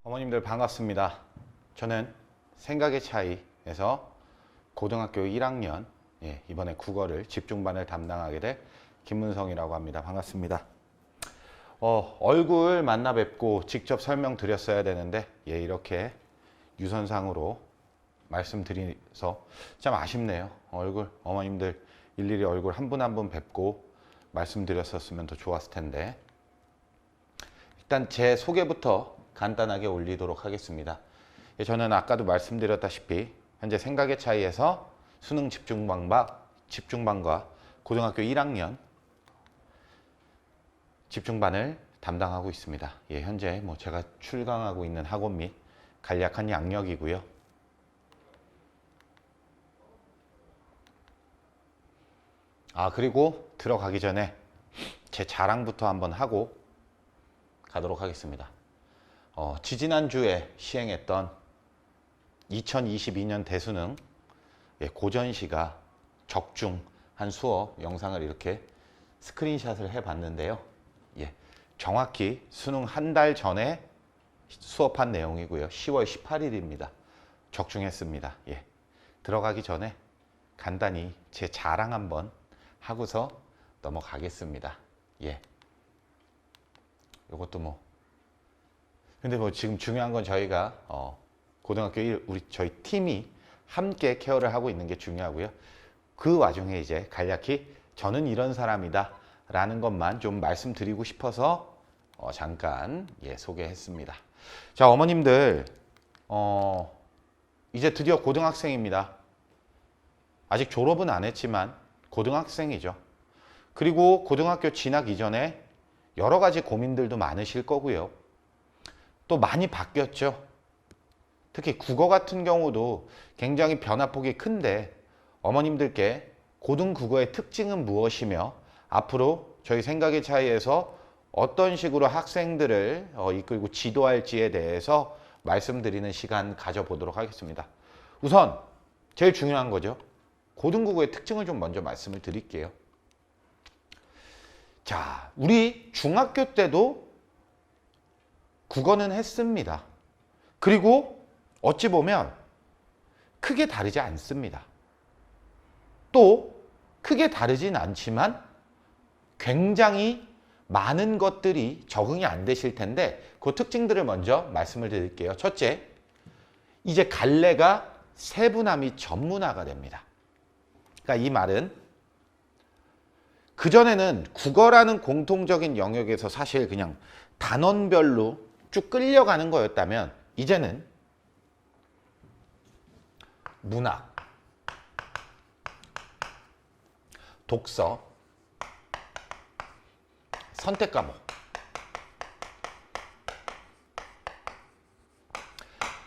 어머님들 반갑습니다. 저는 생각의 차이에서 고등학교 1학년 이번에 국어를 집중반을 담당하게 될 김문성이라고 합니다. 반갑습니다. 얼굴 만나 뵙고 직접 설명드렸어야 되는데 이렇게 유선상으로 말씀드려서 참 아쉽네요. 어머님들 일일이 얼굴 한 분 한 분 뵙고 말씀드렸었으면 더 좋았을 텐데 일단 제 소개부터 간단하게 올리도록 하겠습니다. 저는 아까도 말씀드렸다시피 현재 생각의 차이에서 수능 집중반과 고등학교 1학년 집중반을 담당하고 있습니다. 현재 제가 출강하고 있는 학원 및 간략한 양력이고요. 그리고 들어가기 전에 제 자랑부터 한번 하고 가도록 하겠습니다. 지지난주에 시행했던 2022년 대수능 고전시가 적중한 수업 영상을 이렇게 스크린샷을 해봤는데요. 정확히 수능 한 달 전에 수업한 내용이고요. 10월 18일입니다. 적중했습니다. 들어가기 전에 간단히 제 자랑 한번 하고서 넘어가겠습니다. 이것도 근데 지금 중요한 건 저희가 고등학교 1 저희 팀이 함께 케어를 하고 있는 게 중요하고요. 그 와중에 이제 간략히 저는 이런 사람이다 라는 것만 좀 말씀드리고 싶어서 잠깐 소개했습니다. 자, 어머님들 이제 드디어 고등학생입니다. 아직 졸업은 안 했지만 고등학생이죠. 그리고 고등학교 진학 이전에 여러 가지 고민들도 많으실 거고요. 또 많이 바뀌었죠. 특히 국어 같은 경우도 굉장히 변화폭이 큰데 어머님들께 고등국어의 특징은 무엇이며 앞으로 저희 생각의 차이에서 어떤 식으로 학생들을 이끌고 지도할지에 대해서 말씀드리는 시간 가져보도록 하겠습니다. 우선 제일 중요한 거죠. 고등국어의 특징을 좀 먼저 말씀을 드릴게요. 자, 우리 중학교 때도 국어는 했습니다. 그리고 어찌 보면 크게 다르지 않습니다. 또 크게 다르진 않지만 굉장히 많은 것들이 적응이 안 되실 텐데 그 특징들을 먼저 말씀을 드릴게요. 첫째, 이제 갈래가 세분화 및 전문화가 됩니다. 그러니까 이 말은 그전에는 국어라는 공통적인 영역에서 사실 그냥 단원별로 쭉 끌려가는 거였다면 이제는 문학, 독서, 선택 과목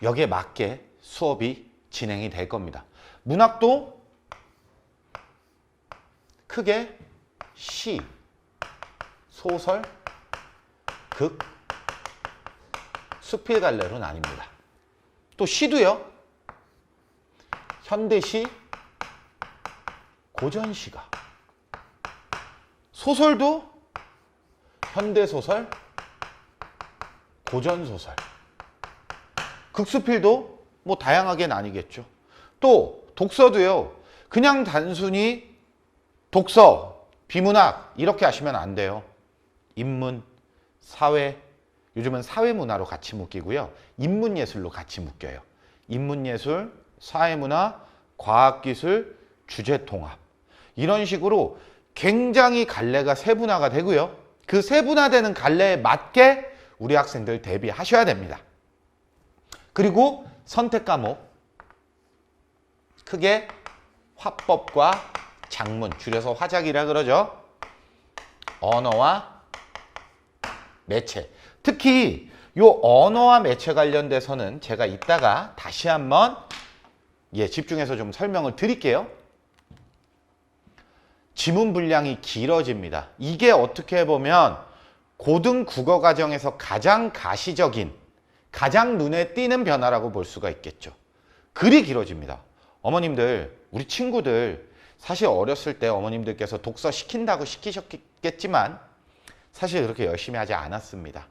여기에 맞게 수업이 진행이 될 겁니다. 문학도 크게 시, 소설, 극, 수필갈래로 나뉩니다. 또 시도요. 현대시, 고전시가. 소설도 현대소설, 고전소설. 극수필도 다양하게 나뉘겠죠. 또 독서도요. 그냥 단순히 독서, 비문학 이렇게 하시면 안 돼요. 인문, 사회, 요즘은 사회문화로 같이 묶이고요. 인문예술로 같이 묶여요. 인문예술, 사회문화, 과학기술, 주제통합 이런 식으로 굉장히 갈래가 세분화가 되고요. 그 세분화되는 갈래에 맞게 우리 학생들 대비하셔야 됩니다. 그리고 선택 과목 크게 화법과 작문, 줄여서 화작이라 그러죠. 언어와 매체. 특히 이 언어와 매체 관련돼서는 제가 이따가 다시 한번 집중해서 좀 설명을 드릴게요. 지문 분량이 길어집니다. 이게 어떻게 보면 고등 국어 과정에서 가장 가시적인, 가장 눈에 띄는 변화라고 볼 수가 있겠죠. 글이 길어집니다. 어머님들, 우리 친구들 사실 어렸을 때 어머님들께서 독서 시킨다고 시키셨겠지만 사실 그렇게 열심히 하지 않았습니다.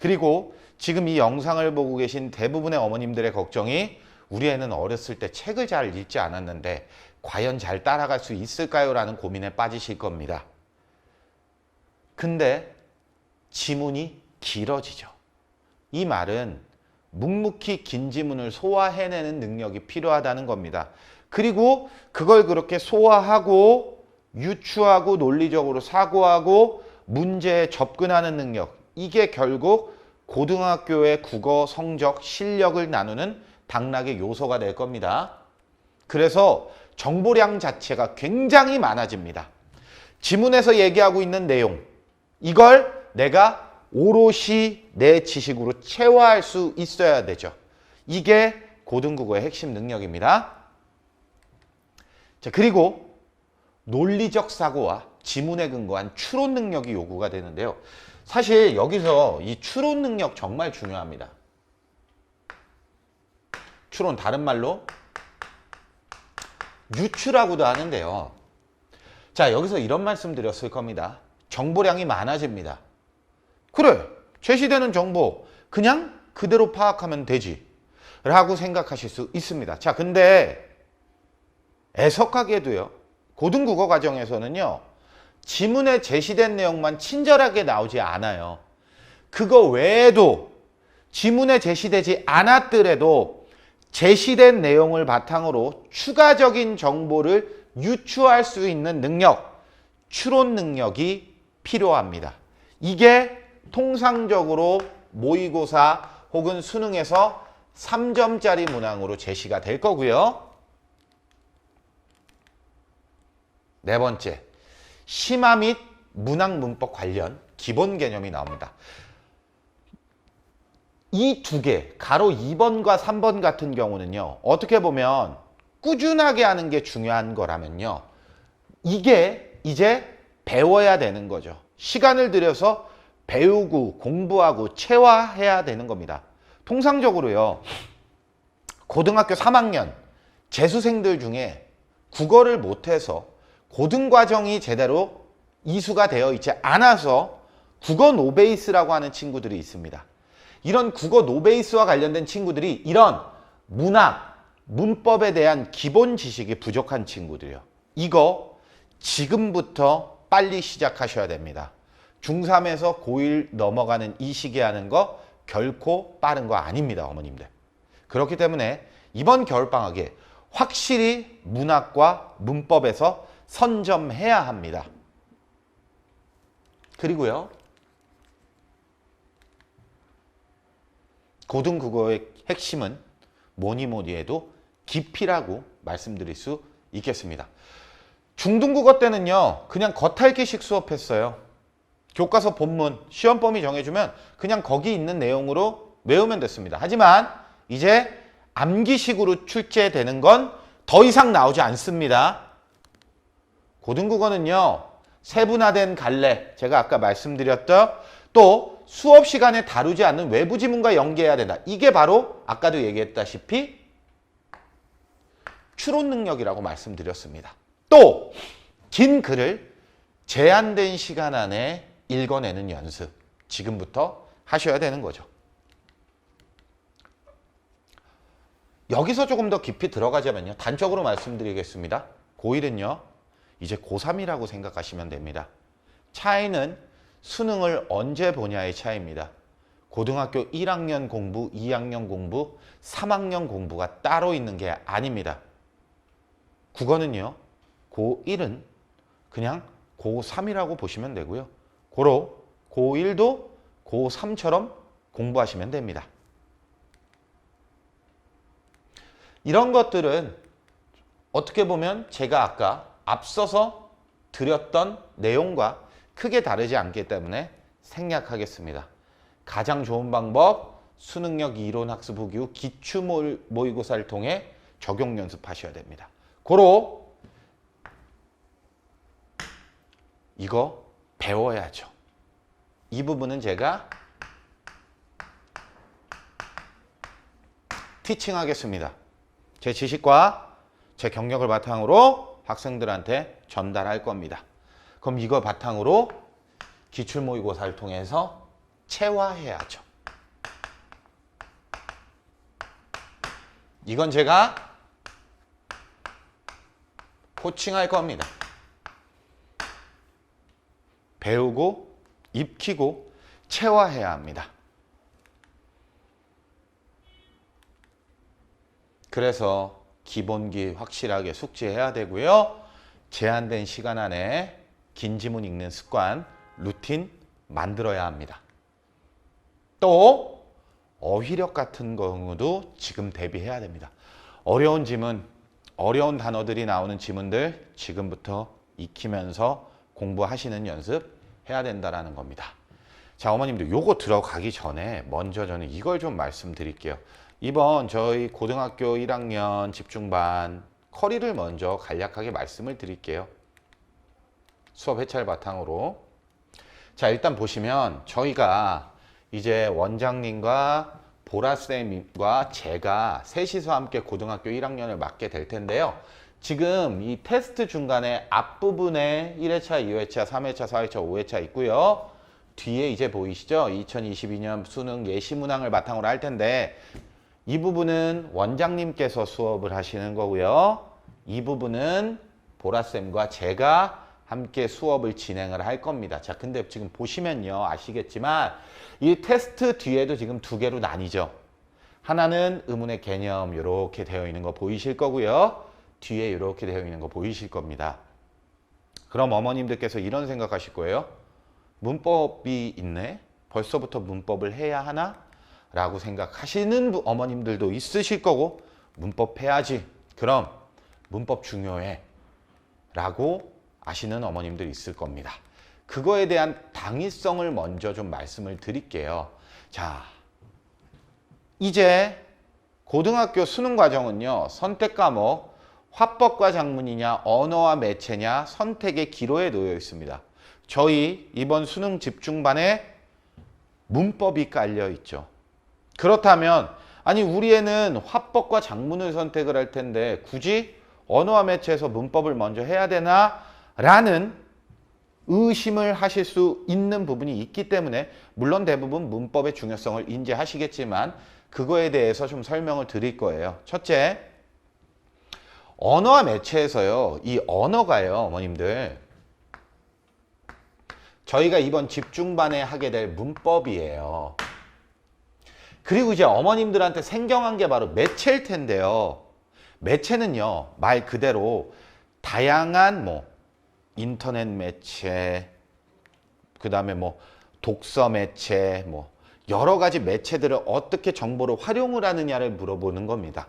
그리고 지금 이 영상을 보고 계신 대부분의 어머님들의 걱정이 우리 애는 어렸을 때 책을 잘 읽지 않았는데 과연 잘 따라갈 수 있을까요? 라는 고민에 빠지실 겁니다. 근데 지문이 길어지죠. 이 말은 묵묵히 긴 지문을 소화해내는 능력이 필요하다는 겁니다. 그리고 그걸 그렇게 소화하고 유추하고 논리적으로 사고하고 문제에 접근하는 능력, 이게 결국 고등학교의 국어 성적 실력을 나누는 당락의 요소가 될 겁니다. 그래서 정보량 자체가 굉장히 많아집니다. 지문에서 얘기하고 있는 내용, 이걸 내가 오롯이 내 지식으로 체화할 수 있어야 되죠. 이게 고등국어의 핵심 능력입니다. 자, 그리고 논리적 사고와 지문에 근거한 추론 능력이 요구가 되는데요. 사실 여기서 이 추론 능력 정말 중요합니다. 추론, 다른 말로 유추라고도 하는데요. 자, 여기서 이런 말씀 드렸을 겁니다. 정보량이 많아집니다. 그래, 제시되는 정보 그냥 그대로 파악하면 되지 라고 생각하실 수 있습니다. 자, 근데 애석하게도요, 고등국어 과정에서는요, 지문에 제시된 내용만 친절하게 나오지 않아요. 그거 외에도 지문에 제시되지 않았더라도 제시된 내용을 바탕으로 추가적인 정보를 유추할 수 있는 능력, 추론 능력이 필요합니다. 이게 통상적으로 모의고사 혹은 수능에서 3점짜리 문항으로 제시가 될 거고요. 네 번째, 심화 및 문항 문법 관련 기본 개념이 나옵니다. 이 두 개, 가로 2번과 3번 같은 경우는요, 어떻게 보면 꾸준하게 하는 게 중요한 거라면요, 이게 이제 배워야 되는 거죠. 시간을 들여서 배우고 공부하고 체화해야 되는 겁니다. 통상적으로요, 고등학교 3학년 재수생들 중에 국어를 못해서 고등과정이 제대로 이수가 되어 있지 않아서 국어 노베이스라고 하는 친구들이 있습니다. 이런 국어 노베이스와 관련된 친구들이 이런 문학, 문법에 대한 기본 지식이 부족한 친구들이요. 이거 지금부터 빨리 시작하셔야 됩니다. 중3에서 고1 넘어가는 이 시기에 하는 거 결코 빠른 거 아닙니다, 어머님들. 그렇기 때문에 이번 겨울방학에 확실히 문학과 문법에서 선점해야 합니다. 그리고요, 고등국어의 핵심은 뭐니 뭐니 해도 깊이라고 말씀드릴 수 있겠습니다. 중등국어 때는요, 그냥 겉핥기식 수업했어요. 교과서 본문, 시험 범위 정해주면 그냥 거기 있는 내용으로 외우면 됐습니다. 하지만 이제 암기식으로 출제되는 건 더 이상 나오지 않습니다. 고등국어는요, 세분화된 갈래, 제가 아까 말씀드렸던, 또 수업 시간에 다루지 않는 외부 지문과 연계해야 된다. 이게 바로 아까도 얘기했다시피 추론 능력이라고 말씀드렸습니다. 또 긴 글을 제한된 시간 안에 읽어내는 연습, 지금부터 하셔야 되는 거죠. 여기서 조금 더 깊이 들어가자면요, 단적으로 말씀드리겠습니다. 고1은요, 이제 고3이라고 생각하시면 됩니다. 차이는 수능을 언제 보냐의 차이입니다. 고등학교 1학년 공부, 2학년 공부, 3학년 공부가 따로 있는 게 아닙니다. 국어는요, 고1은 그냥 고3이라고 보시면 되고요. 고로 고1도 고3처럼 공부하시면 됩니다. 이런 것들은 어떻게 보면 제가 아까 앞서서 드렸던 내용과 크게 다르지 않기 때문에 생략하겠습니다. 가장 좋은 방법, 수능력 이론학습 후기 후 기출 모의고사를 통해 적용 연습하셔야 됩니다. 고로 이거 배워야죠. 이 부분은 제가 티칭하겠습니다. 제 지식과 제 경력을 바탕으로 학생들한테 전달할 겁니다. 그럼 이거 바탕으로 기출모의고사를 통해서 체화해야죠. 이건 제가 코칭할 겁니다. 배우고 익히고 체화해야 합니다. 그래서 기본기 확실하게 숙지해야 되고요. 제한된 시간 안에 긴 지문 읽는 습관, 루틴 만들어야 합니다. 또 어휘력 같은 경우도 지금 대비해야 됩니다. 어려운 지문, 어려운 단어들이 나오는 지문들 지금부터 익히면서 공부하시는 연습 해야 된다는 겁니다. 자, 어머님들 요거 들어가기 전에 먼저 저는 이걸 좀 말씀드릴게요. 이번 저희 고등학교 1학년 집중반 커리를 먼저 간략하게 말씀을 드릴게요. 수업 회차를 바탕으로. 자, 일단 보시면 저희가 이제 원장님과 보라쌤과 제가 셋이서 함께 고등학교 1학년을 맡게 될 텐데요. 지금 이 테스트 중간에 앞부분에 1회차, 2회차, 3회차, 4회차, 5회차 있고요. 뒤에 이제 보이시죠? 2022년 수능 예시문항을 바탕으로 할 텐데 이 부분은 원장님께서 수업을 하시는 거고요. 이 부분은 보라쌤과 제가 함께 수업을 진행을 할 겁니다. 자, 근데 지금 보시면요. 아시겠지만 이 테스트 뒤에도 지금 두 개로 나뉘죠. 하나는 의문의 개념 이렇게 되어 있는 거 보이실 거고요. 뒤에 이렇게 되어 있는 거 보이실 겁니다. 그럼 어머님들께서 이런 생각하실 거예요. 문법이 있네? 벌써부터 문법을 해야 하나? 라고 생각하시는 어머님들도 있으실 거고 문법 해야지. 그럼 문법 중요해. 라고 아시는 어머님들 있을 겁니다. 그거에 대한 당위성을 먼저 좀 말씀을 드릴게요. 자, 이제 고등학교 수능 과정은요. 선택 과목 화법과 작문이냐 언어와 매체냐 선택의 기로에 놓여 있습니다. 저희 이번 수능 집중반에 문법이 깔려 있죠. 그렇다면 아니 우리 애는 화법과 작문을 선택을 할 텐데 굳이 언어와 매체에서 문법을 먼저 해야 되나? 라는 의심을 하실 수 있는 부분이 있기 때문에 물론 대부분 문법의 중요성을 인지하시겠지만 그거에 대해서 좀 설명을 드릴 거예요. 첫째, 언어와 매체에서요. 이 언어가요. 어머님들. 저희가 이번 집중반에 하게 될 문법이에요. 그리고 이제 어머님들한테 생경한 게 바로 매체일 텐데요. 매체는요. 말 그대로 다양한 인터넷 매체, 그 다음에 독서 매체, 여러 가지 매체들을 어떻게 정보를 활용을 하느냐를 물어보는 겁니다.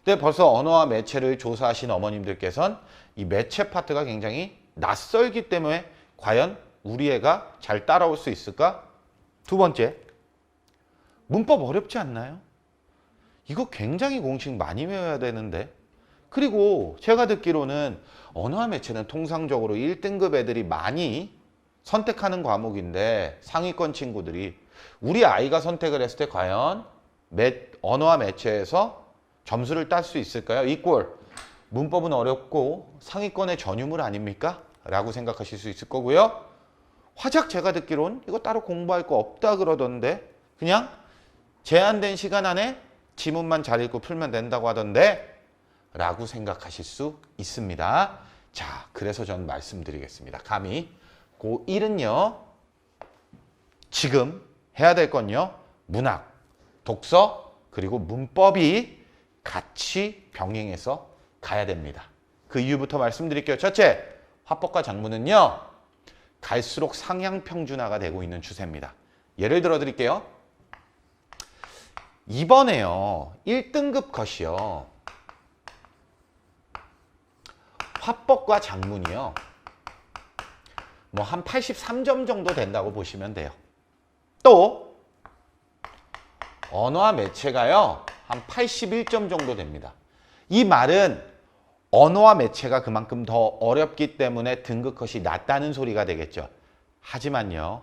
근데 벌써 언어와 매체를 조사하신 어머님들께서는 이 매체 파트가 굉장히 낯설기 때문에 과연 우리 애가 잘 따라올 수 있을까? 두 번째, 문법 어렵지 않나요? 이거 굉장히 공식 많이 외워야 되는데. 그리고 제가 듣기로는 언어와 매체는 통상적으로 1등급 애들이 많이 선택하는 과목인데 상위권 친구들이 우리 아이가 선택을 했을 때 과연 언어와 매체에서 점수를 딸 수 있을까요? 이꼴 문법은 어렵고 상위권의 전유물 아닙니까? 라고 생각하실 수 있을 거고요. 화작 제가 듣기로는 이거 따로 공부할 거 없다 그러던데 그냥 제한된 시간 안에 지문만 잘 읽고 풀면 된다고 하던데 라고 생각하실 수 있습니다. 자, 그래서 저는 말씀드리겠습니다. 감히 고1은요. 지금 해야 될 건요. 문학, 독서, 그리고 문법이 같이 병행해서 가야 됩니다. 그 이유부터 말씀드릴게요. 첫째, 화법과 작문은요. 갈수록 상향 평준화가 되고 있는 추세입니다. 예를 들어 드릴게요. 이번에요. 1등급 컷이요. 화법과 작문이요. 한 83점 정도 된다고 보시면 돼요. 또 언어와 매체가요. 한 81점 정도 됩니다. 이 말은 언어와 매체가 그만큼 더 어렵기 때문에 등급 컷이 낮다는 소리가 되겠죠. 하지만요.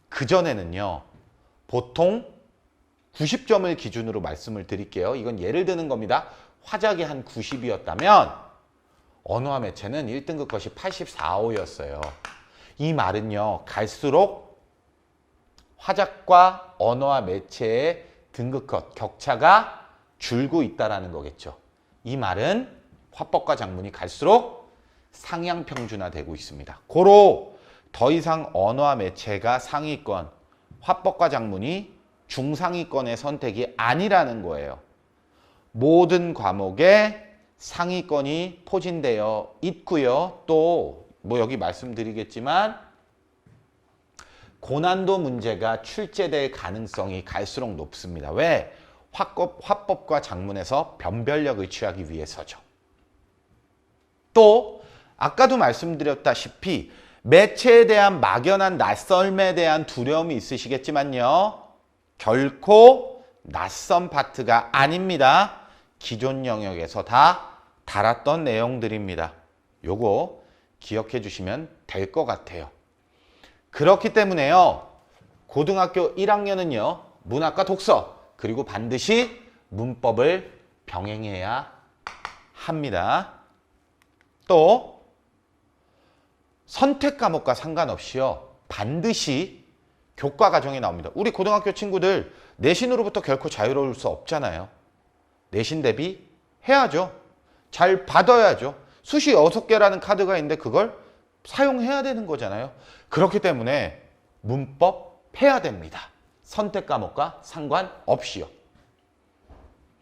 그전에는요. 보통 90점을 기준으로 말씀을 드릴게요. 이건 예를 드는 겁니다. 화작이 한 90이었다면 언어와 매체는 1등급 컷이 84, 5였어요. 이 말은요. 갈수록 화작과 언어와 매체의 등급 컷 격차가 줄고 있다라는 거겠죠. 이 말은 화법과 작문이 갈수록 상향 평준화되고 있습니다. 고로 더 이상 언어와 매체가 상위권, 화법과 작문이 중상위권의 선택이 아니라는 거예요. 모든 과목에 상위권이 포진되어 있고요. 또 뭐 여기 말씀드리겠지만 고난도 문제가 출제될 가능성이 갈수록 높습니다. 왜? 화법과 작문에서 변별력을 취하기 위해서죠. 또 아까도 말씀드렸다시피 매체에 대한 막연한 낯설음에 대한 두려움이 있으시겠지만요. 결코 낯선 파트가 아닙니다. 기존 영역에서 다 다뤘던 내용들입니다. 요거 기억해 주시면 될 것 같아요. 그렇기 때문에요. 고등학교 1학년은요. 문학과 독서 그리고 반드시 문법을 병행해야 합니다. 또 선택 과목과 상관없이요. 반드시 교과 과정이 나옵니다. 우리 고등학교 친구들 내신으로부터 결코 자유로울 수 없잖아요. 내신 대비 해야죠. 잘 받아야죠. 수시 6개라는 카드가 있는데 그걸 사용해야 되는 거잖아요. 그렇기 때문에 문법 해야 됩니다. 선택 과목과 상관없이요.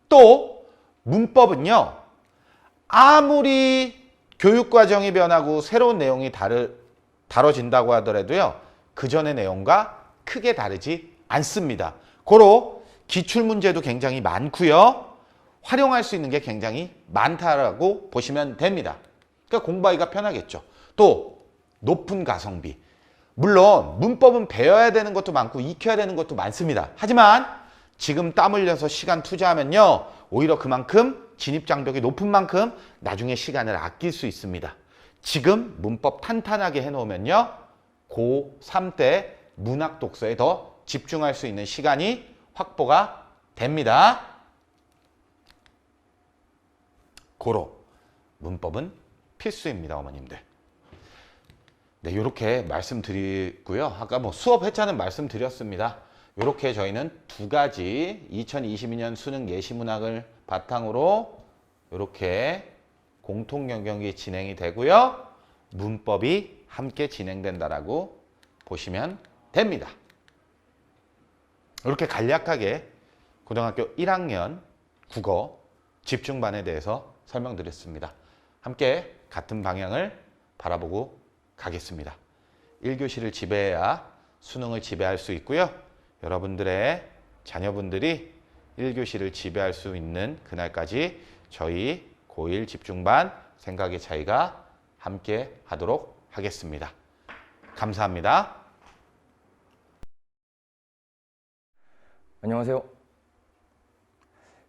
또 문법은요. 아무리 교육과정이 변하고 새로운 내용이 다뤄진다고 하더라도요. 그전의 내용과 크게 다르지 않습니다. 고로 기출문제도 굉장히 많고요. 활용할 수 있는 게 굉장히 많다라고 보시면 됩니다. 그러니까 공부하기가 편하겠죠. 또 높은 가성비. 물론 문법은 배워야 되는 것도 많고 익혀야 되는 것도 많습니다. 하지만 지금 땀 흘려서 시간 투자하면요. 오히려 그만큼 진입장벽이 높은 만큼 나중에 시간을 아낄 수 있습니다. 지금 문법 탄탄하게 해놓으면요. 고3 때 문학 독서에 더 집중할 수 있는 시간이 확보가 됩니다. 고로 문법은 필수입니다, 어머님들. 네, 이렇게 말씀드리고요. 아까 뭐 수업 회차는 말씀드렸습니다. 이렇게 저희는 두 가지 2022년 수능 예시문학을 바탕으로 이렇게 공통 영역이 진행이 되고요. 문법이 함께 진행된다라고 보시면 됩니다. 이렇게 간략하게 고등학교 1학년 국어 집중반에 대해서 설명드렸습니다. 함께 같은 방향을 바라보고 가겠습니다. 1교시를 지배해야 수능을 지배할 수 있고요. 여러분들의 자녀분들이 1교시를 지배할 수 있는 그날까지 저희 고1 집중반 생각의 차이가 함께 하도록 하겠습니다. 감사합니다. 안녕하세요.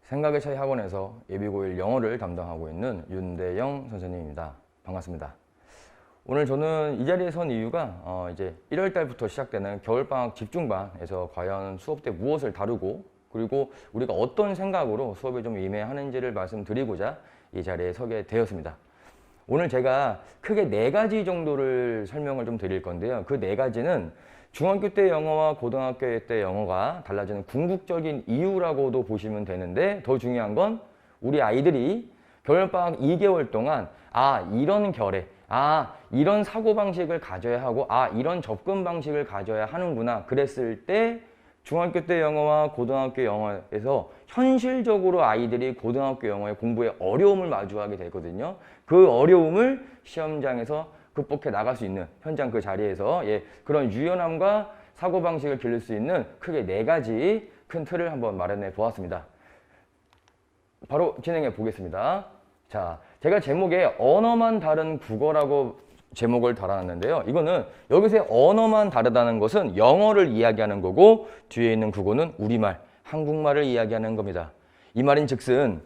생각의 차이 학원에서 예비고1 영어를 담당하고 있는 윤대영 선생님입니다. 반갑습니다. 오늘 저는 이 자리에 선 이유가 이제 1월 달부터 시작되는 겨울방학 집중반에서 과연 수업 때 무엇을 다루고 그리고 우리가 어떤 생각으로 수업에 좀 임해하는지를 말씀드리고자 이 자리에 서게 되었습니다. 오늘 제가 크게 4가지 정도를 설명을 좀 드릴 건데요. 그 4가지는 중학교 때 영어와 고등학교 때 영어가 달라지는 궁극적인 이유라고도 보시면 되는데 더 중요한 건 우리 아이들이 겨울방학 2개월 동안 이런 결에 이런 사고방식을 가져야 하고 이런 접근 방식을 가져야 하는구나 그랬을 때 중학교 때 영어와 고등학교 영어에서 현실적으로 아이들이 고등학교 영어의 공부에 어려움을 마주하게 되거든요. 그 어려움을 시험장에서 극복해 나갈 수 있는 현장 그 자리에서 그런 유연함과 사고방식을 기를 수 있는 크게 4가지 큰 틀을 한번 마련해 보았습니다. 바로 진행해 보겠습니다. 자, 제가 제목에 언어만 다른 국어라고 제목을 달아놨는데요. 이거는 여기서의 언어만 다르다는 것은 영어를 이야기하는 거고 뒤에 있는 국어는 우리말, 한국말을 이야기하는 겁니다. 이 말인 즉슨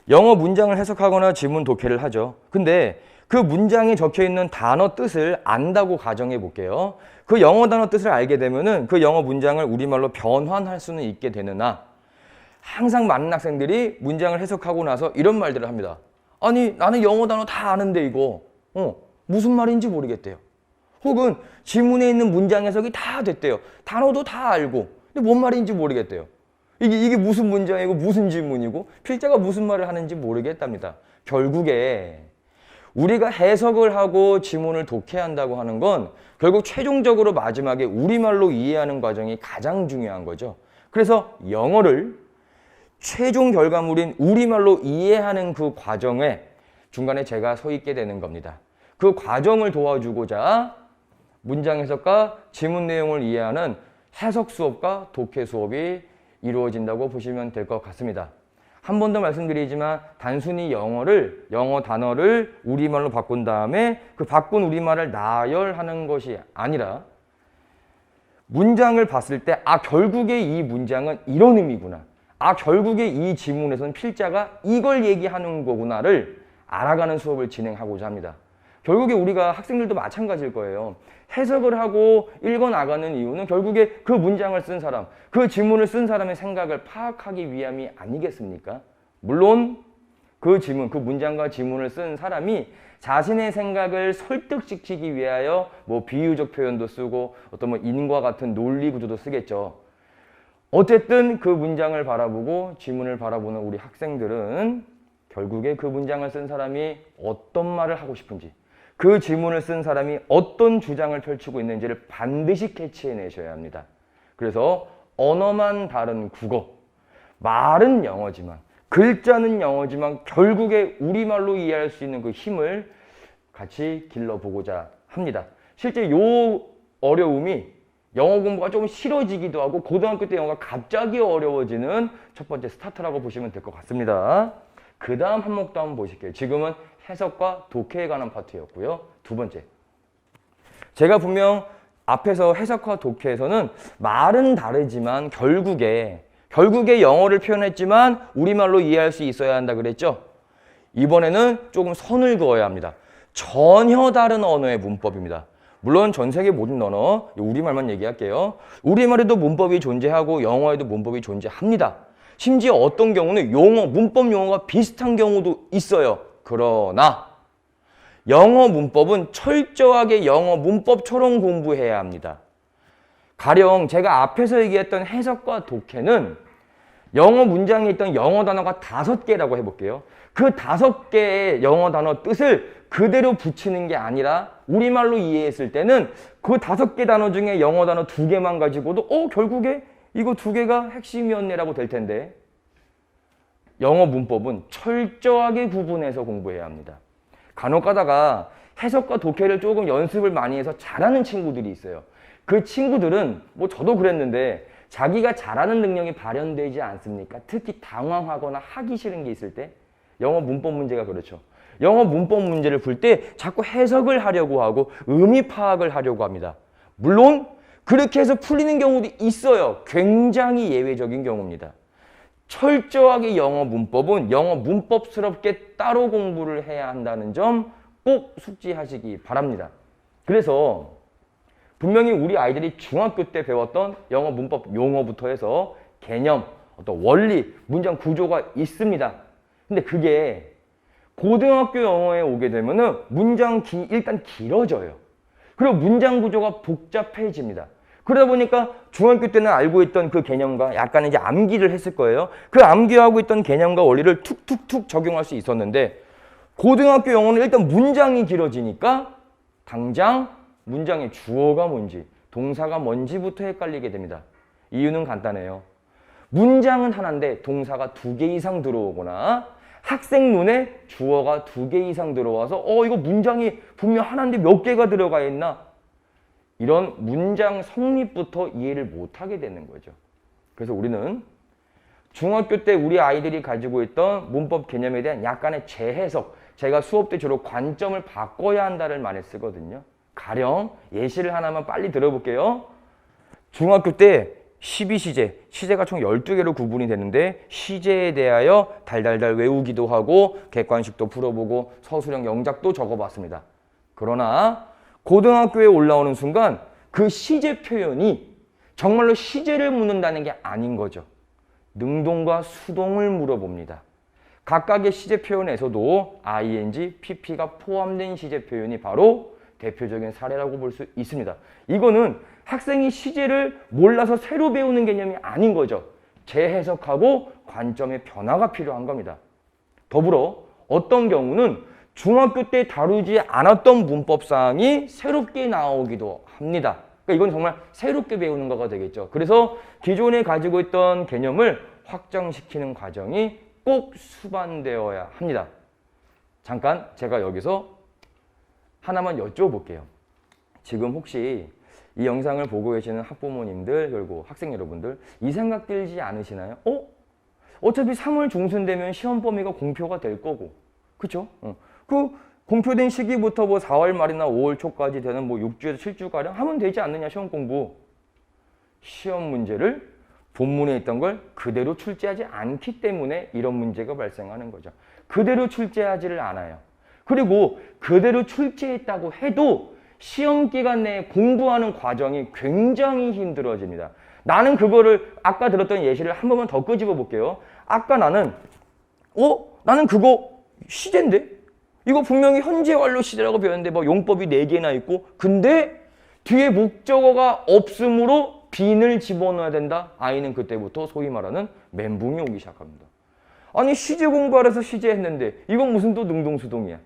영어 문장을 해석하거나 지문 독해를 하죠. 근데 그 문장에 적혀있는 단어 뜻을 안다고 가정해 볼게요. 그 영어 단어 뜻을 알게 되면은 그 영어 문장을 우리말로 변환할 수는 있게 되느나 항상 많은 학생들이 문장을 해석하고 나서 이런 말들을 합니다. 아니 나는 영어 단어 다 아는데 이거 무슨 말인지 모르겠대요. 혹은 지문에 있는 문장 해석이 다 됐대요. 단어도 다 알고 근데 뭔 말인지 모르겠대요. 이게 무슨 문장이고 무슨 질문이고 필자가 무슨 말을 하는지 모르겠답니다. 결국에 우리가 해석을 하고 지문을 독해한다고 하는 건 결국 최종적으로 마지막에 우리말로 이해하는 과정이 가장 중요한 거죠. 그래서 영어를 최종 결과물인 우리말로 이해하는 그 과정에 중간에 제가 서 있게 되는 겁니다. 그 과정을 도와주고자 문장 해석과 지문 내용을 이해하는 해석 수업과 독해 수업이 이루어진다고 보시면 될 것 같습니다. 한 번 더 말씀드리지만 단순히 영어 단어를 우리말로 바꾼 다음에 그 바꾼 우리말을 나열하는 것이 아니라 문장을 봤을 때 결국에 이 문장은 이런 의미구나. 결국에 이 지문에서는 필자가 이걸 얘기하는 거구나를 알아가는 수업을 진행하고자 합니다. 결국에 우리가 학생들도 마찬가지일 거예요. 해석을 하고 읽어 나가는 이유는 결국에 그 문장을 쓴 사람, 그 지문을 쓴 사람의 생각을 파악하기 위함이 아니겠습니까? 물론 그 지문, 그 문장과 지문을 쓴 사람이 자신의 생각을 설득시키기 위하여 뭐 비유적 표현도 쓰고 어떤 뭐 인과 같은 논리 구조도 쓰겠죠. 어쨌든 그 문장을 바라보고 지문을 바라보는 우리 학생들은 결국에 그 문장을 쓴 사람이 어떤 말을 하고 싶은지, 그 지문을 쓴 사람이 어떤 주장을 펼치고 있는지를 반드시 캐치해내셔야 합니다. 그래서 언어만 다른 국어, 말은 영어지만 글자는 영어지만 결국에 우리말로 이해할 수 있는 그 힘을 같이 길러보고자 합니다. 실제 요 어려움이 영어 공부가 조금 싫어지기도 하고 고등학교 때 영어가 갑자기 어려워지는 첫 번째 스타트라고 보시면 될 것 같습니다. 그 다음 항목도 한번 보실게요. 지금은 해석과 독해에 관한 파트였고요. 두 번째, 제가 분명 앞에서 해석과 독해에서는 말은 다르지만 결국에 영어를 표현했지만 우리말로 이해할 수 있어야 한다 그랬죠? 이번에는 조금 선을 그어야 합니다. 전혀 다른 언어의 문법입니다. 물론 전 세계 모든 언어, 우리말만 얘기할게요. 우리말에도 문법이 존재하고 영어에도 문법이 존재합니다. 심지어 어떤 경우는 문법 용어가 비슷한 경우도 있어요. 그러나 영어 문법은 철저하게 영어 문법처럼 공부해야 합니다. 가령 제가 앞에서 얘기했던 해석과 독해는 영어 문장에 있던 영어 단어가 5개라고 해볼게요. 그 5개의 영어 단어 뜻을 그대로 붙이는 게 아니라 우리말로 이해했을 때는 그 5개 단어 중에 영어 단어 2개만 가지고도 결국에 이거 2개가 핵심이었네라고 될 텐데 영어 문법은 철저하게 구분해서 공부해야 합니다. 간혹 가다가 해석과 독해를 조금 연습을 많이 해서 잘하는 친구들이 있어요. 그 친구들은 저도 그랬는데 자기가 잘하는 능력이 발현되지 않습니까? 특히 당황하거나 하기 싫은 게 있을 때 영어 문법 문제가 그렇죠. 영어 문법 문제를 풀 때 자꾸 해석을 하려고 하고 의미 파악을 하려고 합니다. 물론 그렇게 해서 풀리는 경우도 있어요. 굉장히 예외적인 경우입니다. 철저하게 영어 문법은 영어 문법스럽게 따로 공부를 해야 한다는 점 꼭 숙지하시기 바랍니다. 그래서 분명히 우리 아이들이 중학교 때 배웠던 영어 문법 용어부터 해서 개념, 어떤 원리, 문장 구조가 있습니다. 근데 그게 고등학교 영어에 오게 되면은 일단 길어져요. 그리고 문장 구조가 복잡해집니다. 그러다 보니까 중학교 때는 알고 있던 그 개념과 약간 이제 암기를 했을 거예요. 그 암기하고 있던 개념과 원리를 툭툭툭 적용할 수 있었는데 고등학교 영어는 일단 문장이 길어지니까 당장 문장의 주어가 뭔지, 동사가 뭔지부터 헷갈리게 됩니다. 이유는 간단해요. 문장은 하나인데 동사가 2개 이상 들어오거나 학생 눈에 주어가 2개 이상 들어와서 이거 문장이 분명 하나인데 몇 개가 들어가 있나? 이런 문장 성립부터 이해를 못하게 되는 거죠. 그래서 우리는 중학교 때 우리 아이들이 가지고 있던 문법 개념에 대한 약간의 재해석, 제가 수업 때 주로 관점을 바꿔야 한다를 많이 쓰거든요. 가령 예시를 하나만 빨리 들어볼게요. 중학교 때 12시제, 시제가 총 12개로 구분이 되는데 시제에 대하여 달달달 외우기도 하고 객관식도 풀어보고 서술형 영작도 적어봤습니다. 그러나 고등학교에 올라오는 순간 그 시제 표현이 정말로 시제를 묻는다는 게 아닌 거죠. 능동과 수동을 물어봅니다. 각각의 시제 표현에서도 ing, pp가 포함된 시제 표현이 바로 대표적인 사례라고 볼 수 있습니다. 이거는 학생이 시제를 몰라서 새로 배우는 개념이 아닌 거죠. 재해석하고 관점의 변화가 필요한 겁니다. 더불어 어떤 경우는 중학교 때 다루지 않았던 문법사항이 새롭게 나오기도 합니다. 그러니까 이건 정말 새롭게 배우는 거가 되겠죠. 그래서 기존에 가지고 있던 개념을 확장시키는 과정이 꼭 수반되어야 합니다. 잠깐 제가 여기서 하나만 여쭤볼게요. 지금 혹시 이 영상을 보고 계시는 학부모님들 그리고 학생 여러분들 이 생각 들지 않으시나요? 어차피 3월 중순 되면 시험 범위가 공표가 될 거고 그쵸? 그 공표된 시기부터 뭐 4월 말이나 5월 초까지 되는 뭐 6주에서 7주가량 하면 되지 않느냐 시험 공부. 시험 문제를 본문에 있던 걸 그대로 출제하지 않기 때문에 이런 문제가 발생하는 거죠. 그대로 출제하지를 않아요. 그리고 그대로 출제했다고 해도 시험 기간 내에 공부하는 과정이 굉장히 힘들어집니다. 나는 그거를 아까 들었던 예시를 한 번만 더 끄집어 볼게요. 아까 나는 그거 시제인데? 이거 분명히 현재 완료 시제라고 배웠는데 뭐 용법이 4개나 있고 근데 뒤에 목적어가 없으므로 빈을 집어넣어야 된다. 아이는 그때부터 소위 말하는 멘붕이 오기 시작합니다. 아니 시제 공부하래서 시제 했는데 이건 무슨 또 능동수동이야.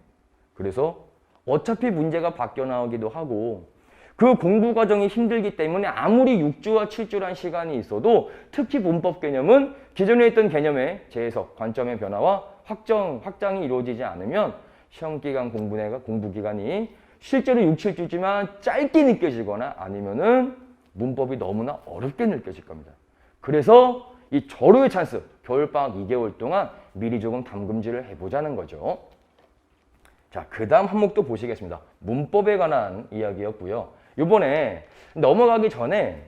그래서 어차피 문제가 바뀌어 나오기도 하고 그 공부 과정이 힘들기 때문에 아무리 6주와 7주란 시간이 있어도 특히 문법 개념은 기존에 있던 개념의 재해석, 관점의 변화와 확장이 이루어지지 않으면 시험 기간 공부 기간이 실제로 6, 7주지만 짧게 느껴지거나 아니면은 문법이 너무나 어렵게 느껴질 겁니다. 그래서 이 절호의 찬스, 겨울방학 2개월 동안 미리 조금 담금질을 해보자는 거죠. 자, 그 다음 항목도 보시겠습니다. 문법에 관한 이야기였고요. 이번에 넘어가기 전에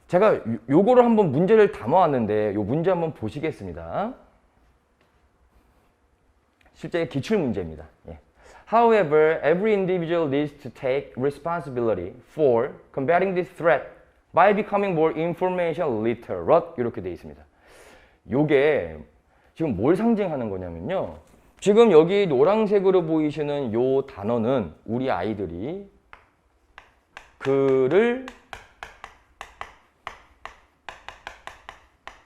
제가 요거를 한번 문제를 담아왔는데 요 문제 한번 보시겠습니다. 실제 기출 문제입니다. 예. However, every individual needs to take responsibility for combating this threat by becoming more information literate 이렇게 되어 있습니다. 요게 지금 뭘 상징하는 거냐면요. 지금 여기 노란색으로 보이시는 요 단어는 우리 아이들이 글을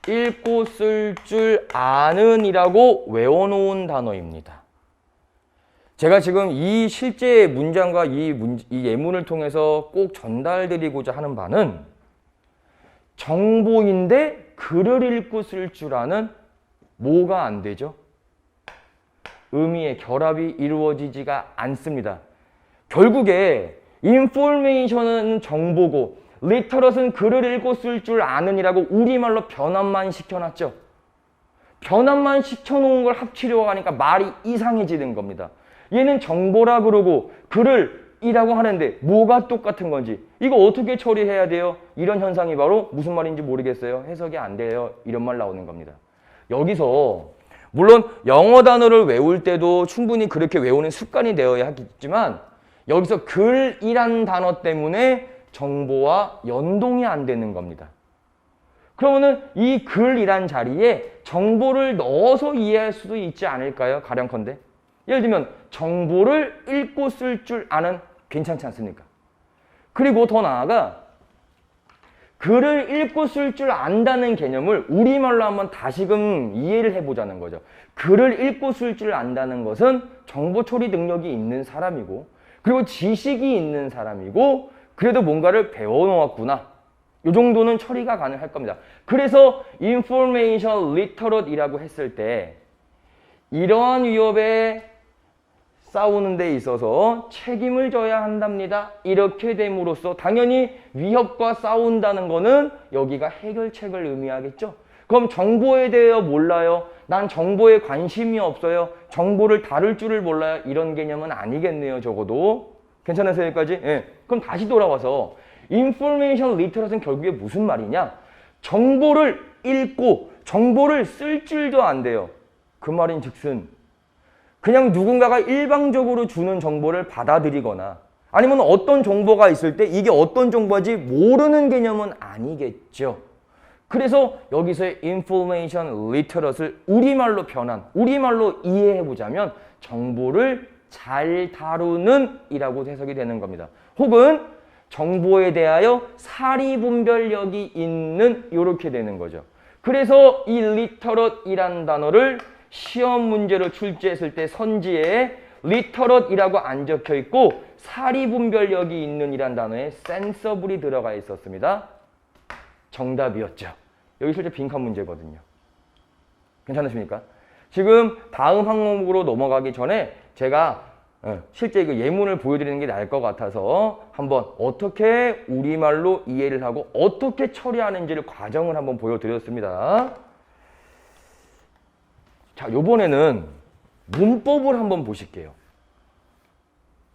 읽고 쓸 줄 아는이라고 외워놓은 단어입니다. 제가 지금 이 실제 문장과 이 예문을 통해서 꼭 전달드리고자 하는 바는 정보인데 글을 읽고 쓸 줄 아는 뭐가 안 되죠? 의미의 결합이 이루어지지가 않습니다. 결국에 인포메이션은 정보고 리터럿은 글을 읽고 쓸 줄 아는이라고 우리말로 변환만 시켜놨죠. 변환만 시켜놓은 걸 합치려고 하니까 말이 이상해지는 겁니다. 얘는 정보라 그러고 글을 이라고 하는데 뭐가 똑같은 건지 이거 어떻게 처리해야 돼요? 이런 현상이 바로 무슨 말인지 모르겠어요. 해석이 안 돼요. 이런 말 나오는 겁니다. 여기서 물론 영어 단어를 외울 때도 충분히 그렇게 외우는 습관이 되어야 하겠지만 여기서 글이란 단어 때문에 정보와 연동이 안 되는 겁니다. 그러면은 이 글이란 자리에 정보를 넣어서 이해할 수도 있지 않을까요? 가령컨대. 예를 들면 정보를 읽고 쓸 줄 아는 괜찮지 않습니까? 그리고 더 나아가 글을 읽고 쓸 줄 안다는 개념을 우리말로 한번 다시금 이해를 해보자는 거죠. 글을 읽고 쓸 줄 안다는 것은 정보 처리 능력이 있는 사람이고 그리고 지식이 있는 사람이고 그래도 뭔가를 배워놓았구나. 이 정도는 처리가 가능할 겁니다. 그래서 information literate이라고 했을 때 이러한 위협에 싸우는 데 있어서 책임을 져야 한답니다. 이렇게 됨으로써 당연히 위협과 싸운다는 거는 여기가 해결책을 의미하겠죠. 그럼 정보에 대해 몰라요. 난 정보에 관심이 없어요. 정보를 다룰 줄을 몰라요. 이런 개념은 아니겠네요. 적어도. 괜찮으세요? 여기까지? 예. 그럼 다시 돌아와서 information literate는 결국에 무슨 말이냐? 정보를 읽고 정보를 쓸 줄도 안 돼요. 그 말인 즉슨 그냥 누군가가 일방적으로 주는 정보를 받아들이거나 아니면 어떤 정보가 있을 때 이게 어떤 정보인지 모르는 개념은 아니겠죠. 그래서 여기서의 information literate를 우리말로 변한, 우리말로 이해해보자면 정보를 잘 다루는 이라고 해석이 되는 겁니다. 혹은 정보에 대하여 사리분별력이 있는 이렇게 되는 거죠. 그래서 이 리터럿이란 단어를 시험 문제로 출제했을 때 선지에 리터럿이라고 안 적혀 있고 사리분별력이 있는 이란 단어에 sensible이 들어가 있었습니다. 정답이었죠. 여기 실제 빈칸 문제거든요. 괜찮으십니까? 지금 다음 항목으로 넘어가기 전에 제가 실제 이거 예문을 보여드리는 게 나을 것 같아서 한번 어떻게 우리말로 이해를 하고 어떻게 처리하는지를 과정을 한번 보여드렸습니다. 자, 요번에는 문법을 한번 보실게요.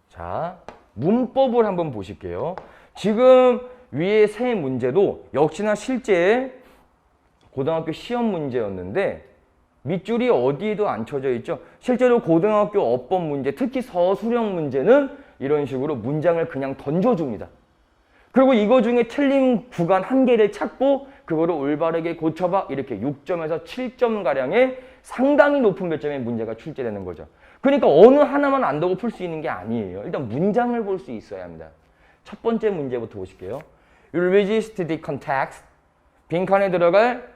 자, 문법을 한번 보실게요. 지금 위에 세 문제도 역시나 실제 고등학교 시험 문제였는데 밑줄이 어디에도 안 쳐져 있죠. 실제로 고등학교 어법 문제, 특히 서술형 문제는 이런 식으로 문장을 그냥 던져줍니다. 그리고 이거 중에 틀린 구간 한 개를 찾고 그거를 올바르게 고쳐봐 이렇게 6점에서 7점 가량의 상당히 높은 배점의 문제가 출제되는 거죠. 그러니까 어느 하나만 안다고 풀 수 있는 게 아니에요. 일단 문장을 볼 수 있어야 합니다. 첫 번째 문제부터 보실게요. You resist the context. 빈칸에 들어갈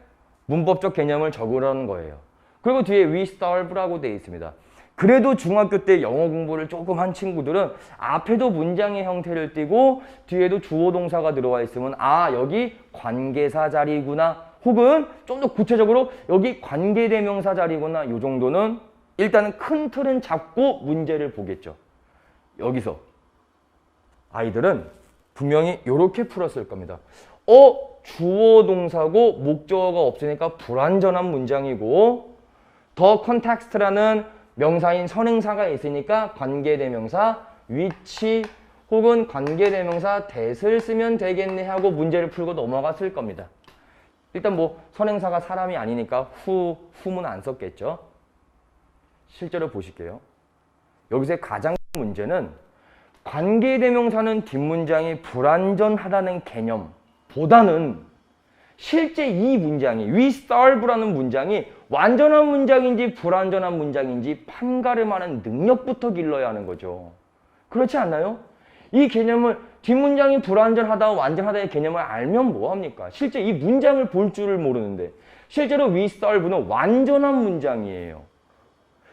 문법적 개념을 적으라는 거예요. 그리고 뒤에 we starve라고 되어 있습니다. 그래도 중학교 때 영어 공부를 조금 한 친구들은 앞에도 문장의 형태를 띠고 뒤에도 주어 동사가 들어와 있으면 아 여기 관계사 자리구나 혹은 좀 더 구체적으로 여기 관계대명사 자리구나 이 정도는 일단은 큰 틀은 잡고 문제를 보겠죠. 여기서 아이들은 분명히 이렇게 풀었을 겁니다. 주어 동사고 목적어가 없으니까 불완전한 문장이고 더 컨텍스트라는 명사인 선행사가 있으니까 관계대명사 위치 혹은 관계대명사 that을 쓰면 되겠네 하고 문제를 풀고 넘어갔을 겁니다. 일단 뭐 선행사가 사람이 아니니까 whom은 안 썼겠죠. 실제로 보실게요. 여기서의 가장 큰 문제는 관계대명사는 뒷문장이 불완전하다는 개념보다는 실제 이 문장이 we starve라는 문장이 완전한 문장인지 불완전한 문장인지 판가름하는 능력부터 길러야 하는 거죠. 그렇지 않나요? 이 개념을 뒷문장이 불완전하다 완전하다의 개념을 알면 뭐합니까? 실제 이 문장을 볼 줄을 모르는데 실제로 we starve는 완전한 문장이에요.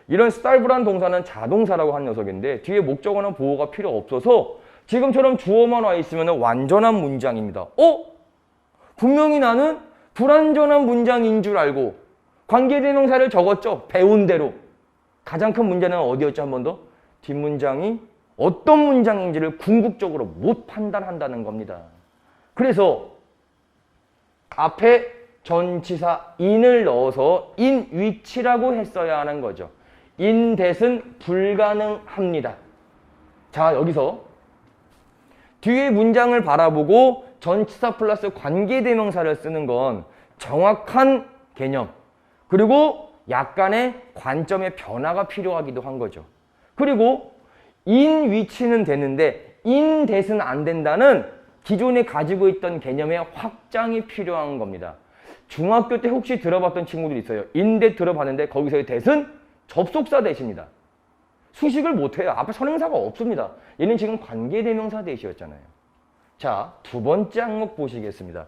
이런 starve라는 동사는 자동사라고 한 녀석인데 뒤에 목적어나 보호가 필요 없어서 지금처럼 주어만 와 있으면 완전한 문장입니다. 분명히 나는 불완전한 문장인 줄 알고 관계대명사를 적었죠. 배운 대로. 가장 큰 문제는 어디였죠? 한 번 더. 뒷문장이 어떤 문장인지를 궁극적으로 못 판단한다는 겁니다. 그래서 앞에 전치사 in을 넣어서 in 위치라고 했어야 하는 거죠. in that은 불가능합니다. 자, 여기서 뒤에 문장을 바라보고 전치사 플러스 관계대명사를 쓰는 건 정확한 개념 그리고 약간의 관점의 변화가 필요하기도 한 거죠. 그리고 in 위치는 되는데 in that은 안 된다는 기존에 가지고 있던 개념의 확장이 필요한 겁니다. 중학교 때 혹시 들어봤던 친구들 있어요. in that 들어봤는데 거기서의 that은 접속사 that입니다. 수식을 못해요. 앞에 선행사가 없습니다. 얘는 지금 관계대명사 that이었잖아요. 자, 두 번째 항목 보시겠습니다.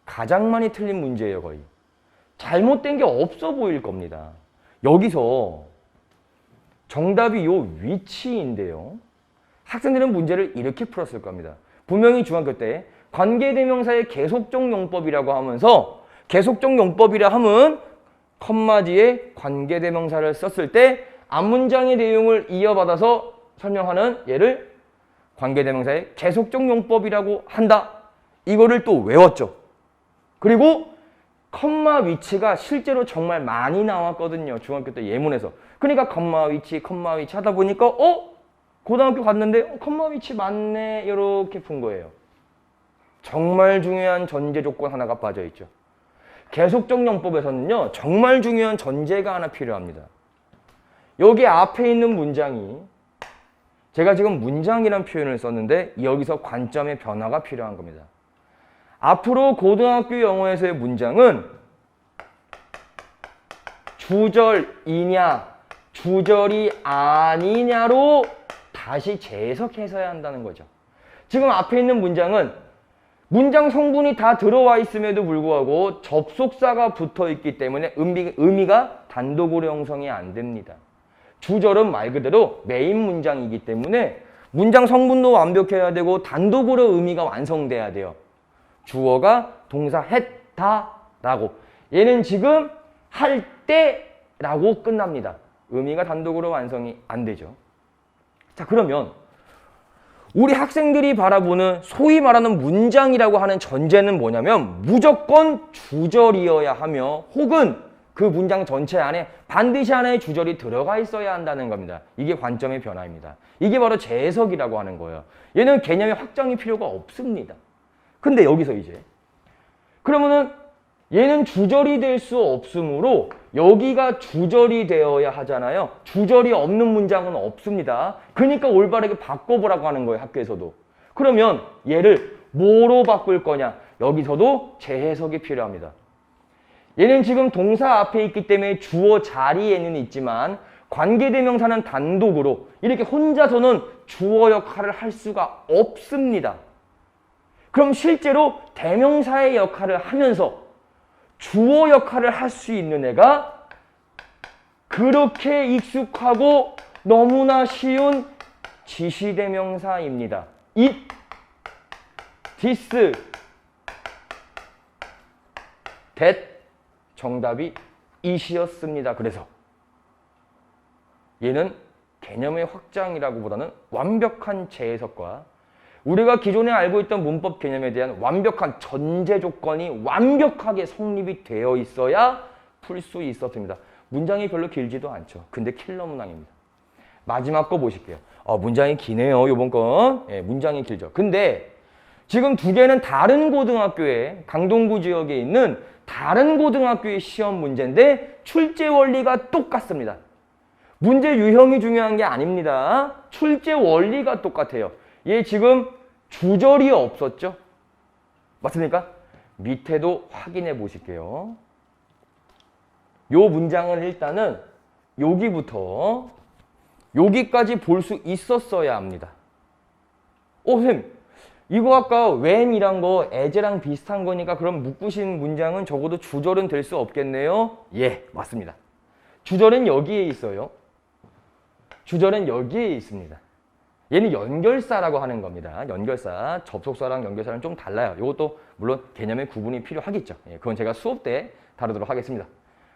가장 많이 틀린 문제예요, 거의. 잘못된 게 없어 보일 겁니다. 여기서 정답이 요 위치인데요. 학생들은 문제를 이렇게 풀었을 겁니다. 분명히 중학교 때 관계대명사의 계속적 용법이라고 하면서 계속적 용법이라 하면 컴마 뒤에 관계대명사를 썼을 때 앞문장의 내용을 이어받아서 설명하는 얘를 관계대명사의 계속적 용법이라고 한다. 이거를 또 외웠죠. 그리고 컴마 위치가 실제로 정말 많이 나왔거든요. 중학교 때 예문에서. 그러니까 컴마 위치 하다 보니까 고등학교 갔는데 컴마 위치 맞네 이렇게 푼 거예요. 정말 중요한 전제 조건 하나가 빠져있죠. 계속적 용법에서는요. 정말 중요한 전제가 하나 필요합니다. 여기 앞에 있는 문장이 제가 지금 문장이라는 표현을 썼는데 여기서 관점의 변화가 필요한 겁니다. 앞으로 고등학교 영어에서의 문장은 주절이냐 주절이 아니냐로 다시 재해석해서야 한다는 거죠. 지금 앞에 있는 문장은 문장 성분이 다 들어와 있음에도 불구하고 접속사가 붙어 있기 때문에 의미가 단독으로 형성이 안 됩니다. 주절은 말 그대로 메인 문장이기 때문에 문장 성분도 완벽해야 되고 단독으로 의미가 완성돼야 돼요. 주어가 동사 했다 라고, 얘는 지금 할 때라고 끝납니다. 의미가 단독으로 완성이 안 되죠. 자, 그러면 우리 학생들이 바라보는 소위 말하는 문장이라고 하는 전제는 뭐냐면 무조건 주절이어야 하며, 혹은 그 문장 전체 안에 반드시 하나의 주절이 들어가 있어야 한다는 겁니다. 이게 관점의 변화입니다. 이게 바로 재해석이라고 하는 거예요. 얘는 개념의 확장이 필요가 없습니다. 근데 여기서 이제 그러면은 얘는 주절이 될 수 없으므로 여기가 주절이 되어야 하잖아요. 주절이 없는 문장은 없습니다. 그러니까 올바르게 바꿔보라고 하는 거예요, 학교에서도. 그러면 얘를 뭐로 바꿀 거냐? 여기서도 재해석이 필요합니다. 얘는 지금 동사 앞에 있기 때문에 주어 자리에는 있지만 관계대명사는 단독으로 이렇게 혼자서는 주어 역할을 할 수가 없습니다. 그럼 실제로 대명사의 역할을 하면서 주어 역할을 할 수 있는 애가 그렇게 익숙하고 너무나 쉬운 지시대명사입니다. it, this, that, 정답이 it이었습니다. 그래서 얘는 개념의 확장이라고 보다는 완벽한 재해석과 우리가 기존에 알고 있던 문법 개념에 대한 완벽한 전제 조건이 완벽하게 성립이 되어 있어야 풀 수 있었습니다. 문장이 별로 길지도 않죠. 근데 킬러 문항입니다. 마지막 거 보실게요. 문장이 기네요, 요번 건. 예, 문장이 길죠. 근데 지금 두 개는 다른 고등학교에, 강동구 지역에 있는 다른 고등학교의 시험 문제인데 출제 원리가 똑같습니다. 문제 유형이 중요한 게 아닙니다. 출제 원리가 똑같아요. 얘 지금 주절이 없었죠? 맞습니까? 밑에도 확인해 보실게요. 요 문장은 일단은 여기부터 여기까지 볼 수 있었어야 합니다. 선생님, 이거 아까 when이란 거 as랑 비슷한 거니까 그럼 묶으신 문장은 적어도 주절은 될 수 없겠네요? 예, 맞습니다. 주절은 여기에 있어요. 주절은 여기에 있습니다. 얘는 연결사라고 하는 겁니다. 연결사, 접속사랑 연결사랑 좀 달라요. 이것도 물론 개념의 구분이 필요하겠죠. 예, 그건 제가 수업 때 다루도록 하겠습니다.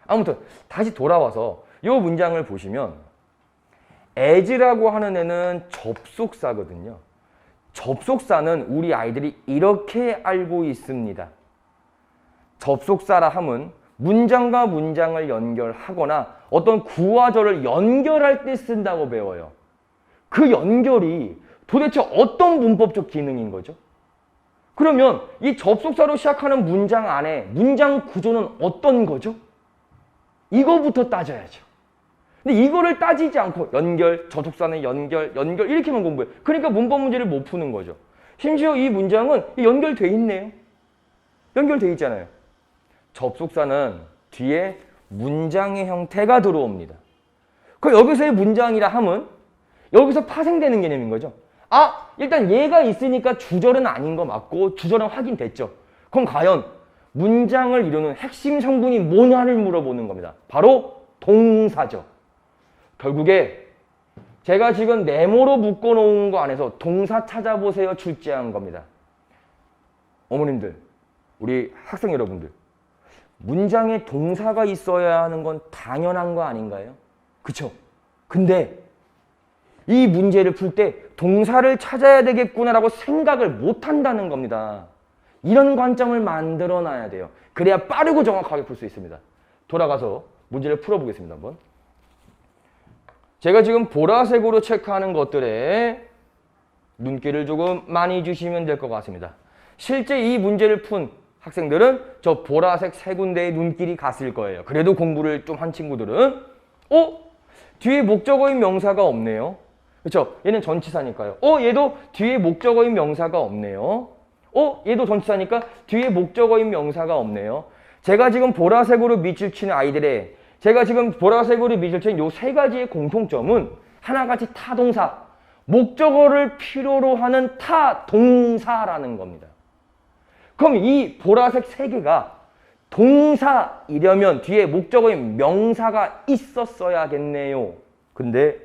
아무튼 다시 돌아와서 이 문장을 보시면 as라고 하는 애는 접속사거든요. 접속사는 우리 아이들이 이렇게 알고 있습니다. 접속사라 함은 문장과 문장을 연결하거나 어떤 구와절을 연결할 때 쓴다고 배워요. 그 연결이 도대체 어떤 문법적 기능인 거죠? 그러면 이 접속사로 시작하는 문장 안에 문장 구조는 어떤 거죠? 이거부터 따져야죠. 근데 이거를 따지지 않고 연결, 접속사는 연결 이렇게만 공부해요. 그러니까 문법 문제를 못 푸는 거죠. 심지어 이 문장은 연결돼 있네요. 연결돼 있잖아요. 접속사는 뒤에 문장의 형태가 들어옵니다. 그 여기서의 문장이라 함은 여기서 파생되는 개념인 거죠. 일단 얘가 있으니까 주절은 아닌 거 맞고 주절은 확인됐죠. 그럼 과연 문장을 이루는 핵심 성분이 뭐냐를 물어보는 겁니다. 바로 동사죠. 결국에 제가 지금 네모로 묶어놓은 거 안에서 동사 찾아보세요 출제한 겁니다. 어머님들, 우리 학생 여러분들, 문장에 동사가 있어야 하는 건 당연한 거 아닌가요? 그쵸? 근데 이 문제를 풀 때 동사를 찾아야 되겠구나라고 생각을 못 한다는 겁니다. 이런 관점을 만들어 놔야 돼요. 그래야 빠르고 정확하게 풀 수 있습니다. 돌아가서 문제를 풀어보겠습니다. 한번. 제가 지금 보라색으로 체크하는 것들에 눈길을 조금 많이 주시면 될 것 같습니다. 실제 이 문제를 푼 학생들은 저 보라색 세 군데에 눈길이 갔을 거예요. 그래도 공부를 좀 한 친구들은 뒤에 목적어인 명사가 없네요. 그렇죠? 얘는 전치사니까요. 얘도 뒤에 목적어인 명사가 없네요. 얘도 전치사니까 뒤에 목적어인 명사가 없네요. 제가 지금 보라색으로 밑줄 치는 아이들의 제가 지금 보라색으로 밑줄 치는 요 세 가지의 공통점은 하나같이 타동사, 목적어를 필요로 하는 타동사라는 겁니다. 그럼 이 보라색 세 개가 동사이려면 뒤에 목적어인 명사가 있었어야겠네요. 근데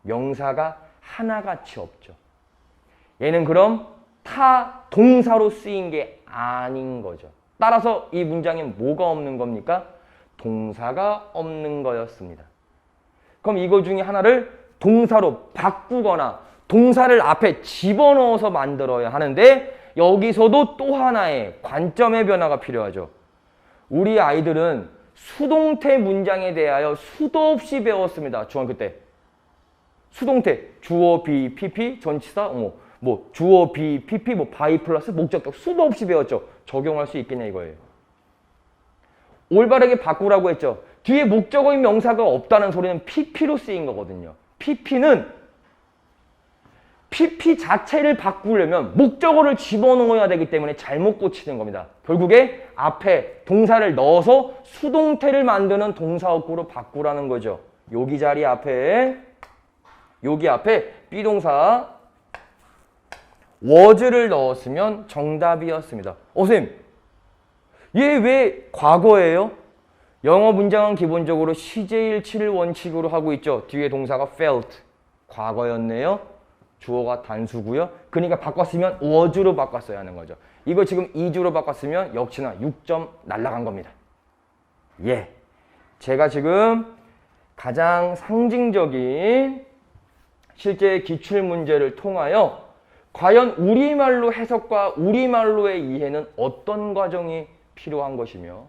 명사가 하나같이 없죠. 얘는 그럼 타 동사로 쓰인 게 아닌 거죠. 따라서 이 문장에 뭐가 없는 겁니까? 동사가 없는 거였습니다. 그럼 이거 중에 하나를 동사로 바꾸거나 동사를 앞에 집어넣어서 만들어야 하는데 여기서도 또 하나의 관점의 변화가 필요하죠. 우리 아이들은 수동태 문장에 대하여 수도 없이 배웠습니다. 중학교 때. 수동태, 주어, 비, PP, 전치사, 주어, 비, PP, 바이 플러스 목적격 수도 없이 배웠죠. 적용할 수 있겠냐 이거예요. 올바르게 바꾸라고 했죠. 뒤에 목적어인 명사가 없다는 소리는 PP로 쓰인 거거든요. PP는 PP 자체를 바꾸려면 목적어를 집어넣어야 되기 때문에 잘못 고치는 겁니다. 결국에 앞에 동사를 넣어서 수동태를 만드는 동사어구로 바꾸라는 거죠. 여기 자리 앞에 여기 앞에 비동사 was를 넣었으면 정답이었습니다. 선생님, 얘 왜 과거예요? 영어 문장은 기본적으로 CJ17 원칙으로 하고 있죠. 뒤에 동사가 felt, 과거였네요. 주어가 단수고요. 그러니까 바꿨으면 was로 바꿨어야 하는 거죠. 이거 지금 2주로 바꿨으면 역시나 6점 날라간 겁니다. 예, 제가 지금 가장 상징적인 실제 기출문제를 통하여 과연 우리말로 해석과 우리말로의 이해는 어떤 과정이 필요한 것이며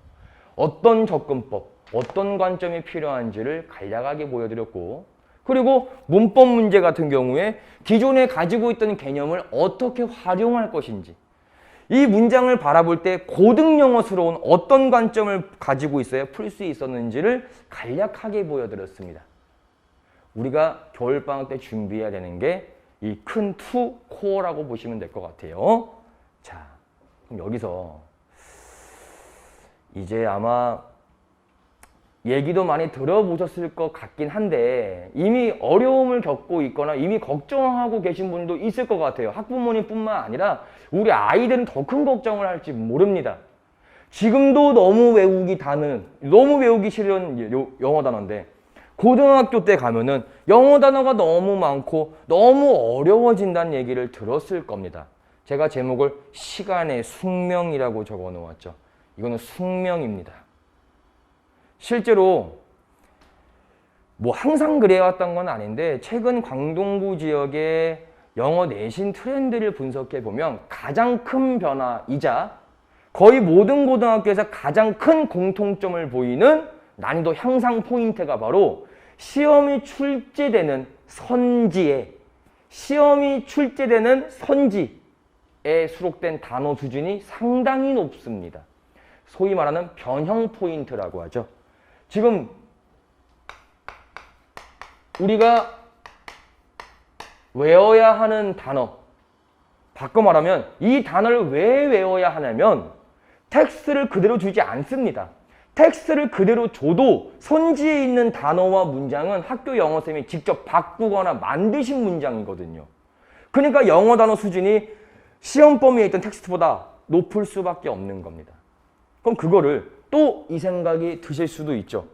어떤 접근법, 어떤 관점이 필요한지를 간략하게 보여드렸고, 그리고 문법 문제 같은 경우에 기존에 가지고 있던 개념을 어떻게 활용할 것인지, 이 문장을 바라볼 때 고등영어스러운 어떤 관점을 가지고 있어야 풀 수 있었는지를 간략하게 보여드렸습니다. 우리가 겨울방학 때 준비해야 되는 게 이 큰 투 코어라고 보시면 될 것 같아요. 자, 그럼 여기서 이제 아마 얘기도 많이 들어보셨을 것 같긴 한데 이미 어려움을 겪고 있거나 이미 걱정하고 계신 분도 있을 것 같아요. 학부모님뿐만 아니라 우리 아이들은 더 큰 걱정을 할지 모릅니다. 지금도 너무 외우기 싫은 영어 단어인데 고등학교 때 가면은 영어 단어가 너무 많고 너무 어려워진다는 얘기를 들었을 겁니다. 제가 제목을 시간의 숙명이라고 적어 놓았죠. 이거는 숙명입니다. 실제로 항상 그래왔던 건 아닌데 최근 광동구 지역의 영어 내신 트렌드를 분석해 보면 가장 큰 변화이자 거의 모든 고등학교에서 가장 큰 공통점을 보이는 난이도 향상 포인트가 바로 시험이 출제되는 선지에 수록된 단어 수준이 상당히 높습니다. 소위 말하는 변형 포인트라고 하죠. 지금 우리가 외워야 하는 단어, 바꿔 말하면 이 단어를 왜 외워야 하냐면 텍스트를 그대로 주지 않습니다. 텍스트를 그대로 줘도 선지에 있는 단어와 문장은 학교 영어쌤이 직접 바꾸거나 만드신 문장이거든요. 그러니까 영어 단어 수준이 시험 범위에 있던 텍스트보다 높을 수밖에 없는 겁니다. 그럼 그거를 또 이 생각이 드실 수도 있죠.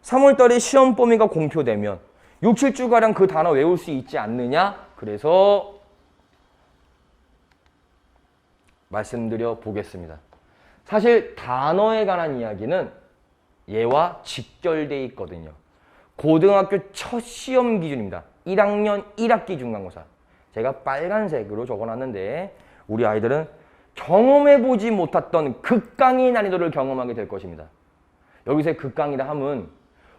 3월달에 시험 범위가 공표되면 6, 7주가량 그 단어 외울 수 있지 않느냐? 그래서 말씀드려 보겠습니다. 사실 단어에 관한 이야기는 얘와 직결되어 있거든요. 고등학교 첫 시험 기준입니다. 1학년 1학기 중간고사. 제가 빨간색으로 적어놨는데 우리 아이들은 경험해보지 못했던 극강의 난이도를 경험하게 될 것입니다. 여기서의 극강이라 함은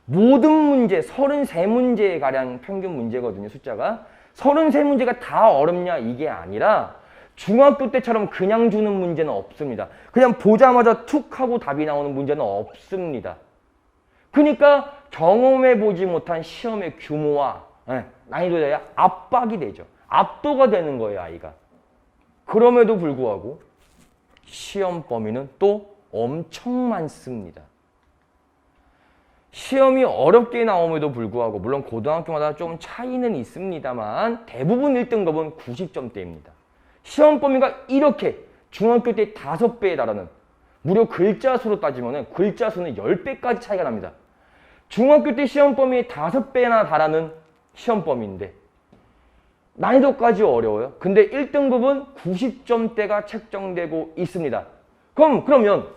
모든 문제, 33문제에 가량 평균 문제거든요. 숫자가. 33문제가 다 어렵냐 이게 아니라 중학교 때처럼 그냥 주는 문제는 없습니다. 그냥 보자마자 툭 하고 답이 나오는 문제는 없습니다. 그러니까 경험해보지 못한 시험의 규모와 난이도에 압박이 되죠. 압도가 되는 거예요, 아이가. 그럼에도 불구하고 시험 범위는 또 엄청 많습니다. 시험이 어렵게 나옴에도 불구하고 물론 고등학교마다 좀 차이는 있습니다만 대부분 1등급은 90점대입니다. 시험 범위가 이렇게 중학교 때 5배에 달하는, 무려 글자 수로 따지면 글자 수는 10배까지 차이가 납니다. 중학교 때 시험 범위의 5배나 달하는 시험 범위인데 난이도까지 어려워요. 근데 1등급은 90점대가 책정되고 있습니다. 그러면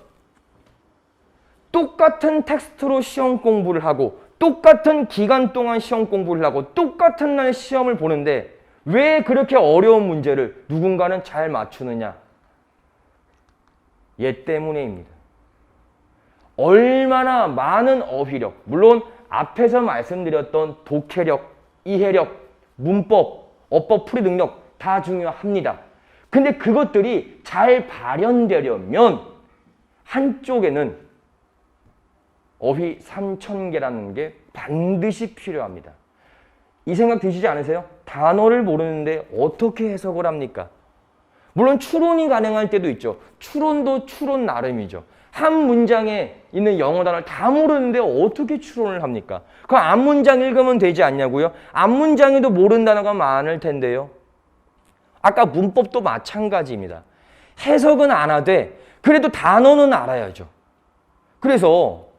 똑같은 텍스트로 시험 공부를 하고 똑같은 기간 동안 시험 공부를 하고 똑같은 날 시험을 보는데 왜 그렇게 어려운 문제를 누군가는 잘 맞추느냐? 얘 때문에입니다. 얼마나 많은 어휘력, 물론 앞에서 말씀드렸던 독해력, 이해력, 문법, 어법 풀이 능력 다 중요합니다. 근데 그것들이 잘 발현되려면 한쪽에는 어휘 3000개라는 게 반드시 필요합니다. 이 생각 드시지 않으세요? 단어를 모르는데 어떻게 해석을 합니까? 물론 추론이 가능할 때도 있죠. 추론도 추론 나름이죠. 한 문장에 있는 영어 단어를 다 모르는데 어떻게 추론을 합니까? 그 앞문장 읽으면 되지 않냐고요? 앞문장에도 모르는 단어가 많을 텐데요. 아까 문법도 마찬가지입니다. 해석은 안 하되 그래도 단어는 알아야죠. 그래서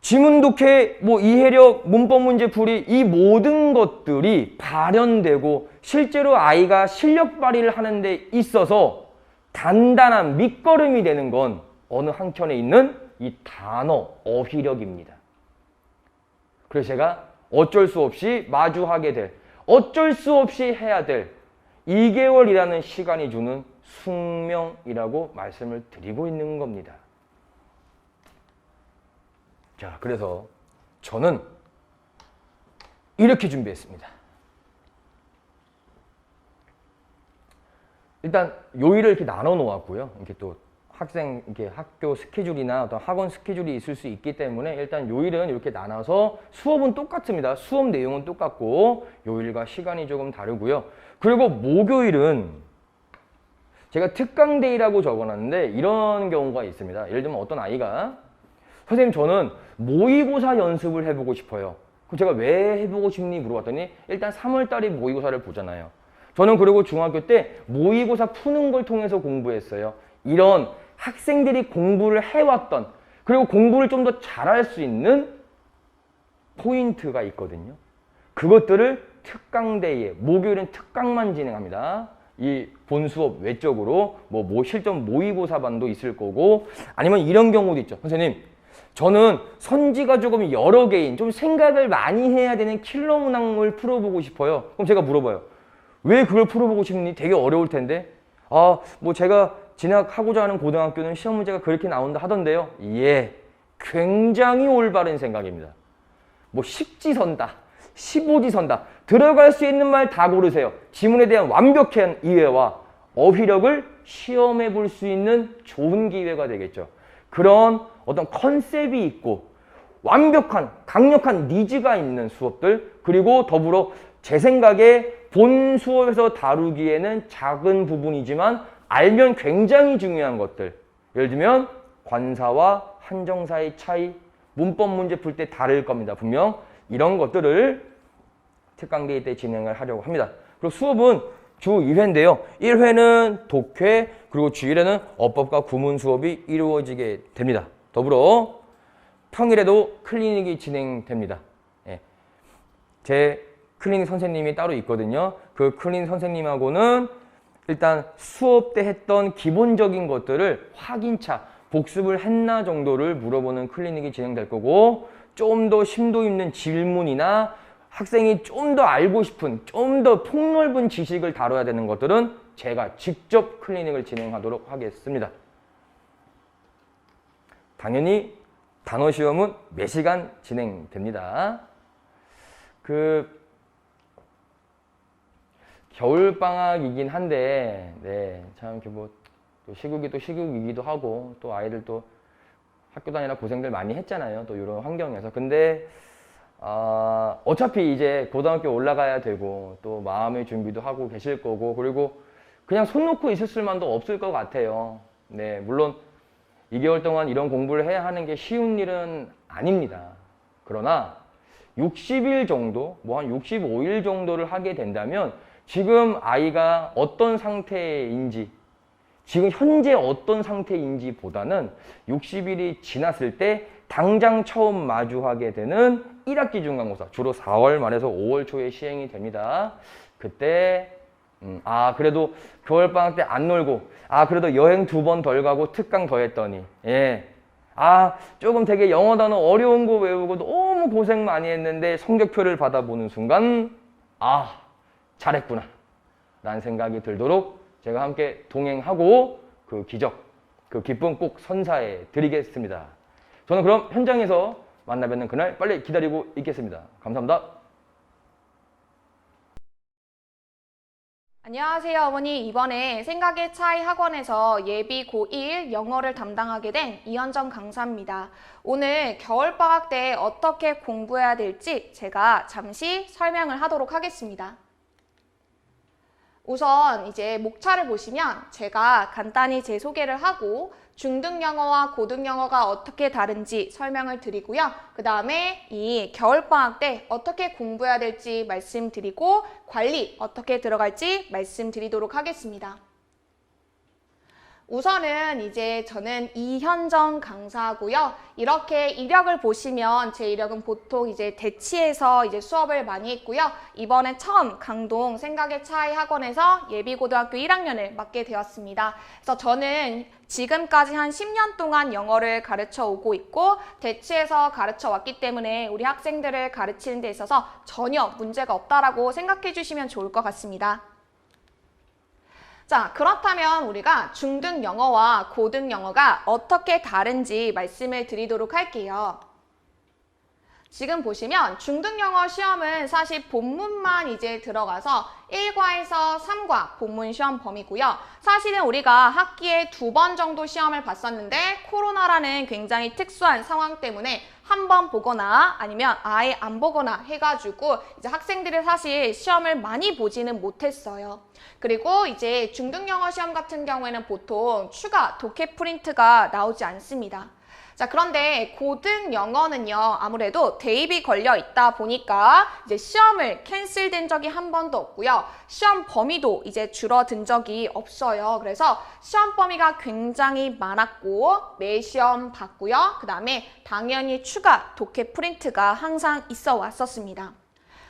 지문 독해, 이해력, 문법 문제 풀이 이 모든 것들이 발현되고 실제로 아이가 실력 발휘를 하는 데 있어서 단단한 밑거름이 되는 건 어느 한켠에 있는 이 단어, 어휘력입니다. 그래서 제가 어쩔 수 없이 마주하게 될, 어쩔 수 없이 해야 될 2개월이라는 시간이 주는 숙명이라고 말씀을 드리고 있는 겁니다. 자, 그래서 저는 이렇게 준비했습니다. 일단 요일을 이렇게 나눠 놓았고요. 이렇게 또 학생 이렇게 학교 스케줄이나 어떤 학원 스케줄이 있을 수 있기 때문에 일단 요일은 이렇게 나눠서 수업은 똑같습니다. 수업 내용은 똑같고 요일과 시간이 조금 다르고요. 그리고 목요일은 제가 특강데이라고 적어놨는데 이런 경우가 있습니다. 예를 들면 어떤 아이가 선생님 저는 모의고사 연습을 해보고 싶어요. 그럼 제가 왜 해보고 싶니 물어봤더니 일단 3월달에 모의고사를 보잖아요. 저는 그리고 중학교 때 모의고사 푸는 걸 통해서 공부했어요. 이런 학생들이 공부를 해왔던 그리고 공부를 좀 더 잘할 수 있는 포인트가 있거든요. 그것들을 특강데이에 목요일은 특강만 진행합니다. 이 본 수업 외적으로 실전 모의고사반도 있을 거고 아니면 이런 경우도 있죠. 선생님 저는 선지가 조금 여러 개인 좀 생각을 많이 해야 되는 킬러 문항을 풀어보고 싶어요. 그럼 제가 물어봐요. 왜 그걸 풀어보고 싶니? 되게 어려울 텐데. 제가 진학하고자 하는 고등학교는 시험 문제가 그렇게 나온다 하던데요. 예, 굉장히 올바른 생각입니다. 10지선다, 15지선다. 들어갈 수 있는 말 다 고르세요. 지문에 대한 완벽한 이해와 어휘력을 시험해 볼 수 있는 좋은 기회가 되겠죠. 그런 어떤 컨셉이 있고 완벽한, 강력한 니즈가 있는 수업들 그리고 더불어 제 생각에 본 수업에서 다루기에는 작은 부분이지만 알면 굉장히 중요한 것들 예를 들면 관사와 한정사의 차이 문법 문제 풀 때 다를 겁니다. 분명 이런 것들을 특강데이 때 진행을 하려고 합니다. 그리고 수업은 주 2회인데요. 1회는 독해 그리고 주일에는 어법과 구문 수업이 이루어지게 됩니다. 더불어 평일에도 클리닉이 진행됩니다. 예. 제 클리닉 선생님이 따로 있거든요. 그 클리닉 선생님하고는 일단 수업 때 했던 기본적인 것들을 확인차, 복습을 했나 정도를 물어보는 클리닉이 진행될 거고 좀 더 심도 있는 질문이나 학생이 좀 더 알고 싶은, 좀 더 폭넓은 지식을 다뤄야 되는 것들은 제가 직접 클리닉을 진행하도록 하겠습니다. 당연히 단어 시험은 몇 시간 진행됩니다. 겨울방학이긴 한데, 참 이렇게 또 시국이 또 시국이기도 하고, 또 아이들 또 학교 다니라 고생들 많이 했잖아요. 또 이런 환경에서. 근데, 어차피 이제 고등학교 올라가야 되고, 또 마음의 준비도 하고 계실 거고, 그리고 그냥 손 놓고 있을 만도 없을 것 같아요. 네, 물론 2개월 동안 이런 공부를 해야 하는 게 쉬운 일은 아닙니다. 그러나 60일 정도, 한 65일 정도를 하게 된다면 지금 아이가 어떤 상태인지 지금 현재 어떤 상태인지 보다는 60일이 지났을 때 당장 처음 마주하게 되는 1학기 중간고사, 주로 4월 말에서 5월 초에 시행이 됩니다. 그때 그래도 겨울방학 때 안 놀고, 그래도 여행 2번 덜 가고 특강 더 했더니, 조금 되게 영어 단어 어려운 거 외우고 너무 고생 많이 했는데 성적표를 받아보는 순간 잘했구나 라는 생각이 들도록 제가 함께 동행하고 그 기적, 그 기쁨 꼭 선사해 드리겠습니다. 저는 그럼 현장에서 만나 뵙는 그날 빨리 기다리고 있겠습니다. 감사합니다. 안녕하세요, 어머니. 이번에 생각의 차이 학원에서 예비 고1 영어를 담당하게 된 이현정 강사입니다. 오늘 겨울방학 때 어떻게 공부해야 될지 제가 잠시 설명을 하도록 하겠습니다. 우선 이제 목차를 보시면 제가 간단히 제 소개를 하고 중등 영어와 고등 영어가 어떻게 다른지 설명을 드리고요. 그 다음에 이 겨울방학 때 어떻게 공부해야 될지 말씀드리고 관리 어떻게 들어갈지 말씀드리도록 하겠습니다. 우선은 이제 저는 이현정 강사고요. 이렇게 이력을 보시면 제 이력은 보통 이제 대치에서 이제 수업을 많이 했고요. 이번에 처음 강동 생각의 차이 학원에서 예비고등학교 1학년을 맡게 되었습니다. 그래서 저는 지금까지 한 10년 동안 영어를 가르쳐 오고 있고 대치에서 가르쳐 왔기 때문에 우리 학생들을 가르치는 데 있어서 전혀 문제가 없다라고 생각해 주시면 좋을 것 같습니다. 자, 그렇다면 우리가 중등 영어와 고등 영어가 어떻게 다른지 말씀을 드리도록 할게요. 지금 보시면 중등 영어 시험은 사실 본문만 이제 들어가서 1과에서 3과 본문 시험 범위고요. 사실은 우리가 학기에 2번 정도 시험을 봤었는데 코로나라는 굉장히 특수한 상황 때문에 한 번 보거나 아니면 아예 안 보거나 해가지고 이제 학생들이 사실 시험을 많이 보지는 못했어요. 그리고 이제 중등 영어 시험 같은 경우에는 보통 추가 독해 프린트가 나오지 않습니다. 자, 그런데 고등 영어는요, 아무래도 대입이 걸려 있다 보니까 이제 시험을 캔슬된 적이 한 번도 없고요. 시험 범위도 이제 줄어든 적이 없어요. 그래서 시험 범위가 굉장히 많았고 매 시험 봤고요. 그 다음에 당연히 추가 독해 프린트가 항상 있어 왔었습니다.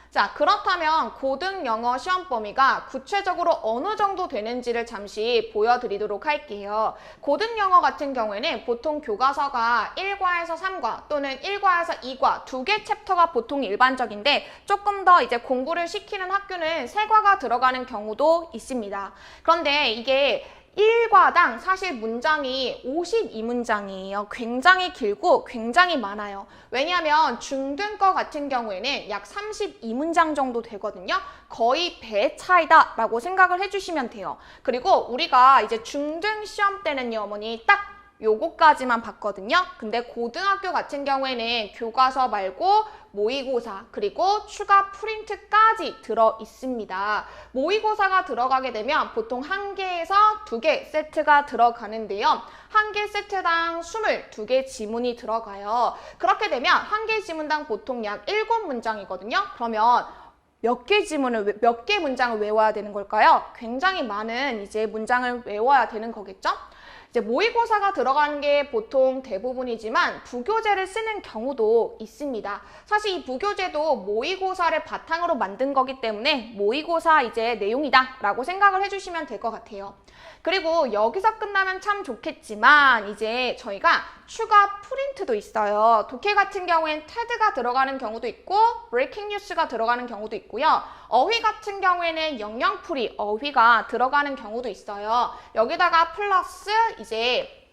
자, 그렇다면 고등 영어 시험 범위가 구체적으로 어느 정도 되는지를 잠시 보여드리도록 할게요. 고등 영어 같은 경우에는 보통 교과서가 1과에서 3과 또는 1과에서 2과 2개 챕터가 보통 일반적인데 조금 더 이제 공부를 시키는 학교는 3과가 들어가는 경우도 있습니다. 그런데 이게 1과당 사실 문장이 52문장이에요. 굉장히 길고 굉장히 많아요. 왜냐하면 중등거 같은 경우에는 약 32문장 정도 되거든요. 거의 배 차이다라고 생각을 해주시면 돼요. 그리고 우리가 이제 중등 시험 때는요, 어머니 딱 요거까지만 봤거든요. 근데 고등학교 같은 경우에는 교과서 말고 모의고사 그리고 추가 프린트까지 들어 있습니다. 모의고사가 들어가게 되면 보통 1개에서 2개 세트가 들어가는데요. 1개 세트당 22개 지문이 들어가요. 그렇게 되면 1개 지문당 보통 약 7문장이거든요. 그러면 몇 개 문장을 외워야 되는 걸까요? 굉장히 많은 이제 문장을 외워야 되는 거겠죠? 이제 모의고사가 들어가는 게 보통 대부분이지만 부교재를 쓰는 경우도 있습니다. 사실 이 부교재도 모의고사를 바탕으로 만든 거기 때문에 모의고사 이제 내용이다 라고 생각을 해주시면 될 것 같아요. 그리고 여기서 끝나면 참 좋겠지만 이제 저희가 추가 프린트도 있어요. 독해 같은 경우엔 테드가 들어가는 경우도 있고 브레이킹 뉴스가 들어가는 경우도 있고요. 어휘 같은 경우에는 영영풀이 어휘가 들어가는 경우도 있어요. 여기다가 플러스 이제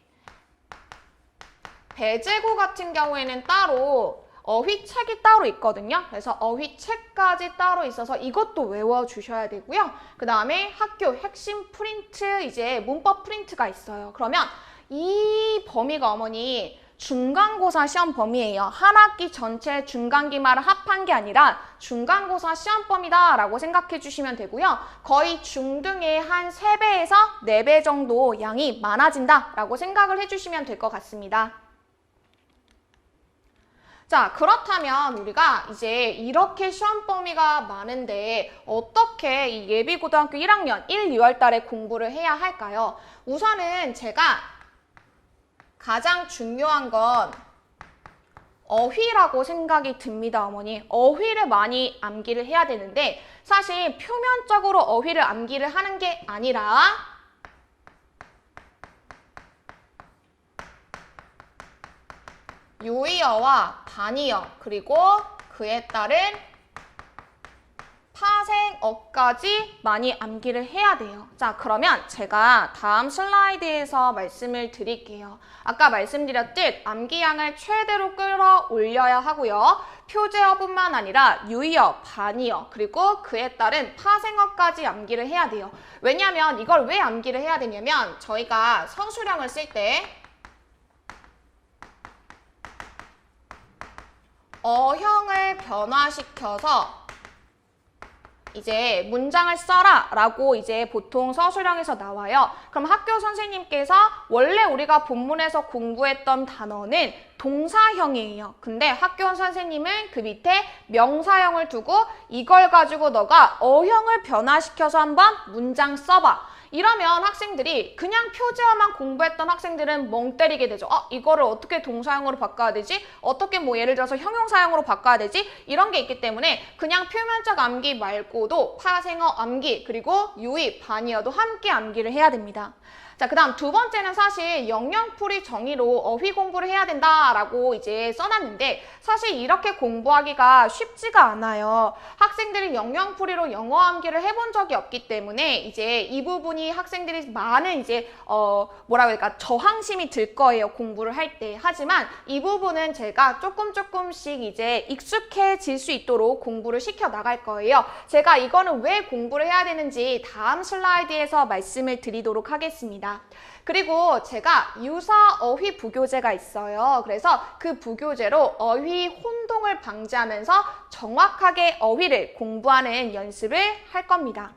배재구 같은 경우에는 따로 어휘책이 따로 있거든요. 그래서 어휘책까지 따로 있어서 이것도 외워주셔야 되고요. 그 다음에 학교 핵심 프린트, 이제 문법 프린트가 있어요. 그러면 이 범위가 어머니 중간고사 시험 범위예요. 한 학기 전체 중간기말을 합한 게 아니라 중간고사 시험 범위다 라고 생각해 주시면 되고요. 거의 중등의 한 3배에서 4배 정도 양이 많아진다 라고 생각을 해주시면 될 것 같습니다. 자, 그렇다면 우리가 이제 이렇게 시험 범위가 많은데 어떻게 이 예비고등학교 1학년 1, 2월 달에 공부를 해야 할까요? 우선은 제가 가장 중요한 건 어휘라고 생각이 듭니다, 어머니. 어휘를 많이 암기를 해야 되는데 사실 표면적으로 어휘를 암기를 하는 게 아니라 요이어와 반이어 그리고 그에 따른 파생어까지 많이 암기를 해야 돼요. 자, 그러면 제가 다음 슬라이드에서 말씀을 드릴게요. 아까 말씀드렸듯 암기량을 최대로 끌어올려야 하고요. 표제어뿐만 아니라 유의어, 반의어, 그리고 그에 따른 파생어까지 암기를 해야 돼요. 왜냐하면 이걸 왜 암기를 해야 되냐면 저희가 서술형을 쓸 때 어형을 변화시켜서 이제 문장을 써라 라고 이제 보통 서술형에서 나와요. 그럼 학교 선생님께서 원래 우리가 본문에서 공부했던 단어는 동사형이에요. 근데 학교 선생님은 그 밑에 명사형을 두고 이걸 가지고 너가 어형을 변화시켜서 한번 문장 써봐. 이러면 학생들이 그냥 표제어만 공부했던 학생들은 멍 때리게 되죠. 이거를 어떻게 동사형으로 바꿔야 되지? 어떻게 뭐 예를 들어서 형용사형으로 바꿔야 되지? 이런 게 있기 때문에 그냥 표면적 암기 말고도 파생어 암기 그리고 유의, 반의어도 함께 암기를 해야 됩니다. 자, 그 다음 두 번째는 사실 영영풀이 정의로 어휘 공부를 해야 된다라고 이제 써놨는데 사실 이렇게 공부하기가 쉽지가 않아요. 학생들이 영영풀이로 영어 암기를 해본 적이 없기 때문에 이제 이 부분이 학생들이 많은 이제 뭐라 그럴까 저항심이 들 거예요. 공부를 할 때. 하지만 이 부분은 제가 조금씩 이제 익숙해질 수 있도록 공부를 시켜 나갈 거예요. 제가 이거는 왜 공부를 해야 되는지 다음 슬라이드에서 말씀을 드리도록 하겠습니다. 그리고 제가 유사 어휘 부교재가 있어요. 그래서 그 부교재로 어휘 혼동을 방지하면서 정확하게 어휘를 공부하는 연습을 할 겁니다.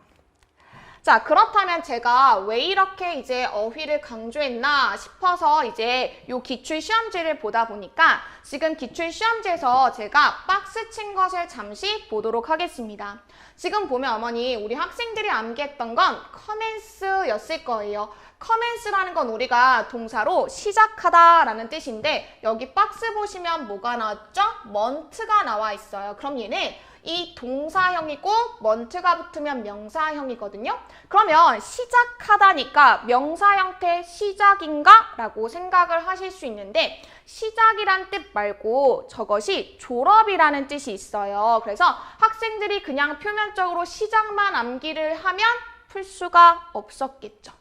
자, 그렇다면 제가 왜 이렇게 이제 어휘를 강조했나 싶어서 이제 요 기출시험지를 보다 보니까 지금 기출시험지에서 제가 박스 친 것을 잠시 보도록 하겠습니다. 지금 보면 어머니 우리 학생들이 암기했던 건 커맨스였을 거예요. 커맨스라는 건 우리가 동사로 시작하다라는 뜻인데 여기 박스 보시면 뭐가 나왔죠? 먼트가 나와 있어요. 그럼 얘는 이 동사형이고 먼트가 붙으면 명사형이거든요. 그러면 시작하다니까 명사 형태 시작인가? 라고 생각을 하실 수 있는데 시작이란 뜻 말고 저것이 졸업이라는 뜻이 있어요. 그래서 학생들이 그냥 표면적으로 시작만 암기를 하면 풀 수가 없었겠죠.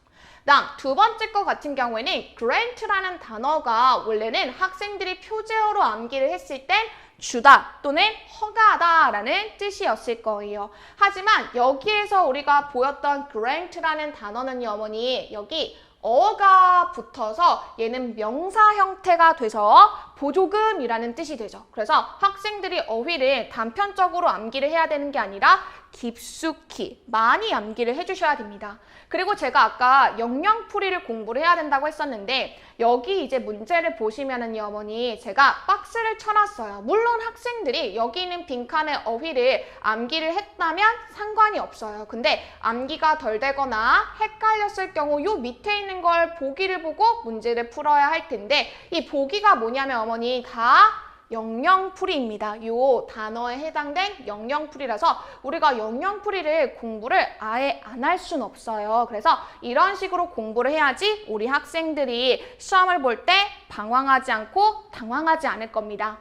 다음 두 번째 거 같은 경우에는 grant라는 단어가 원래는 학생들이 표제어로 암기를 했을 땐 주다 또는 허가하다라는 뜻이었을 거예요. 하지만 여기에서 우리가 보였던 grant라는 단어는요, 어머니 여기 어가 붙어서 얘는 명사 형태가 돼서 보조금이라는 뜻이 되죠. 그래서 학생들이 어휘를 단편적으로 암기를 해야 되는 게 아니라 깊숙이 많이 암기를 해주셔야 됩니다. 그리고 제가 아까 영영풀이를 공부를 해야 된다고 했었는데 여기 이제 문제를 보시면은요, 어머니 제가 박스를 쳐놨어요. 물론 학생들이 여기 있는 빈칸에 어휘를 암기를 했다면 상관이 없어요. 근데 암기가 덜 되거나 헷갈렸을 경우 요 밑에 있는 걸 보기를 보고 문제를 풀어야 할 텐데 이 보기가 뭐냐면 어머니 다 영영풀이입니다. 요 단어에 해당된 영영풀이라서 우리가 영영풀이를 공부를 아예 안 할 수는 없어요. 그래서 이런 식으로 공부를 해야지 우리 학생들이 시험을 볼 때 방황하지 않고 당황하지 않을 겁니다.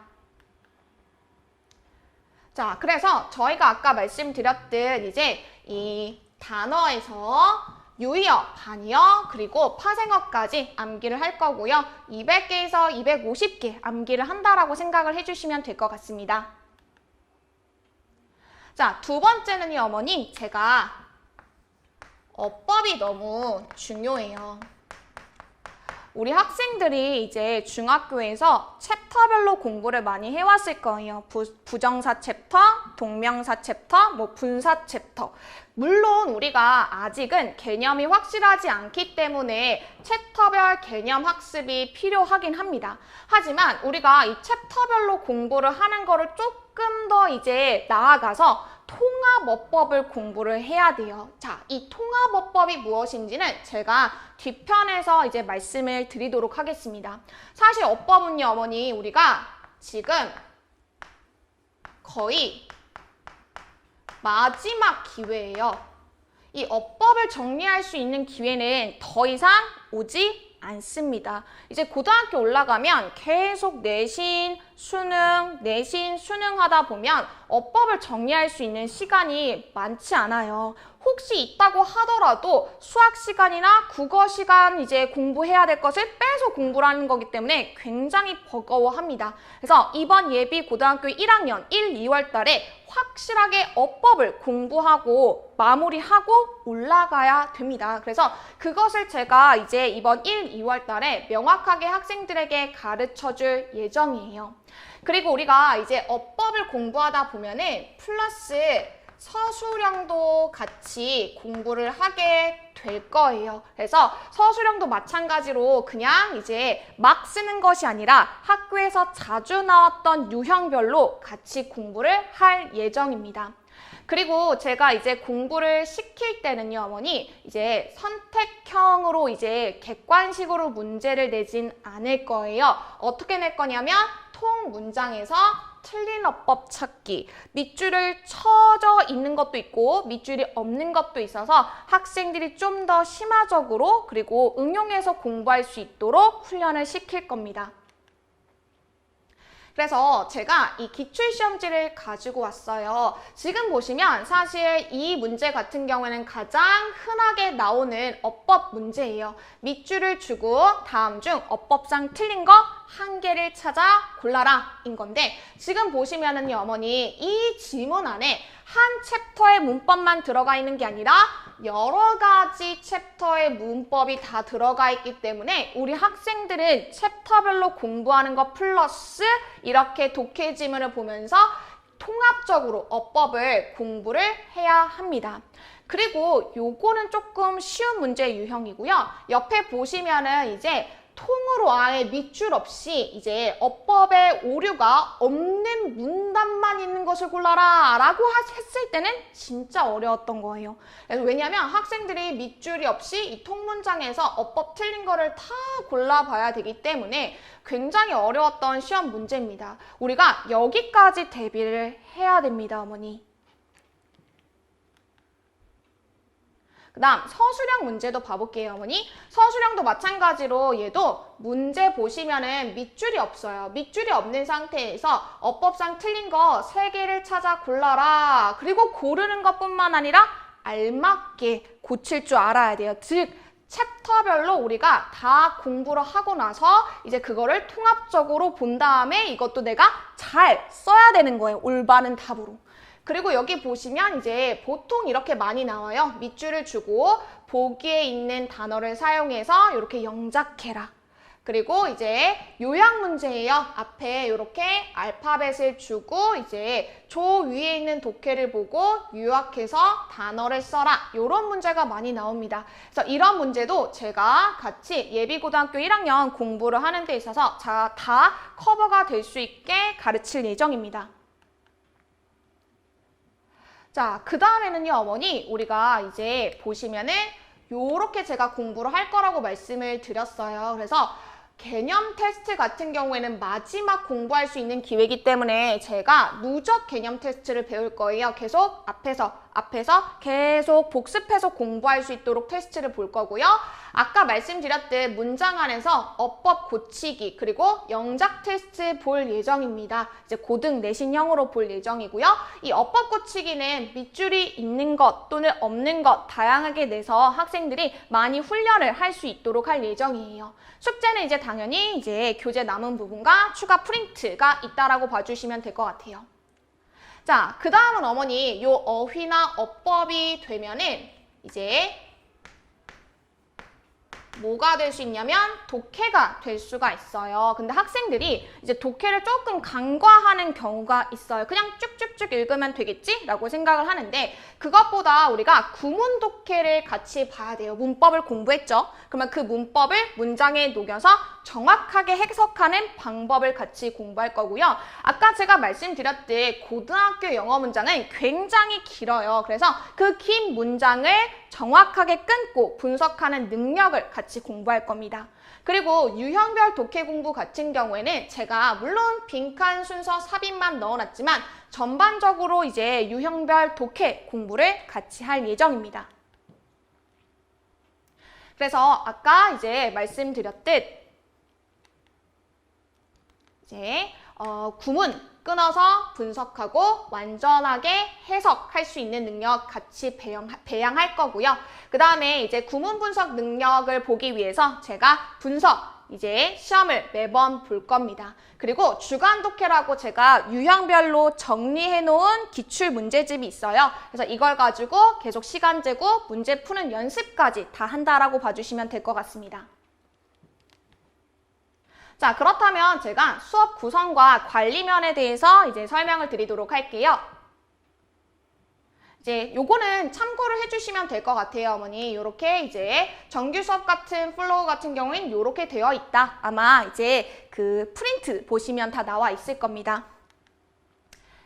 자, 그래서 저희가 아까 말씀드렸듯 이제 이 단어에서 유의어, 반의어, 그리고 파생어까지 암기를 할 거고요. 200개에서 250개 암기를 한다라고 생각을 해주시면 될 것 같습니다. 자, 두 번째는요, 어머니 제가 어법이 너무 중요해요. 우리 학생들이 이제 중학교에서 챕터별로 공부를 많이 해왔을 거예요. 부정사 챕터, 동명사 챕터, 뭐 분사 챕터. 물론 우리가 아직은 개념이 확실하지 않기 때문에 챕터별 개념 학습이 필요하긴 합니다. 하지만 우리가 이 챕터별로 공부를 하는 거를 조금 더 이제 나아가서 통합어법을 공부를 해야 돼요. 자, 이 통합어법이 무엇인지는 제가 뒷편에서 이제 말씀을 드리도록 하겠습니다. 사실 어법은요, 어머니, 우리가 지금 거의 마지막 기회예요. 이 어법을 정리할 수 있는 기회는 더 이상 오지 않습니다. 이제 고등학교 올라가면 계속 내신, 수능 하다 보면 어법을 정리할 수 있는 시간이 많지 않아요. 혹시 있다고 하더라도 수학 시간이나 국어 시간 이제 공부해야 될 것을 빼서 공부를 하는 거기 때문에 굉장히 버거워합니다. 그래서 이번 예비 고등학교 1학년 1, 2월 달에 확실하게 어법을 공부하고 마무리하고 올라가야 됩니다. 그래서 그것을 제가 이제 이번 1, 2월 달에 명확하게 학생들에게 가르쳐 줄 예정이에요. 그리고 우리가 이제 어법을 공부하다 보면은 플러스 서술형도 같이 공부를 하게 될 거예요. 그래서 서술형도 마찬가지로 그냥 이제 막 쓰는 것이 아니라 학교에서 자주 나왔던 유형별로 같이 공부를 할 예정입니다. 그리고 제가 이제 공부를 시킬 때는요, 어머니, 이제 선택형으로 이제 객관식으로 문제를 내진 않을 거예요. 어떻게 낼 거냐면 통 문장에서 틀린 어법 찾기, 밑줄을 쳐져 있는 것도 있고 밑줄이 없는 것도 있어서 학생들이 좀 더 심화적으로 그리고 응용해서 공부할 수 있도록 훈련을 시킬 겁니다. 그래서 제가 이 기출시험지를 가지고 왔어요. 지금 보시면 사실 이 문제 같은 경우에는 가장 흔하게 나오는 어법 문제예요. 밑줄을 주고 다음 중 어법상 틀린 거 한 개를 찾아 골라라 인 건데, 지금 보시면은요, 어머니, 이 지문 안에 한 챕터의 문법만 들어가 있는 게 아니라 여러 가지 챕터의 문법이 다 들어가 있기 때문에 우리 학생들은 챕터별로 공부하는 것 플러스 이렇게 독해 지문을 보면서 통합적으로 어법을 공부를 해야 합니다. 그리고 요거는 조금 쉬운 문제 유형이고요. 옆에 보시면은 이제 통으로 아예 밑줄 없이 이제 어법에 오류가 없는 문단만 있는 것을 골라라 라고 했을 때는 진짜 어려웠던 거예요. 왜냐하면 학생들이 밑줄이 없이 이 통문장에서 어법 틀린 거를 다 골라봐야 되기 때문에 굉장히 어려웠던 시험 문제입니다. 우리가 여기까지 대비를 해야 됩니다, 어머니. 그 다음 서술형 문제도 봐볼게요, 어머니. 서술형도 마찬가지로 얘도 문제 보시면은 밑줄이 없어요. 밑줄이 없는 상태에서 어법상 틀린 거 3개를 찾아 골라라. 그리고 고르는 것뿐만 아니라 알맞게 고칠 줄 알아야 돼요. 즉 챕터별로 우리가 다 공부를 하고 나서 이제 그거를 통합적으로 본 다음에 이것도 내가 잘 써야 되는 거예요. 올바른 답으로. 그리고 여기 보시면 이제 보통 이렇게 많이 나와요. 밑줄을 주고 보기에 있는 단어를 사용해서 이렇게 영작해라. 그리고 이제 요약 문제예요. 앞에 이렇게 알파벳을 주고 이제 조 위에 있는 독해를 보고 요약해서 단어를 써라. 이런 문제가 많이 나옵니다. 그래서 이런 문제도 제가 같이 예비고등학교 1학년 공부를 하는 데 있어서 다 커버가 될 수 있게 가르칠 예정입니다. 자, 그 다음에는요, 어머니, 우리가 이제 보시면은 요렇게 제가 공부를 할 거라고 말씀을 드렸어요. 그래서 개념 테스트 같은 경우에는 마지막 공부할 수 있는 기회이기 때문에 제가 누적 개념 테스트를 배울 거예요. 계속 앞에서 계속 복습해서 공부할 수 있도록 테스트를 볼 거고요. 아까 말씀드렸듯 문장 안에서 어법 고치기 그리고 영작 테스트 볼 예정입니다. 이제 고등 내신형으로 볼 예정이고요. 이 어법 고치기는 밑줄이 있는 것 또는 없는 것 다양하게 내서 학생들이 많이 훈련을 할 수 있도록 할 예정이에요. 숙제는 이제 당연히 이제 교재 남은 부분과 추가 프린트가 있다라고 봐주시면 될 것 같아요. 자, 그 다음은 어머니, 요 어휘나 어법이 되면은 이제 뭐가 될 수 있냐면 독해가 될 수가 있어요. 근데 학생들이 이제 독해를 조금 간과하는 경우가 있어요. 그냥 쭉쭉쭉 읽으면 되겠지? 라고 생각을 하는데 그것보다 우리가 구문 독해를 같이 봐야 돼요. 문법을 공부했죠? 그러면 그 문법을 문장에 녹여서 정확하게 해석하는 방법을 같이 공부할 거고요. 아까 제가 말씀드렸듯이 고등학교 영어 문장은 굉장히 길어요. 그래서 그 긴 문장을 정확하게 끊고 분석하는 능력을 같이 공부할 겁니다. 그리고 유형별 독해 공부 같은 경우에는 제가 물론 빈칸 순서 삽입만 넣어놨지만 전반적으로 이제 유형별 독해 공부를 같이 할 예정입니다. 그래서 아까 이제 말씀드렸듯 이제 구문 끊어서 분석하고 완전하게 해석할 수 있는 능력 같이 배양할 거고요. 그 다음에 이제 구문 분석 능력을 보기 위해서 제가 분석 이제 시험을 매번 볼 겁니다. 그리고 주간 독해라고 제가 유형별로 정리해 놓은 기출 문제집이 있어요. 그래서 이걸 가지고 계속 시간 재고 문제 푸는 연습까지 다 한다라고 봐주시면 될 것 같습니다. 자, 그렇다면 제가 수업 구성과 관리면에 대해서 이제 설명을 드리도록 할게요. 이제 요거는 참고를 해주시면 될 것 같아요, 어머니. 요렇게 이제 정규 수업 같은 플로우 같은 경우엔 요렇게 되어 있다. 아마 이제 그 프린트 보시면 다 나와 있을 겁니다.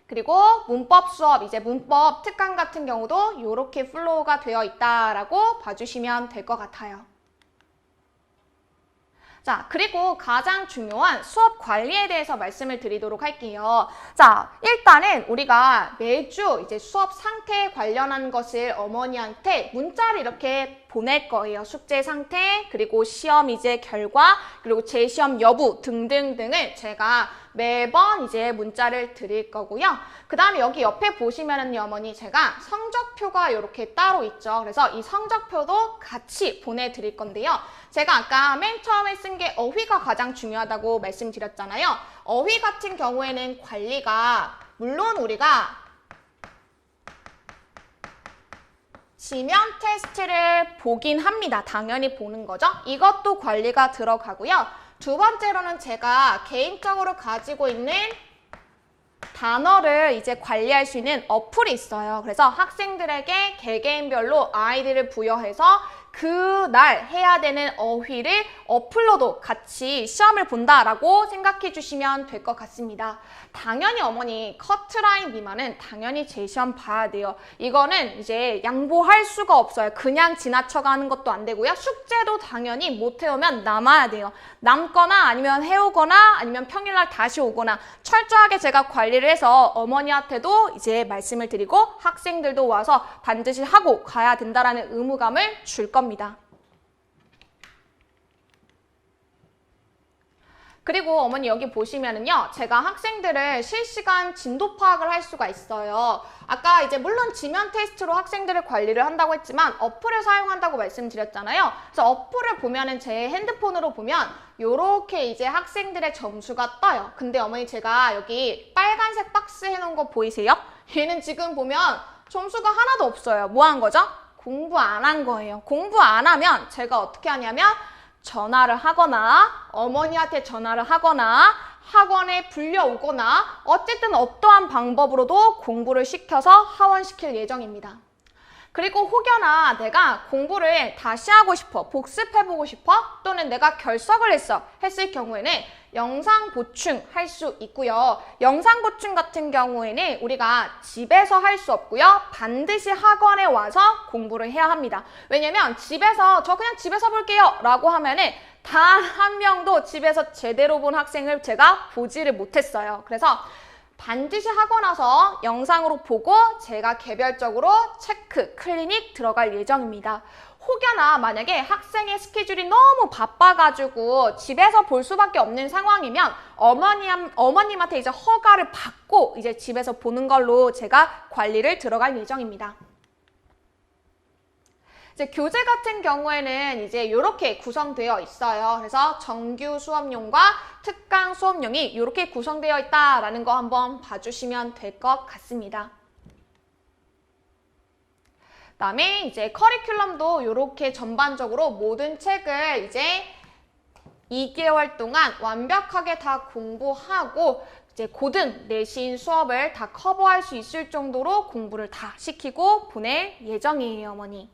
그리고 문법 수업, 이제 문법 특강 같은 경우도 요렇게 플로우가 되어 있다라고 봐주시면 될 것 같아요. 자, 그리고 가장 중요한 수업 관리에 대해서 말씀을 드리도록 할게요. 자, 일단은 우리가 매주 이제 수업 상태에 관련한 것을 어머니한테 문자를 이렇게 보낼 거예요. 숙제 상태, 그리고 시험 이제 결과, 그리고 재시험 여부 등등등을 제가 매번 이제 문자를 드릴 거고요. 그 다음에 여기 옆에 보시면은요, 어머니, 제가 성적표가 이렇게 따로 있죠. 그래서 이 성적표도 같이 보내드릴 건데요. 제가 아까 맨 처음에 쓴 게 어휘가 가장 중요하다고 말씀드렸잖아요. 어휘 같은 경우에는 관리가 물론 우리가 지면 테스트를 보긴 합니다. 당연히 보는 거죠. 이것도 관리가 들어가고요. 두 번째로는 제가 개인적으로 가지고 있는 단어를 이제 관리할 수 있는 어플이 있어요. 그래서 학생들에게 개개인별로 아이디를 부여해서 그날 해야 되는 어휘를 어플로도 같이 시험을 본다라고 생각해 주시면 될 것 같습니다. 당연히 어머니 커트라인 미만은 당연히 재시험 봐야 돼요. 이거는 이제 양보할 수가 없어요. 그냥 지나쳐가는 것도 안 되고요. 숙제도 당연히 못 해오면 남아야 돼요. 남거나 아니면 해오거나 아니면 평일날 다시 오거나 철저하게 제가 관리를 해서 어머니한테도 이제 말씀을 드리고 학생들도 와서 반드시 하고 가야 된다라는 의무감을 줄 겁니다. 그리고 어머니 여기 보시면은요, 제가 학생들을 실시간 진도 파악을 할 수가 있어요. 아까 이제 물론 지면 테스트로 학생들을 관리를 한다고 했지만 어플을 사용한다고 말씀드렸잖아요. 그래서 어플을 보면은 제 핸드폰으로 보면 요렇게 이제 학생들의 점수가 떠요. 근데 어머니 제가 여기 빨간색 박스 해놓은 거 보이세요? 얘는 지금 보면 점수가 하나도 없어요. 뭐 한 거죠? 공부 안 한 거예요. 공부 안 하면 제가 어떻게 하냐면 전화를 하거나 어머니한테 전화를 하거나 학원에 불려오거나 어쨌든 어떠한 방법으로도 공부를 시켜서 하원시킬 예정입니다. 그리고 혹여나 내가 공부를 다시 하고 싶어, 복습해보고 싶어, 또는 내가 결석을 했을 경우에는 영상 보충할 수 있고요. 영상 보충 같은 경우에는 우리가 집에서 할 수 없고요. 반드시 학원에 와서 공부를 해야 합니다. 왜냐면 집에서 저 그냥 집에서 볼게요 라고 하면은 단 한 명도 집에서 제대로 본 학생을 제가 보지를 못했어요. 그래서 반드시 하고 나서 영상으로 보고 제가 개별적으로 체크, 클리닉 들어갈 예정입니다. 혹여나 만약에 학생의 스케줄이 너무 바빠가지고 집에서 볼 수밖에 없는 상황이면 어머님한테 이제 허가를 받고 이제 집에서 보는 걸로 제가 관리를 들어갈 예정입니다. 이제 교재 같은 경우에는 이제 이렇게 구성되어 있어요. 그래서 정규 수업용과 특강 수업용이 이렇게 구성되어 있다라는 거 한번 봐주시면 될 것 같습니다. 그다음에 이제 커리큘럼도 이렇게 전반적으로 모든 책을 이제 2개월 동안 완벽하게 다 공부하고 이제 고등 내신 수업을 다 커버할 수 있을 정도로 공부를 다 시키고 보낼 예정이에요, 어머니.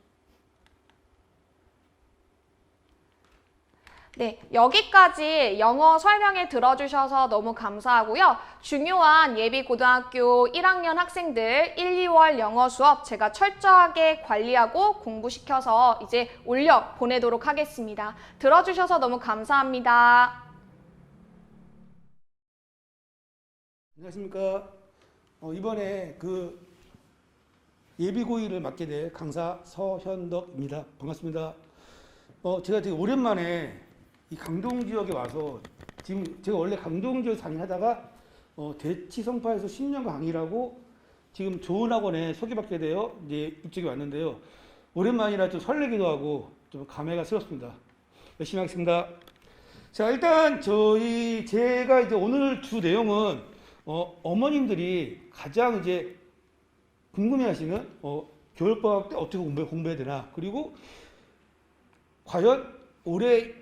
네, 여기까지 영어 설명을 들어주셔서 너무 감사하고요. 중요한 예비고등학교 1학년 학생들 1, 2월 영어 수업 제가 철저하게 관리하고 공부시켜서 이제 올려 보내도록 하겠습니다. 들어주셔서 너무 감사합니다. 안녕하십니까. 이번에 그 예비고일을 맡게 될 강사 서현덕입니다. 반갑습니다. 제가 되게 오랜만에 이 강동 지역에 와서 지금 제가 원래 강동 지역에서 강의하다가 대치성파에서 10년 강의라고 지금 좋은 학원에 소개받게 되어 이제 이쪽에 왔는데요. 오랜만이라 좀 설레기도 하고 좀 감회가 새롭습니다. 열심히 하겠습니다. 자, 일단 제가 이제 오늘 주 내용은 어머님들이 가장 이제 궁금해하시는 겨울방학 때 어떻게 공부해야 되나, 그리고 과연 올해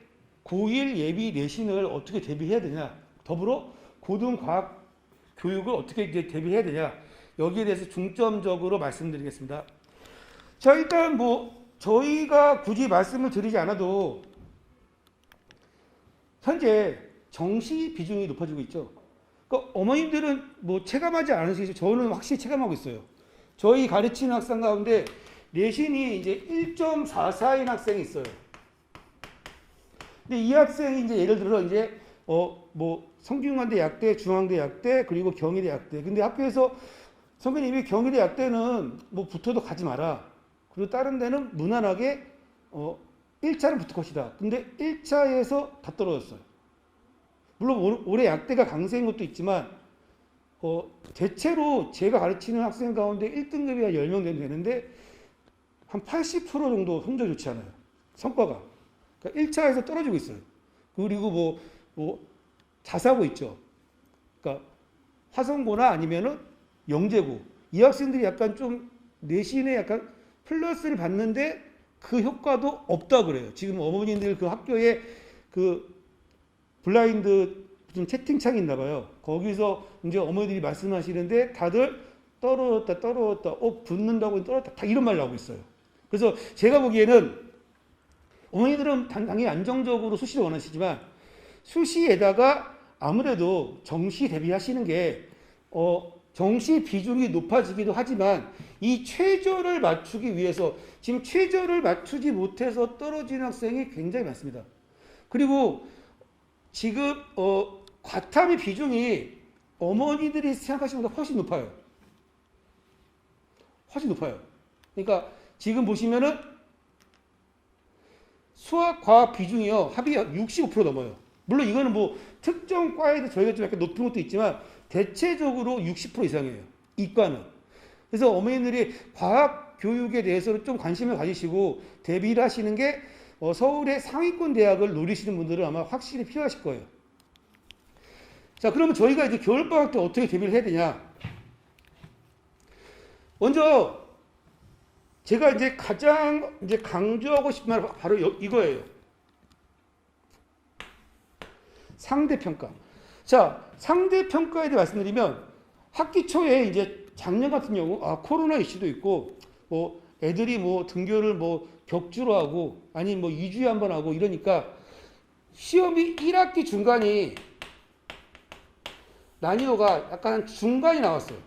고1 예비 내신을 어떻게 대비해야 되냐, 더불어 고등과학 교육을 어떻게 이제 대비해야 되냐, 여기에 대해서 중점적으로 말씀드리겠습니다. 자, 일단 뭐 저희가 굳이 말씀을 드리지 않아도 현재 정시 비중이 높아지고 있죠. 그러니까 어머님들은 뭐 체감하지 않으시죠? 저는 확실히 체감하고 있어요. 저희 가르치는 학생 가운데 내신이 이제 1.44인 학생이 있어요. 근데 이 학생이 이제 예를 들어 이제 뭐 성균관대 약대, 중앙대 약대, 그리고 경희대 약대. 근데 학교에서 선배님이 경희대 약대는 뭐 붙어도 가지 마라. 그리고 다른 데는 무난하게 1차는 붙을 것이다. 근데 1차에서 다 떨어졌어요. 물론 올해 약대가 강세인 것도 있지만 대체로 제가 가르치는 학생 가운데 1등급이 한 10명 되는데 한 80% 정도 성적이 좋지 않아요. 성과가. 그러니까 1차에서 떨어지고 있어요. 그리고 뭐 자사고 있죠. 그러니까 화성고나 아니면은 영재고. 이 학생들이 약간 좀 내신에 약간 플러스를 받는데 그 효과도 없다 그래요. 지금 어머님들 그 학교에 그 블라인드 무슨 채팅창이 있나 봐요. 거기서 이제 어머니들이 말씀하시는데 다들 떨어졌다, 붙는다고 떨어졌다, 다 이런 말 나오고 있어요. 그래서 제가 보기에는 어머니들은 당연히 안정적으로 수시를 원하시지만 수시에다가 아무래도 정시 대비하시는 게 정시 비중이 높아지기도 하지만 이 최저를 맞추기 위해서 지금 최저를 맞추지 못해서 떨어지는 학생이 굉장히 많습니다. 그리고 지금 과탐의 비중이 어머니들이 생각하시는 것보다 훨씬 높아요. 훨씬 높아요. 그러니까 지금 보시면은 수학, 과학 비중이요, 합이 65% 넘어요. 물론 이거는 뭐 특정 과에도 저희가 좀 약간 높은 것도 있지만 대체적으로 60% 이상이에요. 이과는. 그래서 어머니들이 과학 교육에 대해서는 좀 관심을 가지시고 대비를 하시는 게 서울의 상위권 대학을 노리시는 분들은 아마 확실히 필요하실 거예요. 자, 그러면 저희가 이제 겨울방학 때 어떻게 대비를 해야 되냐? 먼저 제가 이제 가장 이제 강조하고 싶은 말 바로 이거예요. 상대평가. 자, 상대평가에 대해 말씀드리면 학기 초에 이제 작년 같은 경우 코로나 이슈도 있고 애들이 뭐 등교를 뭐 격주로 하고 아니 뭐 2주에 한 번 하고 이러니까 시험이 1학기 중간이 난이도가 약간 중간이 나왔어요.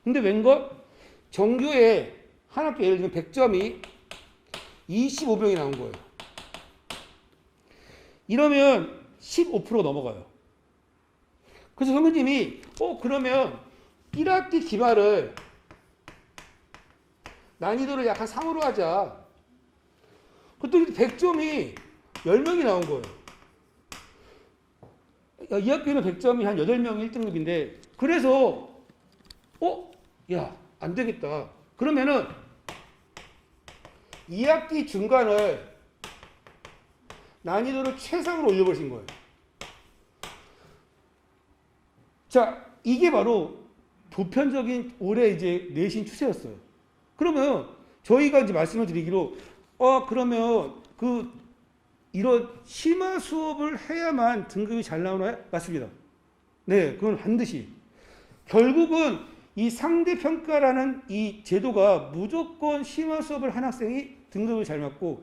근데 웬걸 정규에 한 학기 예를 들면 100점이 25명이 나온 거예요. 이러면 15% 넘어가요. 그래서 선배님이 그러면 1학기 기말을 난이도를 약간 3으로 하자. 그랬더니 100점이 10명이 나온 거예요. 이 학교는 100점이 한 8명이 1등급인데 그래서 야, 안 되겠다. 그러면은 2학기 중간을 난이도를 최상으로 올려버리신 거예요. 자, 이게 바로 보편적인 올해 이제 내신 추세였어요. 그러면 저희가 이제 말씀을 드리기로 그러면 이런 심화 수업을 해야만 등급이 잘 나오나요? 맞습니다. 네, 그건 반드시. 결국은 이 상대평가라는 이 제도가 무조건 심화 수업을 한 학생이 등급을 잘 맞고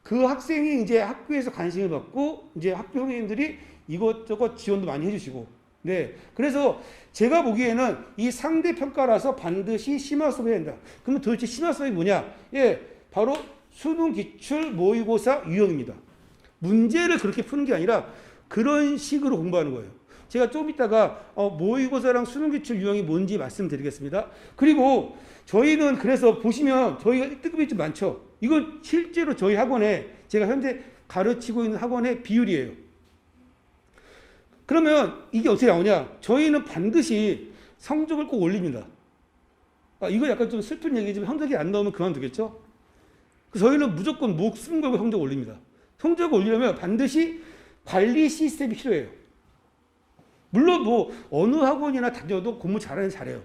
그 학생이 이제 학교에서 관심을 받고 이제 학교 선생님들이 이것저것 지원도 많이 해주시고 네. 그래서 제가 보기에는 이 상대평가라서 반드시 심화 수업을 해야 된다. 그러면 도대체 심화 수업이 뭐냐? 예, 바로 수능 기출 모의고사 유형입니다. 문제를 그렇게 푸는 게 아니라 그런 식으로 공부하는 거예요. 제가 좀 이따가 모의고사랑 수능 기출 유형이 뭔지 말씀드리겠습니다. 그리고 저희는 그래서 보시면 저희가 1등급이 좀 많죠. 이건 실제로 저희 학원에 제가 현재 가르치고 있는 학원의 비율이에요. 그러면 이게 어떻게 나오냐? 저희는 반드시 성적을 꼭 올립니다. 이거 약간 좀 슬픈 얘기지만 성적이 안 나오면 그만두겠죠? 저희는 무조건 목숨 걸고 성적 올립니다. 성적을 올리려면 반드시 관리 시스템이 필요해요. 물론 뭐 어느 학원이나 다녀도 공부 잘하는 잘해요.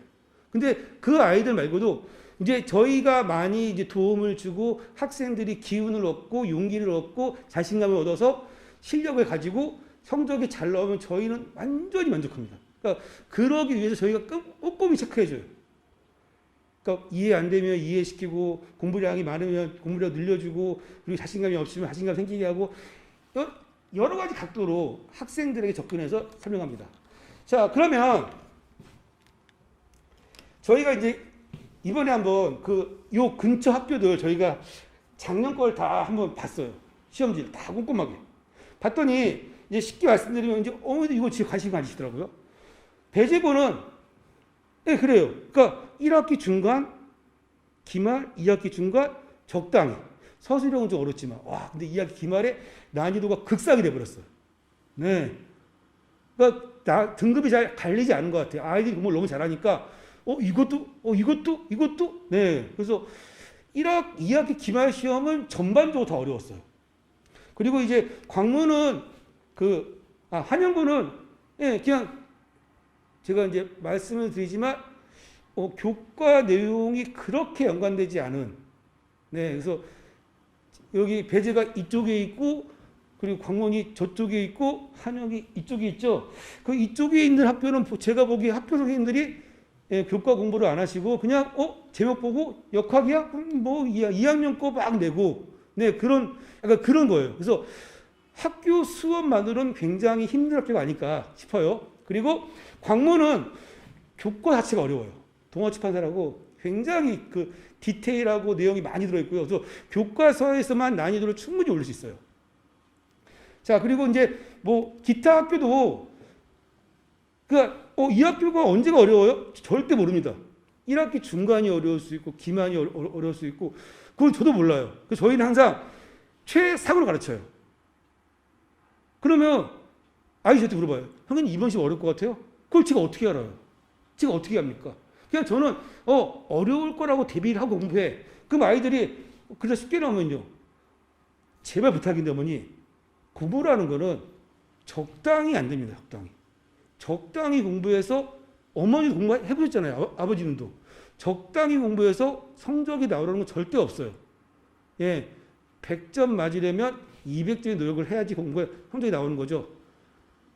근데 그 아이들 말고도 이제 저희가 많이 이제 도움을 주고 학생들이 기운을 얻고 용기를 얻고 자신감을 얻어서 실력을 가지고 성적이 잘 나오면 저희는 완전히 만족합니다. 그러니까 그러기 위해서 저희가 꼼꼼히 체크해줘요. 그러니까 이해 안 되면 이해시키고 공부량이 많으면 공부량 늘려주고 그리고 자신감이 없으면 자신감 생기게 하고 여러 가지 각도로 학생들에게 접근해서 설명합니다. 자, 그러면 저희가 이제 이번에 한번 요 근처 학교들 저희가 작년 걸 다 한번 봤어요. 시험지를 다 꼼꼼하게 봤더니 이제 쉽게 말씀드리면 이제 어머니도 이거 지금 관심 가지시더라고요. 배제고는 네, 그래요. 그러니까 1학기 중간, 기말, 2학기 중간 적당히. 서술형은 좀 어렵지만 와, 근데 2학기 기말에 난이도가 극상이 돼 버렸어요. 네. 그러니까 등급이 잘 갈리지 않은 것 같아요. 아이들이 공부를 너무 잘하니까 이것도 네. 그래서 2학기 기말 시험은 전반적으로 다 어려웠어요. 그리고 이제 광문은 한영고는 예, 그냥 제가 이제 말씀을 드리지만 교과 내용이 그렇게 연관되지 않은 네, 그래서 여기 배제가 이쪽에 있고 그리고 광문이 저쪽에 있고 한영이 이쪽에 있죠. 그 이쪽에 있는 학교는 제가 보기에 학교 선생님들이 예, 교과 공부를 안 하시고 그냥 제목 보고 역학이야? 뭐 2학년 거 막 내고 네, 약간 그런 거예요. 그래서 학교 수업만으로는 굉장히 힘든 학교가 아닐까 싶어요. 그리고 광문은 교과 자체가 어려워요. 동아치판사라고 굉장히 디테일하고 내용이 많이 들어있고요. 그래서 교과서에서만 난이도를 충분히 올릴 수 있어요. 자, 그리고 이제 뭐 기타 학교도 이 학교가 언제가 어려워요? 절대 모릅니다. 1학기 중간이 어려울 수 있고 기말이 어려울 수 있고 그건 저도 몰라요. 그래서 저희는 항상 최상으로 가르쳐요. 그러면 아이 저한테 물어봐요. 형님 이번 시험 어려울 것 같아요? 그걸 제가 어떻게 알아요? 제가 어떻게 합니까? 그냥 저는 어려울 거라고 대비를 하고 공부해. 그럼 아이들이 그래서 쉽게 나오면요. 제발 부탁인데 어머니 공부라는 거는 적당히 안 됩니다. 적당히 공부해서 어머니도 공부해보셨잖아요. 아버지는도. 적당히 공부해서 성적이 나오라는 건 절대 없어요. 예, 100점 맞으려면 200점의 노력을 해야지 성적이 나오는 거죠.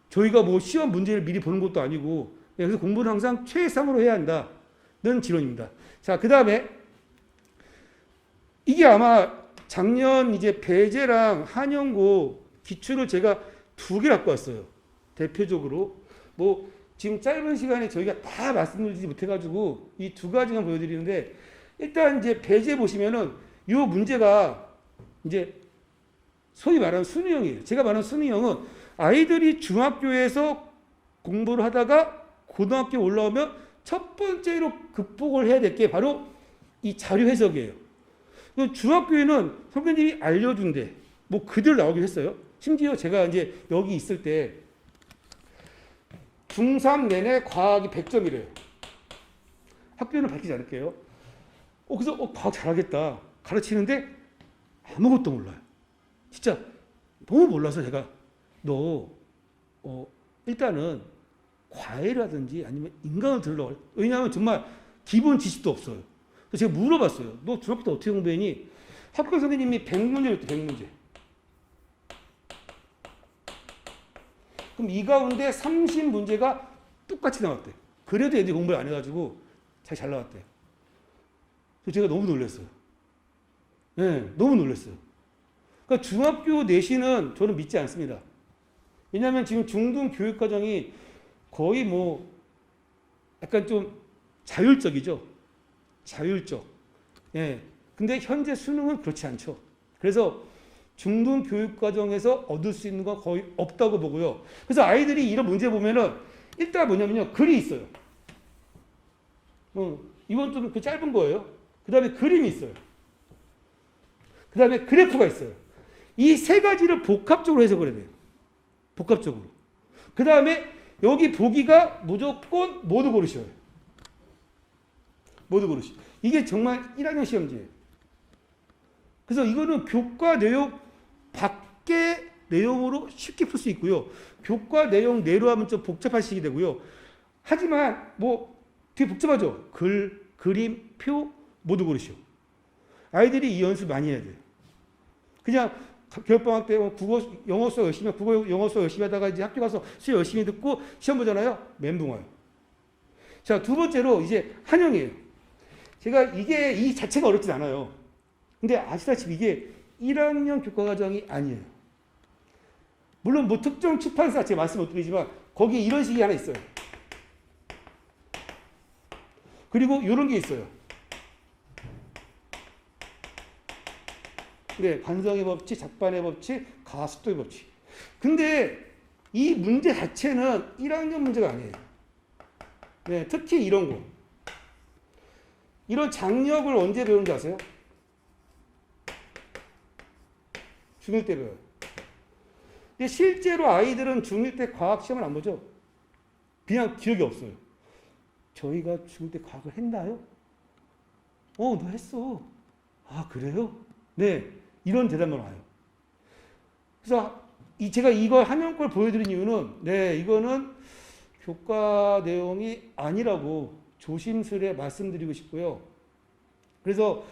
저희가 뭐 시험 문제를 미리 보는 것도 아니고 예, 그래서 공부는 항상 최상으로 해야 한다는 지론입니다. 자, 그 다음에 이게 아마 작년 이제 배제랑 한영고 기출을 제가 2개 갖고 왔어요. 대표적으로 뭐 지금 짧은 시간에 저희가 다 말씀드리지 못해가지고 이 2가지만 보여드리는데 일단 이제 배제 보시면은 이 문제가 이제 소위 말하는 순위형이에요. 제가 말하는 순위형은 아이들이 중학교에서 공부를 하다가 고등학교 올라오면 첫 번째로 극복을 해야 될 게 바로 이 자료 해석이에요. 중학교에는 선생님이 알려준대. 뭐 그대로 나오긴 했어요. 심지어 제가 이제 여기 있을 때 중3 내내 과학이 100점이래요. 학교는 밝히지 않을게요. 그래서 과학 잘하겠다. 가르치는데 아무것도 몰라요. 진짜 너무 몰라서 제가 너 일단은 과외를 하든지 아니면 인강을 들러. 왜냐하면 정말 기본 지식도 없어요. 그래서 제가 물어봤어요. 너 중학교 때 어떻게 공부했니? 학교 선생님이 100문제였대, 100문제. 그럼 이 가운데 30문제가 똑같이 나왔대. 그래도 애들이 공부를 안 해가지고 잘 나왔대. 그래서 제가 너무 놀랐어요. 네, 너무 놀랐어요. 그러니까 중학교 내신은 저는 믿지 않습니다. 왜냐하면 지금 중등 교육 과정이 거의 뭐 약간 좀 자율적이죠. 자율적. 예. 근데 현재 수능은 그렇지 않죠. 그래서 중등 교육 과정에서 얻을 수 있는 건 거의 없다고 보고요. 그래서 아이들이 이런 문제 보면은 일단 뭐냐면요. 글이 있어요. 이건 좀 그 짧은 거예요. 그 다음에 그림이 있어요. 그 다음에 그래프가 있어요. 이 세 가지를 복합적으로 해석을 해야 돼요. 복합적으로. 그 다음에 여기 보기가 무조건 모두 고르셔요. 모두 고르시. 이게 정말 1학년 시험지예요. 그래서 이거는 교과 내용 밖의 내용으로 쉽게 풀 수 있고요. 교과 내용 내로 하면 좀 복잡하시게 되고요. 하지만 뭐 되게 복잡하죠. 글, 그림, 표 모두 고르시오. 아이들이 이 연습 많이 해야 돼요. 그냥 겨울방학 때 국어, 영어 수업 열심히, 국어, 영어 수업 열심히 하다가 이제 학교 가서 수업 열심히 듣고 시험 보잖아요. 멘붕 와요. 자, 두 번째로 이제 한영이에요. 제가 이게 이 자체가 어렵진 않아요. 근데 아시다시피 이게 1학년 교과과정이 아니에요. 물론 뭐 특정 출판사 제가 말씀 못 드리지만 거기에 이런 식이 하나 있어요. 그리고 이런 게 있어요. 네, 관성의 법칙, 작반의 법칙, 가속도의 법칙. 근데 이 문제 자체는 1학년 문제가 아니에요. 네, 특히 이런 거. 이런 장력을 언제 배우는지 아세요? 중1 때 배워요. 근데 실제로 아이들은 중1 때 과학 시험을 안 보죠. 그냥 기억이 없어요. 저희가 중1 때 과학을 했나요? 너 했어. 아, 그래요? 네. 이런 대답만 와요. 그래서 제가 이거 한영 걸 보여드린 이유는 네, 이거는 교과 내용이 아니라고 조심스레 말씀드리고 싶고요. 그래서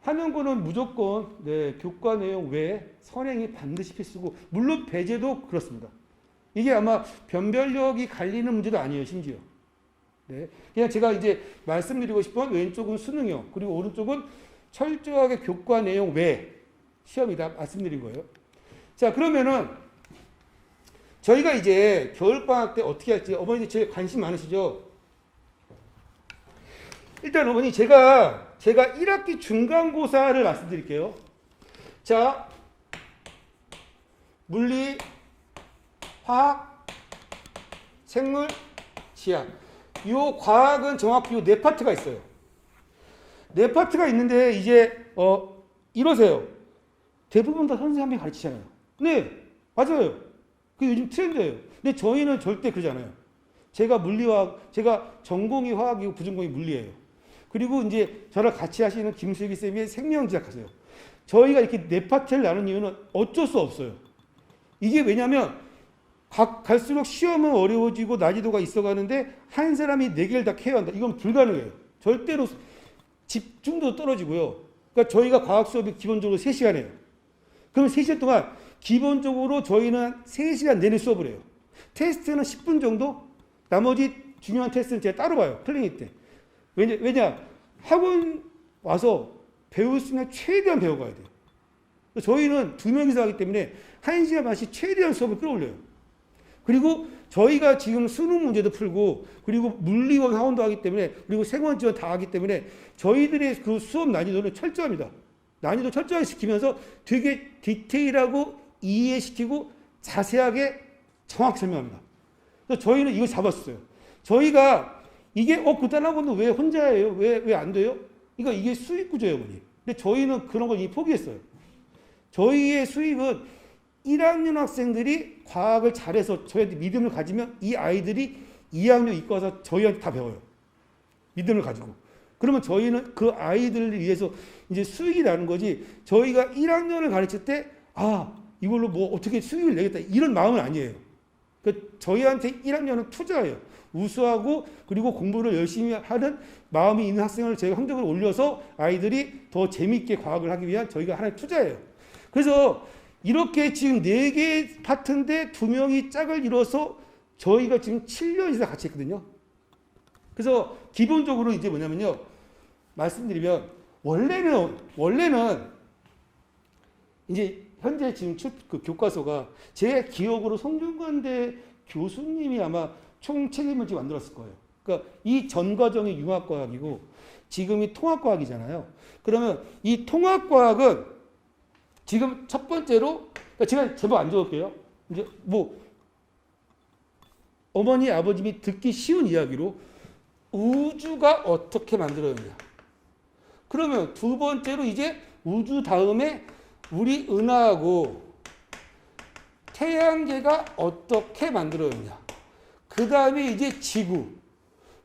한영고는 무조건 네, 교과 내용 외에 선행이 반드시 필수고 물론 배제도 그렇습니다. 이게 아마 변별력이 갈리는 문제도 아니에요. 심지어. 네, 그냥 제가 이제 말씀드리고 싶은 왼쪽은 수능형 그리고 오른쪽은 철저하게 교과 내용 외에 시험이다 말씀드린 거예요. 자, 그러면은 저희가 이제 겨울방학 때 어떻게 할지 어머니 제일 관심 많으시죠? 일단 어머니 제가 1학기 중간고사를 말씀드릴게요. 자, 물리, 화학, 생물, 지학. 이 과학은 정확히 이 네 파트가 있어요. 네 파트가 있는데 이제 이러세요. 대부분 다 선생님 한 명이 가르치잖아요. 네, 맞아요. 그게 요즘 트렌드예요. 근데 저희는 절대 그러지 않아요. 제가 물리화학, 제가 전공이 화학이고 부전공이 물리예요. 그리고 이제 저랑 같이 하시는 김수기 쌤이 생명지학 하세요. 저희가 이렇게 네 파트를 나눈 이유는 어쩔 수 없어요. 이게 왜냐면 갈수록 시험은 어려워지고 난이도가 있어가는데 한 사람이 네 개를 다 케어한다 이건 불가능해요. 절대로 집중도 떨어지고요. 그러니까 저희가 과학 수업이 기본적으로 3시간이에요. 그럼 3시간 동안 기본적으로 저희는 3시간 내내 수업을 해요. 테스트는 10분 정도? 나머지 중요한 테스트는 제가 따로 봐요. 클리닉 때. 왜냐? 학원 와서 배울 수 있는 최대한 배워가야 돼요. 저희는 2명이서 하기 때문에 1시간 반씩 최대한 수업을 끌어올려요. 그리고 저희가 지금 수능 문제도 풀고 그리고 물리학 학원도 하기 때문에 그리고 생원 지원 다 하기 때문에 저희들의 그 수업 난이도는 철저합니다. 난이도 철저하게 시키면서 되게 디테일하고 이해시키고 자세하게 정확히 설명합니다. 그래서 저희는 이거 잡았어요. 저희가 이게 그 다른 학원은 왜 혼자 해요? 왜 안 돼요? 이게 수익 구조예요, 어머니. 근데 저희는 그런 걸 이미 포기했어요. 저희의 수익은 1학년 학생들이 과학을 잘해서 저희한테 믿음을 가지면 이 아이들이 2학년 이과 와서 저희한테 다 배워요. 믿음을 가지고. 그러면 저희는 그 아이들을 위해서 이제 수익이 나는 거지 저희가 1학년을 가르칠 때 이걸로 뭐 어떻게 수익을 내겠다 이런 마음은 아니에요. 그러니까 저희한테 1학년은 투자예요. 우수하고 그리고 공부를 열심히 하는 마음이 있는 학생을 저희가 성적을 올려서 아이들이 더 재미있게 과학을 하기 위한 저희가 하나의 투자예요. 그래서 이렇게 지금 4개 파트인데 2명이 짝을 이뤄서 저희가 지금 7년 이상 같이 했거든요. 그래서 기본적으로 이제 뭐냐면요. 말씀드리면 원래는 이제 현재 지금 그 교과서가 제 기억으로 성균관대 교수님이 아마 총 책임을 지금 만들었을 거예요. 그러니까 이 전 과정이 융합과학이고 지금이 통합과학이잖아요. 그러면 이 통합과학은 지금 첫 번째로 그러니까 제가 제목 안 적을게요. 이제 뭐 어머니 아버님이 듣기 쉬운 이야기로 우주가 어떻게 만들어졌냐. 그러면 두 번째로 이제 우주 다음에 우리 은하하고 태양계가 어떻게 만들어졌냐. 그 다음에 이제 지구.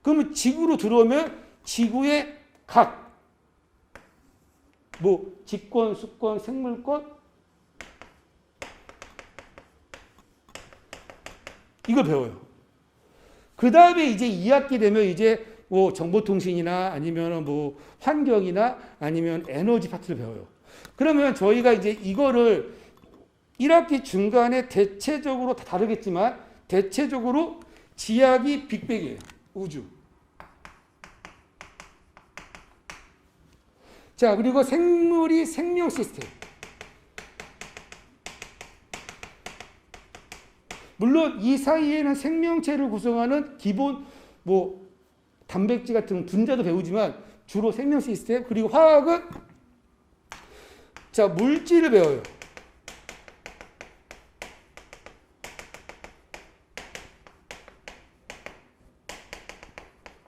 그러면 지구로 들어오면 지구의 각. 뭐 직권, 수권, 생물권. 이걸 배워요. 그 다음에 이제 2학기 되면 이제 뭐 정보통신이나 아니면 뭐 환경이나 아니면 에너지 파트를 배워요. 그러면 저희가 이제 이거를 1학기 중간에 대체적으로 다 다르겠지만 대체적으로 지학이 빅뱅이에요. 우주. 자, 그리고 생물이 생명 시스템. 물론 이 사이에는 생명체를 구성하는 기본 뭐 단백질 같은 분자도 배우지만 주로 생명 시스템 그리고 화학은 자 물질을 배워요.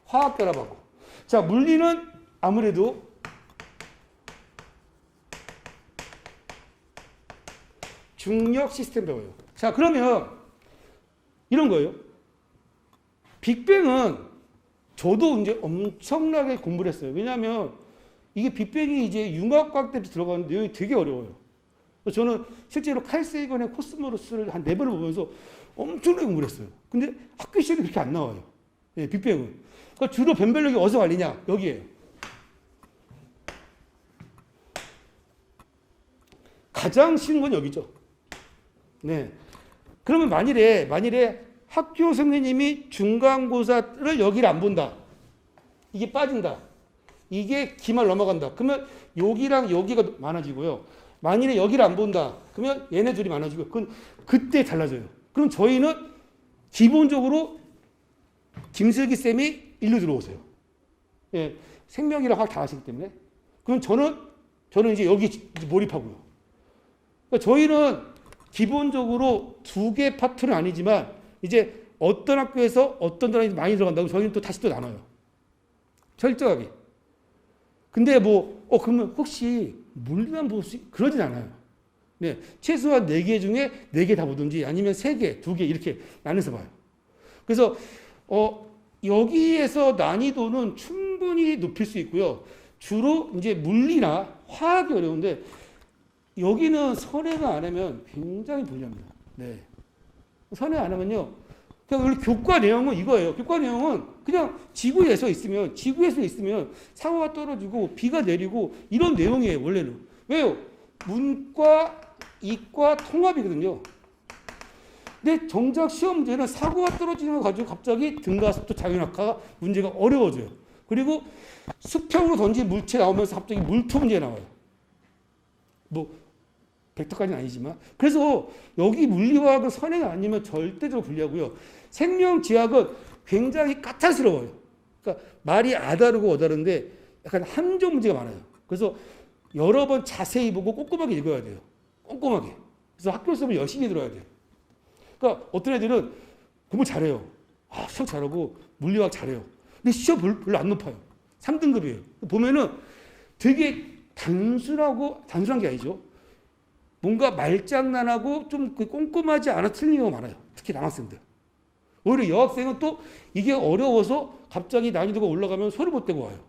화학 결합하고 자 물리는 아무래도 중력 시스템 배워요. 자 그러면 이런 거예요. 빅뱅은 저도 이제 엄청나게 공부를 했어요. 왜냐하면 이게 빅뱅이 이제 융합과학 때도 들어가는 내용이 되게 어려워요. 저는 실제로 칼 세이건의 코스모로스를 한 4번을 보면서 엄청나게 공부를 했어요. 근데 학교 시험이 그렇게 안 나와요. 네, 빅뱅은. 그러니까 주로 변별력이 어디서 갈리냐? 여기에요. 가장 쉬운 건 여기죠. 네. 그러면 만일에 학교 선생님이 중간고사를 여기를 안 본다. 이게 빠진다. 이게 기말 넘어간다. 그러면 여기랑 여기가 많아지고요. 만일에 여기를 안 본다. 그러면 얘네 둘이 많아지고 그건 그때 달라져요. 그럼 저희는 기본적으로 김슬기 쌤이 일로 들어오세요. 예, 생명이랑 화학 다 하시기 때문에. 그럼 저는 이제 여기 몰입하고요. 그러니까 저희는 기본적으로 2개 파트는 아니지만 이제 어떤 학교에서 어떤 단원이 많이 들어간다고 저희는 또 다시 또 나눠요. 철저하게. 근데 그러면 혹시 물리만 볼 수, 그러진 않아요. 네. 최소한 4개 중에 4개 다 보든지 아니면 3개, 2개 이렇게 나눠서 봐요. 그래서, 여기에서 난이도는 충분히 높일 수 있고요. 주로 이제 물리나 화학이 어려운데 여기는 선행을 안 하면 굉장히 불리합니다. 네. 선행 안 하면요. 그냥 원래 교과 내용은 이거예요. 교과 내용은 그냥 지구에서 있으면 사고가 떨어지고 비가 내리고 이런 내용이에요. 원래는. 왜요? 문과, 이과 통합이거든요. 근데 정작 시험 문제는 사고가 떨어지는 거 가지고 갑자기 등가속도 자연학과 문제가 어려워져요. 그리고 수평으로 던진 물체 나오면서 갑자기 물투 문제 나와요. 벡터까지는 아니지만. 그래서 여기 물리화학은 선행 아니면 절대적으로 불리하고요. 생명지학은 굉장히 까탈스러워요. 그러니까 말이 아다르고 어다른데 약간 함정 문제가 많아요. 그래서 여러 번 자세히 보고 꼼꼼하게 읽어야 돼요. 꼼꼼하게. 그래서 학교 수업을 열심히 들어야 돼요. 그러니까 어떤 애들은 공부 잘해요. 수학 잘하고 물리화학 잘해요. 근데 시험 별로 안 높아요. 3등급이에요. 보면은 되게 단순한 게 아니죠. 뭔가 말장난하고 좀 꼼꼼하지 않아 틀린 경우가 많아요. 특히 남학생들. 오히려 여학생은 또 이게 어려워서 갑자기 난이도가 올라가면 손을 못 대고 와요.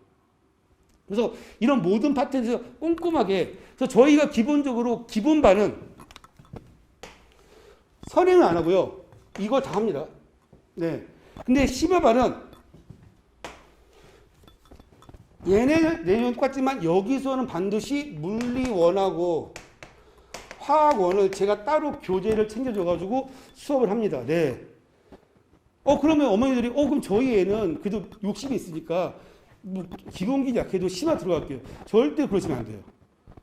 그래서 이런 모든 파트에서 꼼꼼하게. 그래서 저희가 기본적으로 기본반은 선행을 안 하고요. 이걸 다 합니다. 네. 근데 심화반은 얘네 내용은 똑같지만 여기서는 반드시 물리원하고 화학원을 제가 따로 교재를 챙겨줘가지고 수업을 합니다. 네. 그러면 어머니들이, 그럼 저희 애는 그래도 욕심이 있으니까, 뭐, 기본기 약해도 심화 들어갈게요. 절대 그러시면 안 돼요.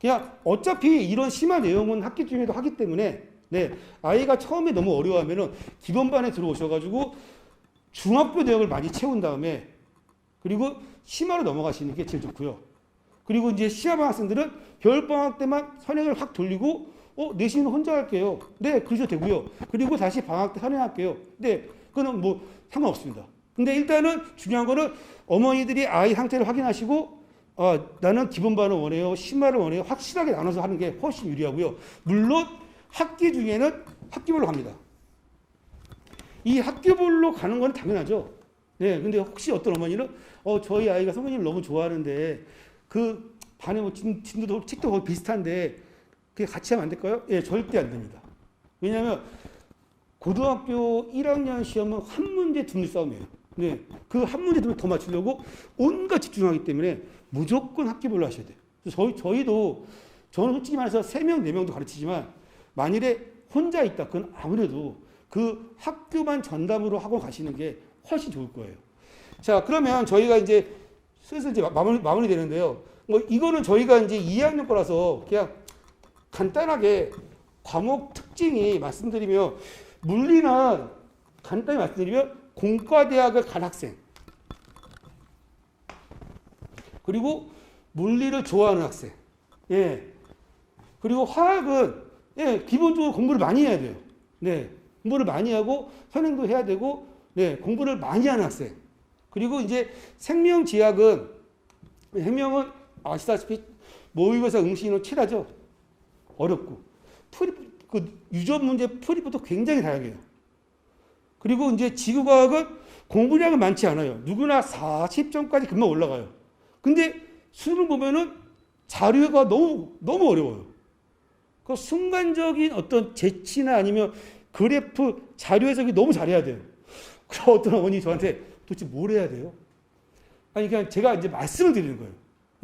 그냥 어차피 이런 심화 내용은 학기 중에도 하기 때문에, 네. 아이가 처음에 너무 어려워하면은 기본반에 들어오셔가지고 중학교 내용을 많이 채운 다음에, 그리고 심화로 넘어가시는 게 제일 좋고요. 그리고 이제 시험한 학생들은 겨울방학 때만 선행을 확 돌리고, 내신은 혼자 할게요. 네, 그러셔도 되고요. 그리고 다시 방학 때 선행할게요. 네, 그거는 뭐 상관없습니다. 근데 일단은 중요한 거는 어머니들이 아이 상태를 확인하시고, 나는 기본반을 원해요, 심화를 원해요. 확실하게 나눠서 하는 게 훨씬 유리하고요. 물론 학기 중에는 학기별로 갑니다. 이 학교별로 가는 건 당연하죠. 네, 근데 혹시 어떤 어머니는 저희 아이가 선생님을 너무 좋아하는데 그 반에 뭐 진도도 책도 거의 비슷한데 그게 같이 하면 안 될까요? 예, 절대 안 됩니다. 왜냐하면 고등학교 1학년 시험은 한 문제 두 문제 싸움이에요. 네, 그 한 문제 두 문제 더 맞추려고 온갖 집중하기 때문에 무조건 학기별로 하셔야 돼요. 저희도 저는 솔직히 말해서 3명, 4명도 가르치지만 만일에 혼자 있다, 그건 아무래도 그 학교만 전담으로 하고 가시는 게 훨씬 좋을 거예요. 자, 그러면 저희가 이제 슬슬 이제 마무리 되는데요. 뭐 이거는 저희가 이제 2학년 거라서 그냥 간단하게 과목 특징이 말씀드리면, 물리는 간단히 말씀드리면 공과대학을 간 학생, 그리고 물리를 좋아하는 학생, 예, 그리고 화학은 예, 기본적으로 공부를 많이 해야 돼요. 네, 공부를 많이 하고 선행도 해야 되고, 네, 공부를 많이 하는 학생. 그리고 이제 생명지학은, 생명은 아시다시피 모의고사 응시는 최다죠. 어렵고 그 유전 문제 풀이부터 굉장히 다양해요. 그리고 이제 지구과학은 공부량은 많지 않아요. 누구나 40점까지 금방 올라가요. 근데 수능 보면은 자료가 너무 어려워요. 그 순간적인 어떤 재치나 아니면 그래프 자료 해석이 너무 잘해야 돼요. 그럼 어떤 어머니 저한테 도대체 뭘 해야 돼요? 아니, 그냥 제가 이제 말씀을 드리는 거예요.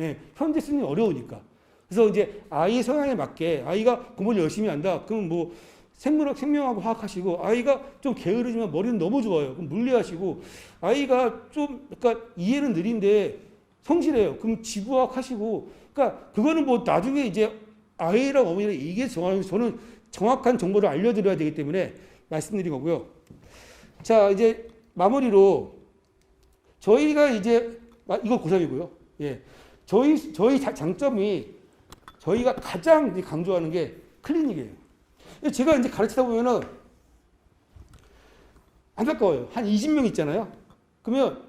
예, 현재 수능이 어려우니까. 그래서 이제 아이 성향에 맞게, 아이가 공부를 열심히 한다. 그럼 뭐 생명하고 화학하시고, 아이가 좀 게으르지만 머리는 너무 좋아요. 그럼 물리하시고, 아이가 좀 약간 이해는 느린데 성실해요. 그럼 지구화학 하시고, 그러니까 그거는 뭐 나중에 이제 아이랑 어머니랑 이게 저는 정확한 정보를 알려드려야 되기 때문에 말씀드린 거고요. 자, 이제 마무리로 저희가 이제 이거 고3이고요. 예, 저희 장점이 저희가 가장 강조하는 게 클리닉이에요. 제가 이제 가르치다 보면은 안타까워요. 한 20명 있잖아요. 그러면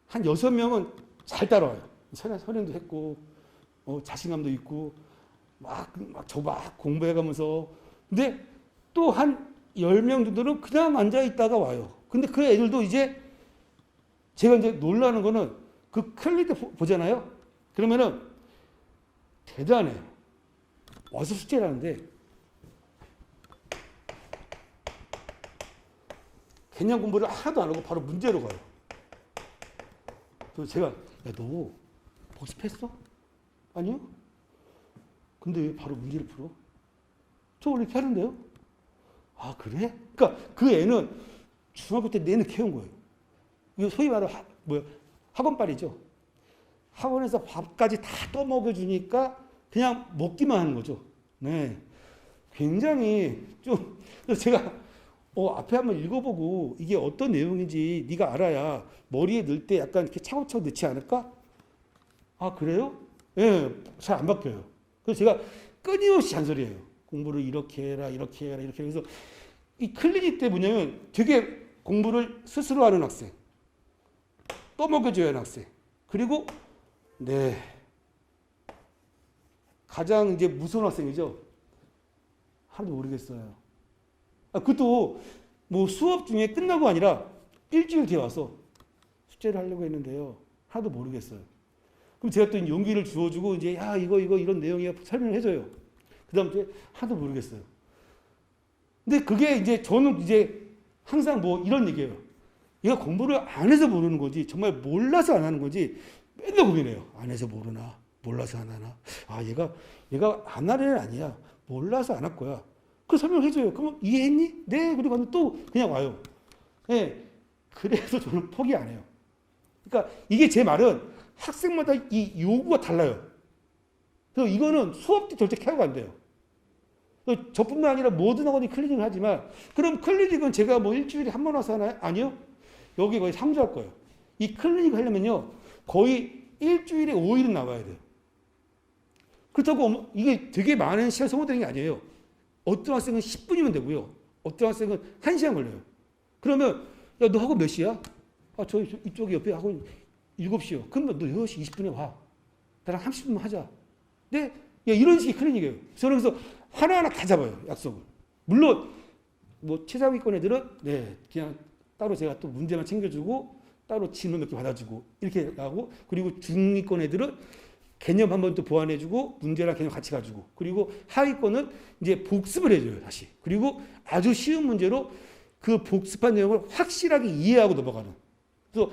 한 6명은 잘 따라와요. 선행도 했고, 자신감도 있고, 막 공부해가면서. 근데 또 한 10명 정도는 그냥 앉아있다가 와요. 근데 그 애들도 이제 제가 이제 놀라는 거는 그 클리닉 보잖아요. 그러면은 대단해요. 와서 숙제를 하는데 개념 공부를 하나도 안 하고 바로 문제로 가요. 그래서 제가, 야, 너 복습했어? 아니요? 근데 왜 바로 문제를 풀어? 저 원래 이렇게 하는데요? 아, 그래? 그러니까 그 애는 중학교 때 내내 키운 거예요. 이거 소위 말하는 학원빨이죠. 학원에서 밥까지 다 떠먹여주니까 그냥 먹기만 하는 거죠. 네. 굉장히 좀, 그래서 제가 앞에 한번 읽어보고 이게 어떤 내용인지 네가 알아야 머리에 넣을 때 약간 이렇게 차곡차곡 넣지 않을까? 아, 그래요? 예, 네, 잘 안 바뀌어요. 그래서 제가 끊임없이 잔소리해요. 공부를 이렇게 해라, 이렇게 해라, 이렇게 해서 이 클리닉 때 뭐냐면 되게 공부를 스스로 하는 학생, 떠먹여줘야 하는 학생, 그리고 네, 가장 이제 무서운 학생이죠. 하나도 모르겠어요. 그것도 뭐 수업 중에 끝나고 아니라 일주일 뒤에 와서 숙제를 하려고 했는데요. 하나도 모르겠어요. 그럼 제가 또 용기를 주어주고 이제 야, 이거 이런 내용이야 설명을 해줘요. 그 다음 주에 하나도 모르겠어요. 근데 그게 이제 저는 이제 항상 뭐 이런 얘기예요. 얘가 공부를 안 해서 모르는 거지 정말 몰라서 안 하는 거지 맨날 고민해요. 안 해서 모르나 몰라서 안 하나 아 얘가 안 하는 애는 아니야 몰라서 안 할 거야. 그 설명해줘요. 그럼 이해했니? 네. 그리고 또 그냥 와요. 네. 그래서 저는 포기 안 해요. 그러니까 이게 제 말은 학생마다 이 요구가 달라요. 그래서 이거는 수업 때 절대 케어가 안 돼요. 저뿐만 아니라 모든 학원이 클리닉을 하지만 그럼 클리닉은 제가 뭐 일주일에 한 번 와서 하나요? 아니요. 여기 거의 상주할 거예요. 이 클리닉 하려면요. 거의 일주일에 5일은 나와야 돼요. 그렇다고 이게 되게 많은 시간 소모되는 게 아니에요. 어떤 학생은 10분이면 되고요. 어떤 학생은 1시간 걸려요. 그러면 야, 너 학원 몇 시야? 아, 저 이쪽에 옆에 학원 7시요. 그러면 너 6시 20분에 와. 나랑 30분만 하자. 네? 야, 이런 식의 클리닉이에요. 저는 그래서 하나하나 다 잡아요. 약속을. 물론 뭐 최상위권 애들은 네, 그냥 따로 제가 또 문제만 챙겨주고 따로 질문 몇 개 받아주고 이렇게 하고 그리고 중위권 애들은 개념 한 번 또 보완해주고 문제랑 개념 같이 가지고 그리고 하위권은 이제 복습을 해줘요 다시. 그리고 아주 쉬운 문제로 그 복습한 내용을 확실하게 이해하고 넘어가는. 그래서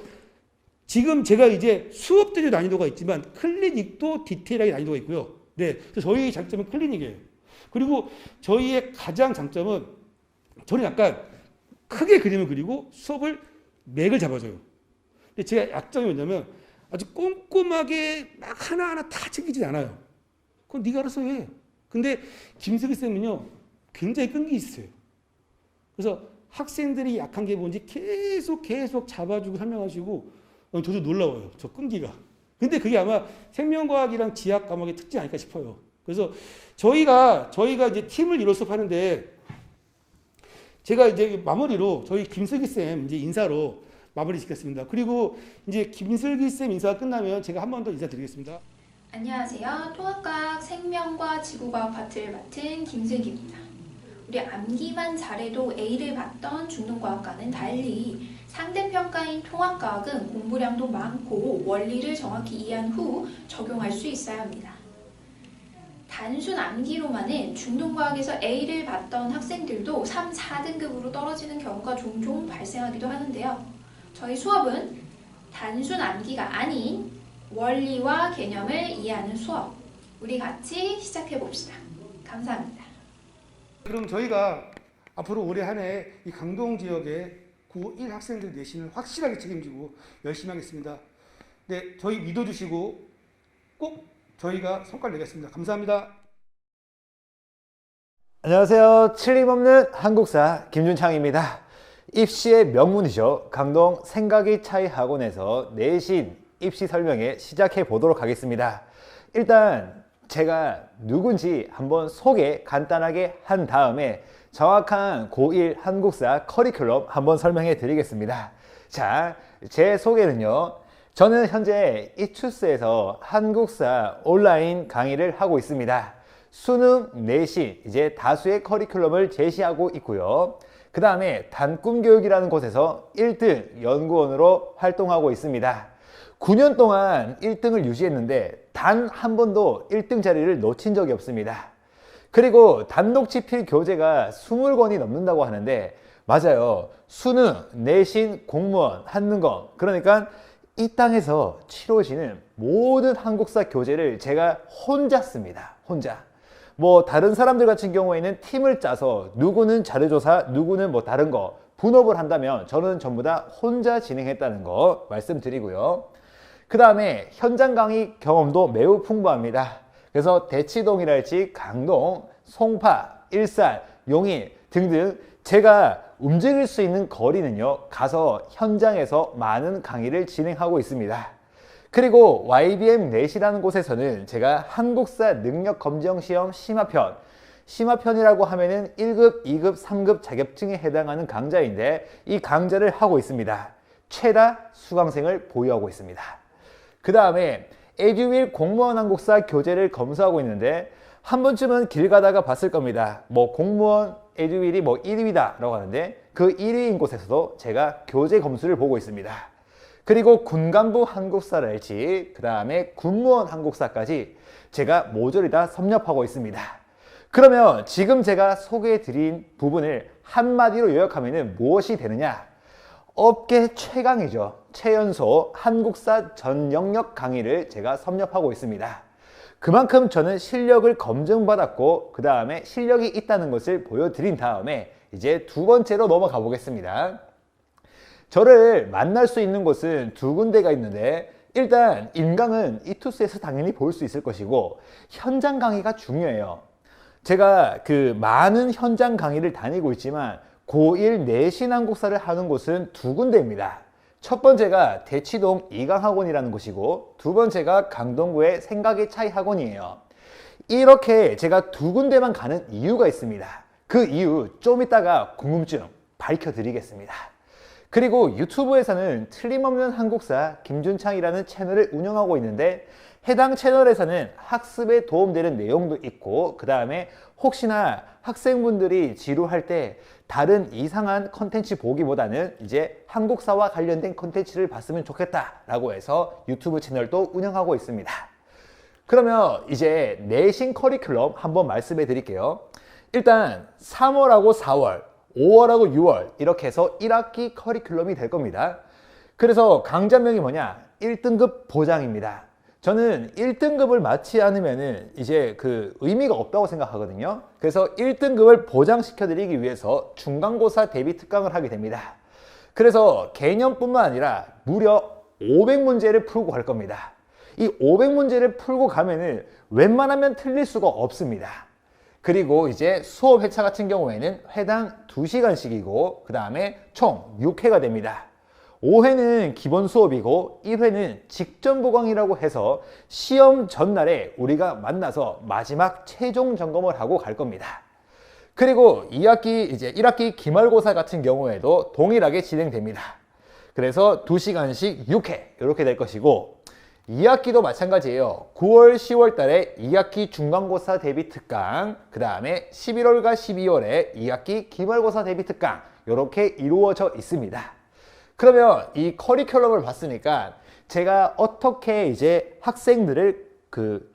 지금 제가 이제 수업들의 난이도가 있지만 클리닉도 디테일하게 난이도가 있고요. 네, 그래서 저희의 장점은 클리닉이에요. 그리고 저희의 가장 장점은 저는 약간 크게 그림을 그리고 수업을 맥을 잡아줘요. 근데 제가 약점이 뭐냐면 아주 꼼꼼하게 막 하나하나 다 챙기지 않아요. 그건 네가 알아서 해. 근데 김석희 쌤은요 굉장히 끈기 있으세요. 그래서 학생들이 약한 게 뭔지 계속 잡아주고 설명하시고 저도 놀라워요. 저 끈기가. 근데 그게 아마 생명과학이랑 지학 과목의 특징이 아닐까 싶어요. 그래서 저희가 이제 팀을 이뤄 수업하는데 제가 이제 마무리로 저희 김슬기 쌤 이제 인사로 마무리 시켰습니다. 그리고 이제 김슬기 쌤 인사가 끝나면 제가 한 번 더 인사드리겠습니다. 안녕하세요. 통합과학 생명과 지구과학 파트를 맡은 김슬기입니다. 우리 암기만 잘해도 A를 받던 중등과학과는 달리 상대평가인 통합과학은 공부량도 많고 원리를 정확히 이해한 후 적용할 수 있어야 합니다. 단순 암기로만은 중등과학에서 A를 받던 학생들도 3, 4등급으로 떨어지는 경우가 종종 발생하기도 하는데요. 저희 수업은 단순 암기가 아닌 원리와 개념을 이해하는 수업. 우리 같이 시작해 봅시다. 감사합니다. 그럼 저희가 앞으로 올해 한 해 이 강동 지역의 고1 학생들 내신을 확실하게 책임지고 열심히 하겠습니다. 네, 저희 믿어주시고 꼭 저희가 성과를 내겠습니다. 감사합니다. 안녕하세요. 틀림없는 한국사 김준창입니다. 입시의 명문이죠. 강동 생각의 차이 학원에서 내신 입시 설명회 시작해 보도록 하겠습니다. 일단 제가 누군지 한번 소개 간단하게 한 다음에 정확한 고1 한국사 커리큘럼 한번 설명해 드리겠습니다. 자, 제 소개는요. 저는 현재 이투스에서 한국사 온라인 강의를 하고 있습니다. 수능, 내신, 이제 다수의 커리큘럼을 제시하고 있고요. 그 다음에 단꿈교육이라는 곳에서 1등 연구원으로 활동하고 있습니다. 9년 동안 1등을 유지했는데 단 한 번도 1등 자리를 놓친 적이 없습니다. 그리고 단독지필 교재가 20권이 넘는다고 하는데 맞아요. 수능, 내신, 공무원, 한능검 그러니까 이 땅에서 치러지는 모든 한국사 교재를 제가 혼자 씁니다. 혼자. 뭐 다른 사람들 같은 경우에는 팀을 짜서 누구는 자료조사, 누구는 뭐 다른 거 분업을 한다면 저는 전부 다 혼자 진행했다는 거 말씀드리고요. 그 다음에 현장 강의 경험도 매우 풍부합니다. 그래서 대치동이랄지 강동, 송파, 일산, 용인 등등 제가 움직일 수 있는 거리는요 가서 현장에서 많은 강의를 진행하고 있습니다. 그리고 YBM 넷이라는 곳에서는 제가 한국사 능력검정시험 심화편이라고 하면은 1급, 2급, 3급 자격증에 해당하는 강좌인데 이 강좌를 하고 있습니다. 최다 수강생을 보유하고 있습니다. 그 다음에 에듀윌 공무원 한국사 교재를 검수하고 있는데 한 번쯤은 길 가다가 봤을 겁니다. 뭐 공무원 에듀윌이 뭐 1위다 라고 하는데 그 1위인 곳에서도 제가 교재 검수를 보고 있습니다. 그리고 군간부 한국사랄지 그 다음에 군무원 한국사까지 제가 모조리 다 섭렵하고 있습니다. 그러면 지금 제가 소개해 드린 부분을 한마디로 요약하면 무엇이 되느냐? 업계 최강이죠. 최연소 한국사 전 영역 강의를 제가 섭렵하고 있습니다. 그만큼 저는 실력을 검증받았고 그 다음에 실력이 있다는 것을 보여드린 다음에 이제 두 번째로 넘어가 보겠습니다. 저를 만날 수 있는 곳은 두 군데가 있는데 일단 인강은 이투스에서 당연히 볼 수 있을 것이고 현장 강의가 중요해요. 제가 그 많은 현장 강의를 다니고 있지만 고1 내신 한국사를 하는 곳은 두 군데입니다. 첫 번째가 대치동 이강학원이라는 곳이고 두 번째가 강동구의 생각의 차이 학원이에요. 이렇게 제가 두 군데만 가는 이유가 있습니다. 그 이유 좀 이따가 궁금증 밝혀드리겠습니다. 그리고 유튜브에서는 틀림없는 한국사 김준창이라는 채널을 운영하고 있는데 해당 채널에서는 학습에 도움되는 내용도 있고 그 다음에 혹시나 학생분들이 지루할 때 다른 이상한 컨텐츠 보기보다는 이제 한국사와 관련된 컨텐츠를 봤으면 좋겠다라고 해서 유튜브 채널도 운영하고 있습니다. 그러면 이제 내신 커리큘럼 한번 말씀해 드릴게요. 일단 3월하고 4월, 5월하고 6월 이렇게 해서 1학기 커리큘럼이 될 겁니다. 그래서 강좌명이 뭐냐? 1등급 보장입니다. 저는 1등급을 맞지 않으면은 이제 그 의미가 없다고 생각하거든요. 그래서 1등급을 보장시켜 드리기 위해서 중간고사 대비 특강을 하게 됩니다. 그래서 개념뿐만 아니라 무려 500문제를 풀고 갈 겁니다. 이 500문제를 풀고 가면은 웬만하면 틀릴 수가 없습니다. 그리고 이제 수업 회차 같은 경우에는 회당 2시간씩이고 그 다음에 총 6회가 됩니다. 5회는 기본 수업이고 1회는 직전 보강이라고 해서 시험 전날에 우리가 만나서 마지막 최종 점검을 하고 갈 겁니다. 그리고 2학기 이제 1학기 기말고사 같은 경우에도 동일하게 진행됩니다. 그래서 2시간씩 6회 이렇게 될 것이고 2학기도 마찬가지예요. 9월, 10월 달에 2학기 중간고사 대비 특강, 그 다음에 11월과 12월에 2학기 기말고사 대비 특강 이렇게 이루어져 있습니다. 그러면 이 커리큘럼을 봤으니까 제가 어떻게 이제 학생들을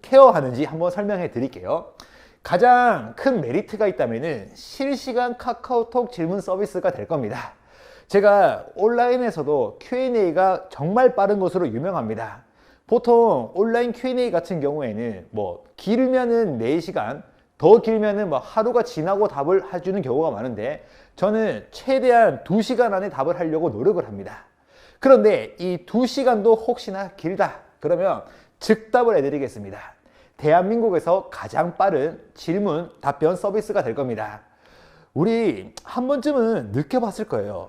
케어하는지 한번 설명해 드릴게요. 가장 큰 메리트가 있다면은 실시간 카카오톡 질문 서비스가 될 겁니다. 제가 온라인에서도 Q&A가 정말 빠른 것으로 유명합니다. 보통 온라인 Q&A 같은 경우에는 뭐 길면은 4시간, 더 길면은 뭐 하루가 지나고 답을 해주는 경우가 많은데 저는 최대한 2시간 안에 답을 하려고 노력을 합니다. 그런데 이 2시간도 혹시나 길다 그러면 즉답을 해드리겠습니다. 대한민국에서 가장 빠른 질문 답변 서비스가 될 겁니다. 우리 한 번쯤은 느껴봤을 거예요.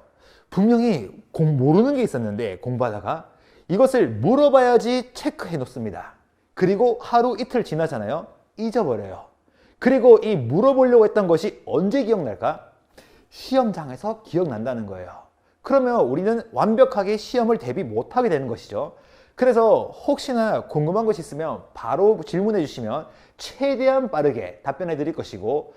분명히 모르는 게 있었는데 공부하다가 이것을 물어봐야지 체크해 놓습니다. 그리고 하루 이틀 지나잖아요. 잊어버려요. 그리고 이 물어보려고 했던 것이 언제 기억날까? 시험장에서 기억난다는 거예요. 그러면 우리는 완벽하게 시험을 대비 못하게 되는 것이죠. 그래서 혹시나 궁금한 것이 있으면 바로 질문해 주시면 최대한 빠르게 답변해 드릴 것이고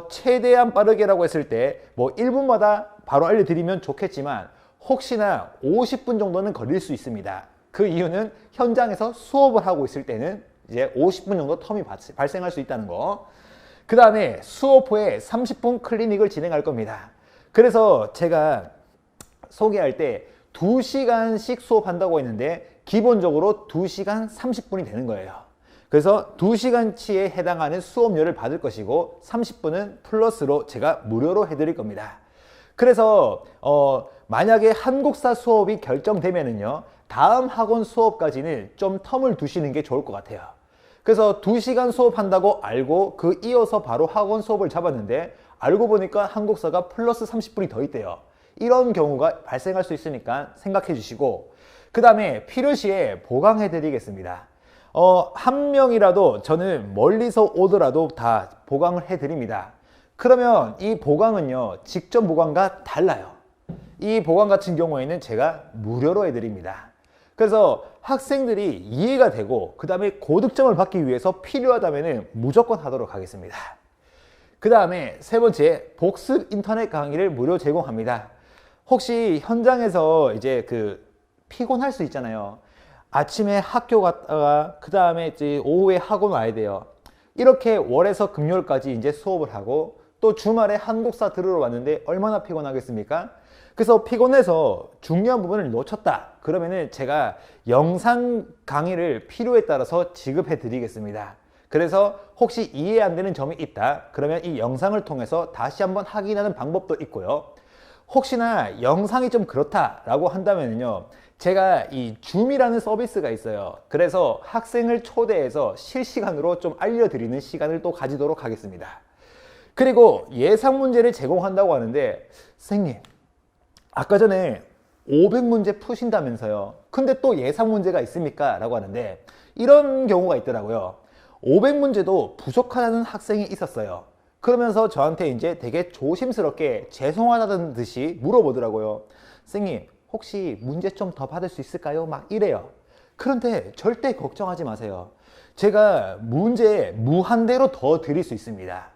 최대한 빠르게라고 했을 때 뭐 1분마다 바로 알려드리면 좋겠지만 혹시나 50분 정도는 걸릴 수 있습니다. 그 이유는 현장에서 수업을 하고 있을 때는 이제 50분 정도 텀이 발생할 수 있다는 거. 그 다음에 수업 후에 30분 클리닉을 진행할 겁니다. 그래서 제가 소개할 때 2시간씩 수업한다고 했는데 기본적으로 2시간 30분이 되는 거예요. 그래서 2시간치에 해당하는 수업료를 받을 것이고 30분은 플러스로 제가 무료로 해드릴 겁니다. 그래서 만약에 한국사 수업이 결정되면은요 다음 학원 수업까지는 좀 텀을 두시는 게 좋을 것 같아요. 그래서 2시간 수업한다고 알고 그 이어서 바로 학원 수업을 잡았는데 알고 보니까 한국사가 플러스 30분이 더 있대요. 이런 경우가 발생할 수 있으니까 생각해 주시고 그 다음에 필요시에 보강해 드리겠습니다. 한 명이라도 저는 멀리서 오더라도 다 보강을 해 드립니다. 그러면 이 보강은요 직전 보강과 달라요. 이 보강 같은 경우에는 제가 무료로 해드립니다. 그래서 학생들이 이해가 되고 그 다음에 고득점을 받기 위해서 필요하다면 무조건 하도록 하겠습니다. 그 다음에 세 번째, 복습 인터넷 강의를 무료 제공합니다. 혹시 현장에서 이제 피곤할 수 있잖아요. 아침에 학교 갔다가 그 다음에 이제 오후에 학원 와야 돼요. 이렇게 월에서 금요일까지 이제 수업을 하고 또 주말에 한국사 들으러 왔는데 얼마나 피곤하겠습니까? 그래서 피곤해서 중요한 부분을 놓쳤다. 그러면은 제가 영상 강의를 필요에 따라서 지급해 드리겠습니다. 그래서 혹시 이해 안 되는 점이 있다. 그러면 이 영상을 통해서 다시 한번 확인하는 방법도 있고요. 혹시나 영상이 좀 그렇다라고 한다면요. 제가 이 줌이라는 서비스가 있어요. 그래서 학생을 초대해서 실시간으로 좀 알려드리는 시간을 또 가지도록 하겠습니다. 그리고 예상 문제를 제공한다고 하는데, 선생님, 아까 전에 500문제 푸신다면서요. 근데 또 예상 문제가 있습니까? 라고 하는데, 이런 경우가 있더라고요. 500문제도 부족하다는 학생이 있었어요. 그러면서 저한테 이제 되게 조심스럽게 죄송하다는 듯이 물어보더라고요. 선생님, 혹시 문제 좀 더 받을 수 있을까요? 막 이래요. 그런데 절대 걱정하지 마세요. 제가 문제 무한대로 더 드릴 수 있습니다.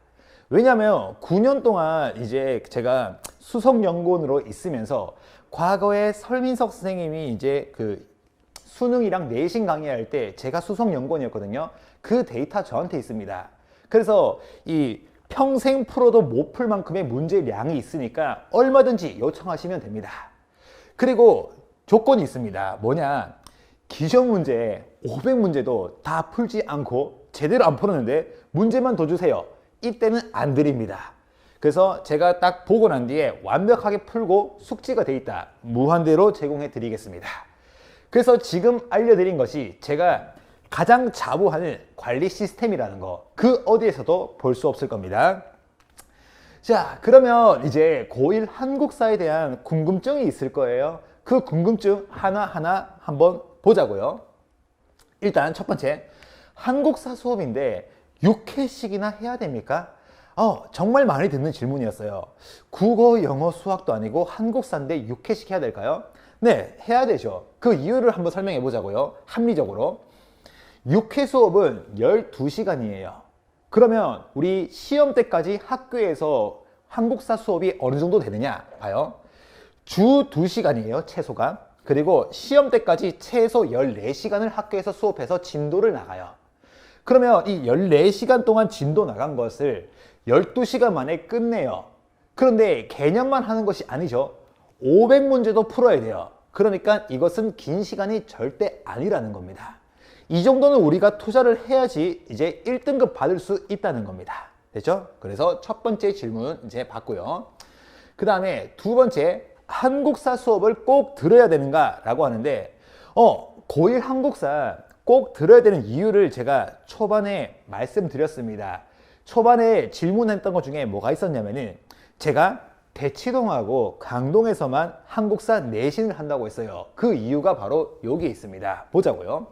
왜냐면 9년 동안 이제 제가 수석연구원으로 있으면서 과거에 설민석 선생님이 이제 그 수능이랑 내신 강의할 때 제가 수석연구원이었거든요. 그 데이터 저한테 있습니다. 그래서 이 평생 풀어도 못 풀 만큼의 문제량이 있으니까 얼마든지 요청하시면 됩니다. 그리고 조건이 있습니다. 뭐냐? 기존 문제 500문제도 다 풀지 않고 제대로 안 풀었는데 문제만 더 주세요. 이때는 안 드립니다. 그래서 제가 딱 보고 난 뒤에 완벽하게 풀고 숙지가 돼 있다. 무한대로 제공해 드리겠습니다. 그래서 지금 알려드린 것이 제가 가장 자부하는 관리 시스템이라는 거, 그 어디에서도 볼 수 없을 겁니다. 자, 그러면 이제 고1 한국사에 대한 궁금증이 있을 거예요. 그 궁금증 하나하나 한번 보자고요. 일단 첫 번째, 한국사 수업인데 6회씩이나 해야 됩니까? 정말 많이 듣는 질문이었어요. 국어, 영어, 수학도 아니고 한국사인데 6회씩 해야 될까요? 네, 해야 되죠. 그 이유를 한번 설명해 보자고요. 합리적으로. 6회 수업은 12시간이에요. 그러면 우리 시험 때까지 학교에서 한국사 수업이 어느 정도 되느냐 봐요. 주 2시간이에요, 최소가. 그리고 시험 때까지 최소 14시간을 학교에서 수업해서 진도를 나가요. 그러면 이 14시간 동안 진도 나간 것을 12시간 만에 끝내요. 그런데 개념만 하는 것이 아니죠. 500문제도 풀어야 돼요. 그러니까 이것은 긴 시간이 절대 아니라는 겁니다. 이 정도는 우리가 투자를 해야지 이제 1등급 받을 수 있다는 겁니다. 됐죠? 그래서 첫 번째 질문 이제 받고요. 그 다음에 두 번째, 한국사 수업을 꼭 들어야 되는가 라고 하는데, 고1 한국사 꼭 들어야 되는 이유를 제가 초반에 말씀드렸습니다. 초반에 질문했던 것 중에 뭐가 있었냐면은, 제가 대치동하고 강동에서만 한국사 내신을 한다고 했어요. 그 이유가 바로 여기에 있습니다. 보자고요.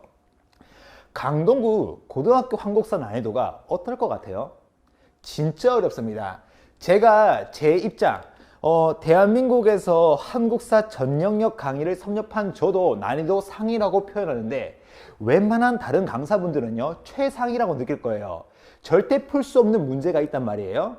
강동구 고등학교 한국사 난이도가 어떨 것 같아요? 진짜 어렵습니다. 제가 제 입장, 대한민국에서 한국사 전 영역 강의를 섭렵한 저도 난이도 상이라고 표현하는데, 웬만한 다른 강사분들은요 최상이라고 느낄 거예요. 절대 풀 수 없는 문제가 있단 말이에요.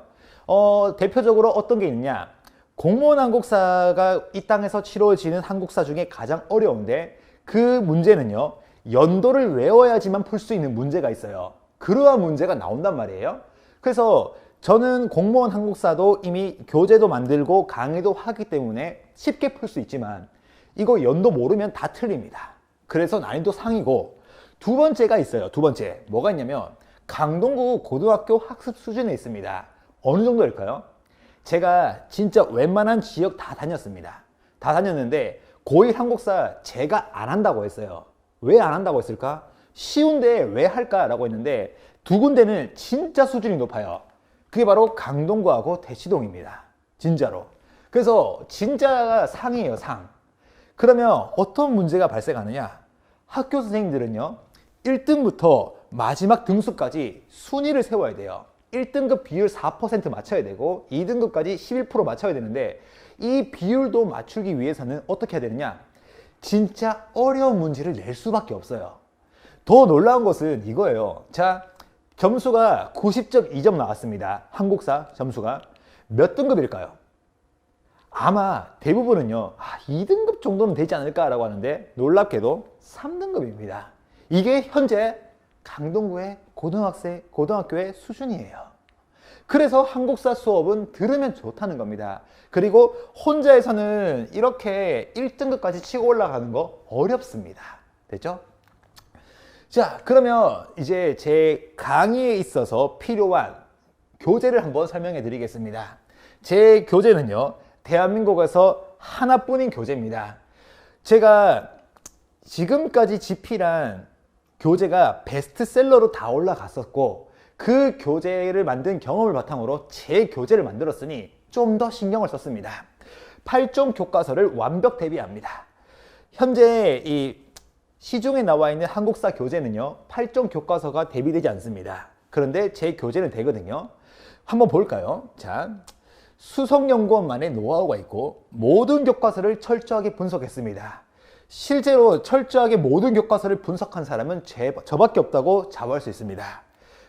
대표적으로 어떤 게 있냐, 공무원 한국사가 이 땅에서 치러지는 한국사 중에 가장 어려운데, 그 문제는요 연도를 외워야지만 풀 수 있는 문제가 있어요. 그러한 문제가 나온단 말이에요. 그래서 저는 공무원 한국사도 이미 교재도 만들고 강의도 하기 때문에 쉽게 풀 수 있지만, 이거 연도 모르면 다 틀립니다. 그래서 난이도 상이고, 두 번째가 있어요. 두 번째 뭐가 있냐면, 강동구 고등학교 학습 수준에 있습니다. 어느 정도일까요? 제가 진짜 웬만한 지역 다 다녔습니다. 다 다녔는데 고1 한국사 제가 안 한다고 했어요. 왜 안 한다고 했을까? 쉬운데 왜 할까라고 했는데, 두 군데는 진짜 수준이 높아요. 그게 바로 강동구하고 대치동입니다. 진짜로. 그래서 진짜 상이에요, 상. 그러면 어떤 문제가 발생하느냐? 학교 선생님들은요 1등부터 마지막 등수까지 순위를 세워야 돼요. 1등급 비율 4% 맞춰야 되고 2등급까지 11% 맞춰야 되는데, 이 비율도 맞추기 위해서는 어떻게 해야 되느냐? 진짜 어려운 문제를 낼 수밖에 없어요. 더 놀라운 것은 이거예요. 자, 점수가 90.2점 나왔습니다. 한국사 점수가 몇 등급일까요? 아마 대부분은요 2등급 정도는 되지 않을까라고 하는데, 놀랍게도 3등급입니다. 이게 현재 강동구의 고등학교의 수준이에요. 그래서 한국사 수업은 들으면 좋다는 겁니다. 그리고 혼자에서는 이렇게 1등급까지 치고 올라가는 거 어렵습니다. 됐죠? 자, 그러면 이제 제 강의에 있어서 필요한 교재를 한번 설명해 드리겠습니다. 제 교재는요, 대한민국에서 하나뿐인 교재입니다. 제가 지금까지 집필한 교재가 베스트셀러로 다 올라갔었고, 그 교재를 만든 경험을 바탕으로 제 교재를 만들었으니 좀 더 신경을 썼습니다. 8종 교과서를 완벽 대비합니다. 현재 이 시중에 나와 있는 한국사 교재는요, 8종 교과서가 대비되지 않습니다. 그런데 제 교재는 되거든요. 한번 볼까요? 자, 수석연구원만의 노하우가 있고 모든 교과서를 철저하게 분석했습니다. 실제로 철저하게 모든 교과서를 분석한 사람은 저밖에 없다고 자부할 수 있습니다.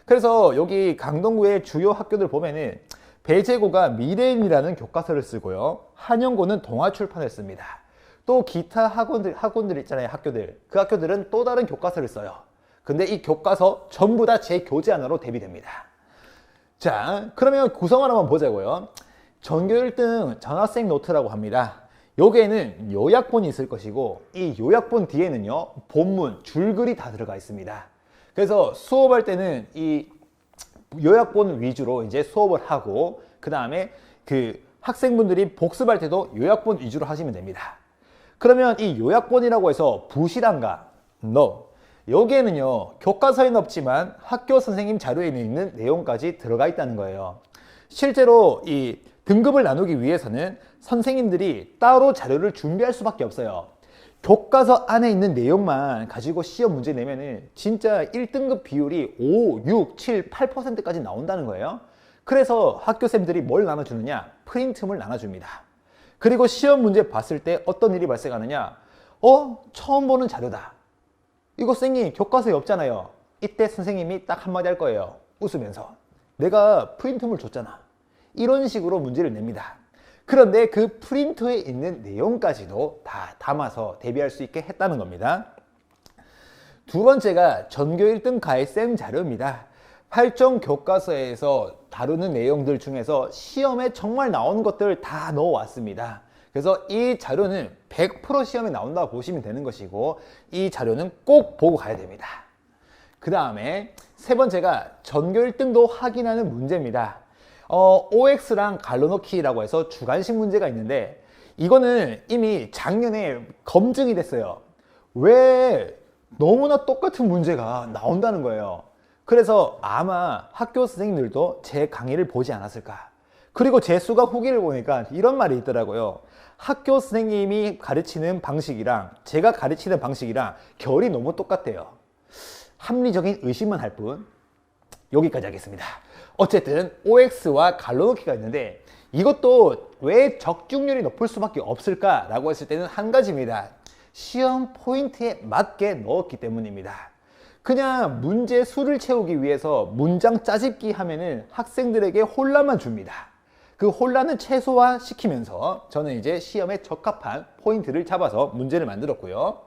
그래서 여기 강동구의 주요 학교들 보면은 배재고가 미래인이라는 교과서를 쓰고요, 한영고는 동아출판을 씁니다. 또 기타 학원들 있잖아요, 학교들. 그 학교들은 또 다른 교과서를 써요. 근데 이 교과서 전부 다 제 교재 하나로 대비됩니다. 자, 그러면 구성을 한번 보자고요. 전교 1등 전학생 노트라고 합니다. 여기에는 요약본이 있을 것이고, 이 요약본 뒤에는요, 본문, 줄글이 다 들어가 있습니다. 그래서 수업할 때는 이 요약본 위주로 이제 수업을 하고, 그 다음에 그 학생분들이 복습할 때도 요약본 위주로 하시면 됩니다. 그러면 이 요약본이라고 해서 부실한가? No. 여기에는요, 교과서에는 없지만 학교 선생님 자료에 있는 내용까지 들어가 있다는 거예요. 실제로 이 등급을 나누기 위해서는 선생님들이 따로 자료를 준비할 수밖에 없어요. 교과서 안에 있는 내용만 가지고 시험 문제 내면은 진짜 1등급 비율이 5, 6, 7, 8%까지 나온다는 거예요. 그래서 학교생들이 뭘 나눠주느냐? 프린트물 나눠줍니다. 그리고 시험 문제 봤을 때 어떤 일이 발생하느냐? 처음 보는 자료다. 이거 선생님 교과서에 없잖아요. 이때 선생님이 딱 한마디 할 거예요. 웃으면서. 내가 프린트물 줬잖아. 이런 식으로 문제를 냅니다. 그런데 그 프린터에 있는 내용까지도 다 담아서 대비할 수 있게 했다는 겁니다. 두 번째가 전교 1등 가해쌤 자료입니다. 8종 교과서에서 다루는 내용들 중에서 시험에 정말 나오는 것들 다 넣어왔습니다. 그래서 이 자료는 100% 시험에 나온다고 보시면 되는 것이고, 이 자료는 꼭 보고 가야 됩니다. 그 다음에 세 번째가 전교 1등도 확인하는 문제입니다. OX랑 갈로넣기라고 해서 주관식 문제가 있는데, 이거는 이미 작년에 검증이 됐어요. 왜 너무나 똑같은 문제가 나온다는 거예요. 그래서 아마 학교 선생님들도 제 강의를 보지 않았을까. 그리고 제 수강 후기를 보니까 이런 말이 있더라고요. 학교 선생님이 가르치는 방식이랑 제가 가르치는 방식이랑 결이 너무 똑같대요. 합리적인 의심만 할 뿐. 여기까지 하겠습니다. 어쨌든 OX와 갈로넣기가 있는데, 이것도 왜 적중률이 높을 수밖에 없을까라고 했을 때는 한 가지입니다. 시험 포인트에 맞게 넣었기 때문입니다. 그냥 문제 수를 채우기 위해서 문장 짜집기 하면은 학생들에게 혼란만 줍니다. 그 혼란은 최소화시키면서 저는 이제 시험에 적합한 포인트를 잡아서 문제를 만들었고요.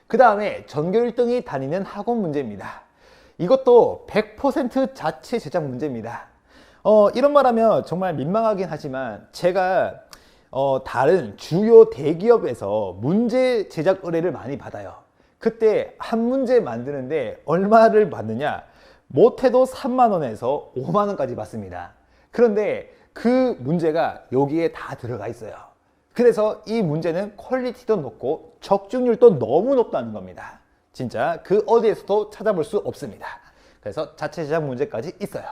그 다음에 전교 1등이 다니는 학원 문제입니다. 이것도 100% 자체 제작 문제입니다. 이런 말하면 정말 민망하긴 하지만 제가 다른 주요 대기업에서 문제 제작 의뢰를 많이 받아요. 그때 한 문제 만드는데 얼마를 받느냐? 못해도 3만 원에서 5만 원까지 받습니다. 그런데 그 문제가 여기에 다 들어가 있어요. 그래서 이 문제는 퀄리티도 높고 적중률도 너무 높다는 겁니다. 진짜 그 어디에서도 찾아볼 수 없습니다. 그래서 자체 제작 문제까지 있어요.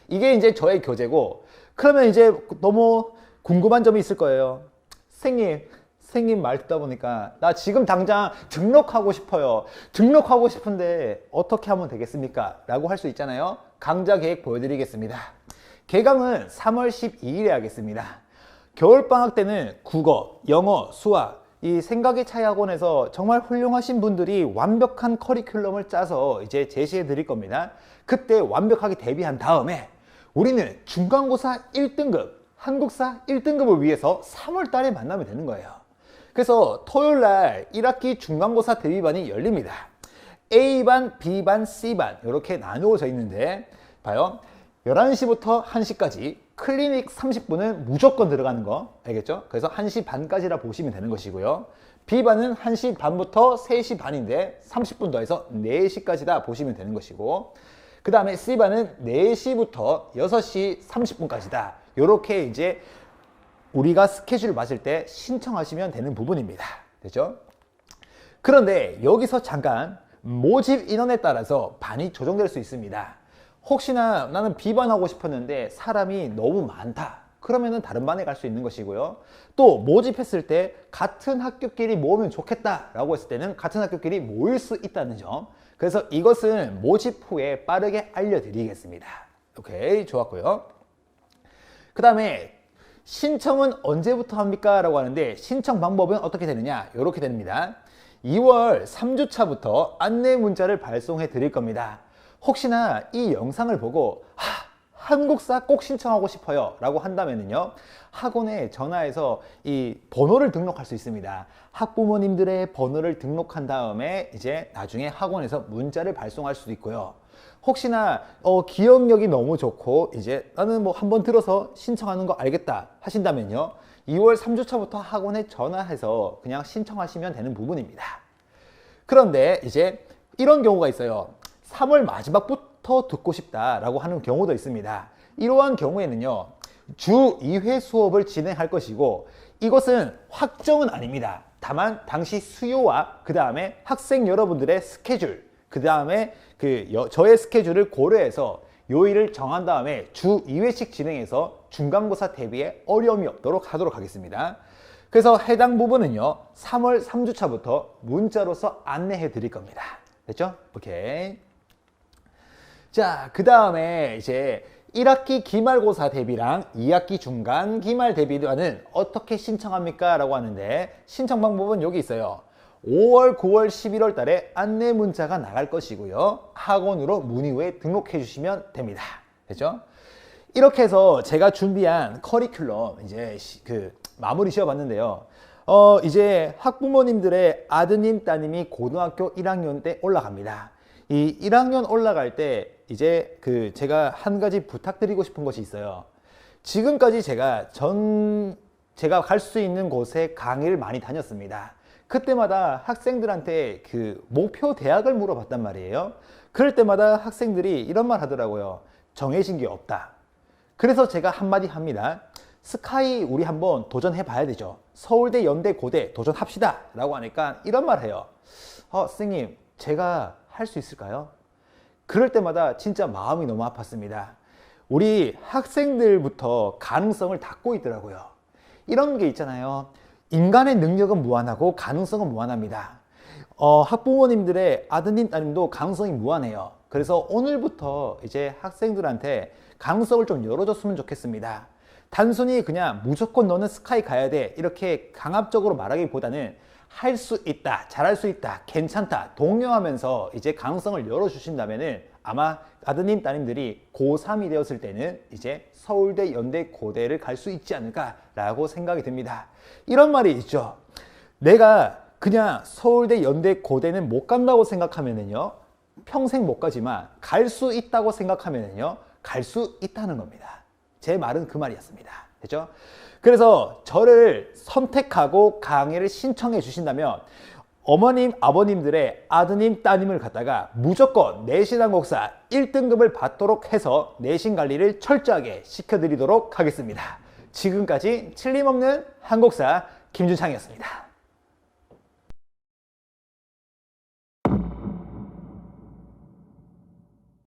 이게 이제 저의 교재고, 그러면 이제 너무 궁금한 점이 있을 거예요. 선생님 말 듣다 보니까 나 지금 당장 등록하고 싶어요. 등록하고 싶은데 어떻게 하면 되겠습니까? 라고 할 수 있잖아요. 강좌 계획 보여드리겠습니다. 개강은 3월 12일에 하겠습니다. 겨울방학 때는 국어, 영어, 수학, 이 생각의 차이 학원에서 정말 훌륭하신 분들이 완벽한 커리큘럼을 짜서 이제 제시해 드릴 겁니다. 그때 완벽하게 대비한 다음에 우리는 중간고사 1등급, 한국사 1등급을 위해서 3월 달에 만나면 되는 거예요. 그래서 토요일 날 1학기 중간고사 대비반이 열립니다. A반, B반, C반 이렇게 나누어져 있는데 봐요. 11시부터 1시까지 클리닉 30분은 무조건 들어가는 거 알겠죠? 그래서 1시 반까지라 보시면 되는 것이고요. B반은 1시 반부터 3시 반인데 30분 더해서 4시까지다 보시면 되는 것이고, 그 다음에 C반은 4시부터 6시 30분까지다. 이렇게 이제 우리가 스케줄을 맞을 때 신청하시면 되는 부분입니다. 됐죠? 그런데 여기서 잠깐 모집 인원에 따라서 반이 조정될 수 있습니다. 혹시나 나는 B반 하고 싶었는데 사람이 너무 많다. 그러면은 다른 반에 갈 수 있는 것이고요. 또 모집했을 때 같은 학교끼리 모으면 좋겠다라고 했을 때는 같은 학교끼리 모일 수 있다는 점. 그래서 이것은 모집 후에 빠르게 알려드리겠습니다. 오케이, 좋았고요. 그 다음에 신청은 언제부터 합니까? 라고 하는데 신청 방법은 어떻게 되느냐? 이렇게 됩니다. 2월 3주차부터 안내 문자를 발송해 드릴 겁니다. 혹시나 이 영상을 보고 한국사 꼭 신청하고 싶어요 라고 한다면요, 학원에 전화해서 이 번호를 등록할 수 있습니다. 학부모님들의 번호를 등록한 다음에 이제 나중에 학원에서 문자를 발송할 수도 있고요. 혹시나 기억력이 너무 좋고 이제 나는 뭐 한번 들어서 신청하는 거 알겠다 하신다면요, 2월 3주차부터 학원에 전화해서 그냥 신청하시면 되는 부분입니다. 그런데 이제 이런 경우가 있어요. 3월 마지막부터 듣고 싶다라고 하는 경우도 있습니다. 이러한 경우에는요, 주 2회 수업을 진행할 것이고 이것은 확정은 아닙니다. 다만 당시 수요와 그 다음에 학생 여러분들의 스케줄, 그 다음에 저의 스케줄을 고려해서 요일을 정한 다음에 주 2회씩 진행해서 중간고사 대비에 어려움이 없도록 하도록 하겠습니다. 그래서 해당 부분은요, 3월 3주차부터 문자로서 안내해 드릴 겁니다. 됐죠? 오케이. 자, 그 다음에 이제 1학기 기말고사 대비랑 2학기 중간 기말 대비반은 어떻게 신청합니까? 라고 하는데 신청 방법은 여기 있어요. 5월, 9월, 11월 달에 안내 문자가 나갈 것이고요. 학원으로 문의 후에 등록해 주시면 됩니다. 됐죠? 이렇게 해서 제가 준비한 커리큘럼 이제 마무리 지어봤는데요. 이제 학부모님들의 아드님, 따님이 고등학교 1학년 때 올라갑니다. 이 1학년 올라갈 때 이제 제가 한 가지 부탁드리고 싶은 것이 있어요. 지금까지 제가 갈 수 있는 곳에 강의를 많이 다녔습니다. 그때마다 학생들한테 목표 대학을 물어봤단 말이에요. 그럴 때마다 학생들이 이런 말 하더라고요. 정해진 게 없다. 그래서 제가 한마디 합니다. 스카이 우리 한번 도전해 봐야 되죠. 서울대, 연대, 고대 도전합시다 라고 하니까 이런 말 해요. 선생님, 제가 할 수 있을까요? 그럴 때마다 진짜 마음이 너무 아팠습니다. 우리 학생들부터 가능성을 닫고 있더라고요. 이런 게 있잖아요. 인간의 능력은 무한하고 가능성은 무한합니다. 학부모님들의 아드님, 따님도 가능성이 무한해요. 그래서 오늘부터 이제 학생들한테 가능성을 좀 열어줬으면 좋겠습니다. 단순히 그냥 무조건 너는 스카이 가야 돼 이렇게 강압적으로 말하기보다는 할 수 있다, 잘할 수 있다, 괜찮다, 독려하면서 이제 가능성을 열어주신다면은 아마 아드님, 따님들이 고3이 되었을 때는 이제 서울대, 연대, 고대를 갈 수 있지 않을까라고 생각이 듭니다. 이런 말이 있죠. 내가 그냥 서울대, 연대, 고대는 못 간다고 생각하면은요, 평생 못 가지만 갈 수 있다고 생각하면은요, 갈 수 있다는 겁니다. 제 말은 그 말이었습니다. 됐죠? 그래서 저를 선택하고 강의를 신청해 주신다면 어머님, 아버님들의 아드님, 따님을 갖다가 무조건 내신 한국사 1등급을 받도록 해서 내신 관리를 철저하게 시켜드리도록 하겠습니다. 지금까지 틀림없는 한국사 김준창이었습니다.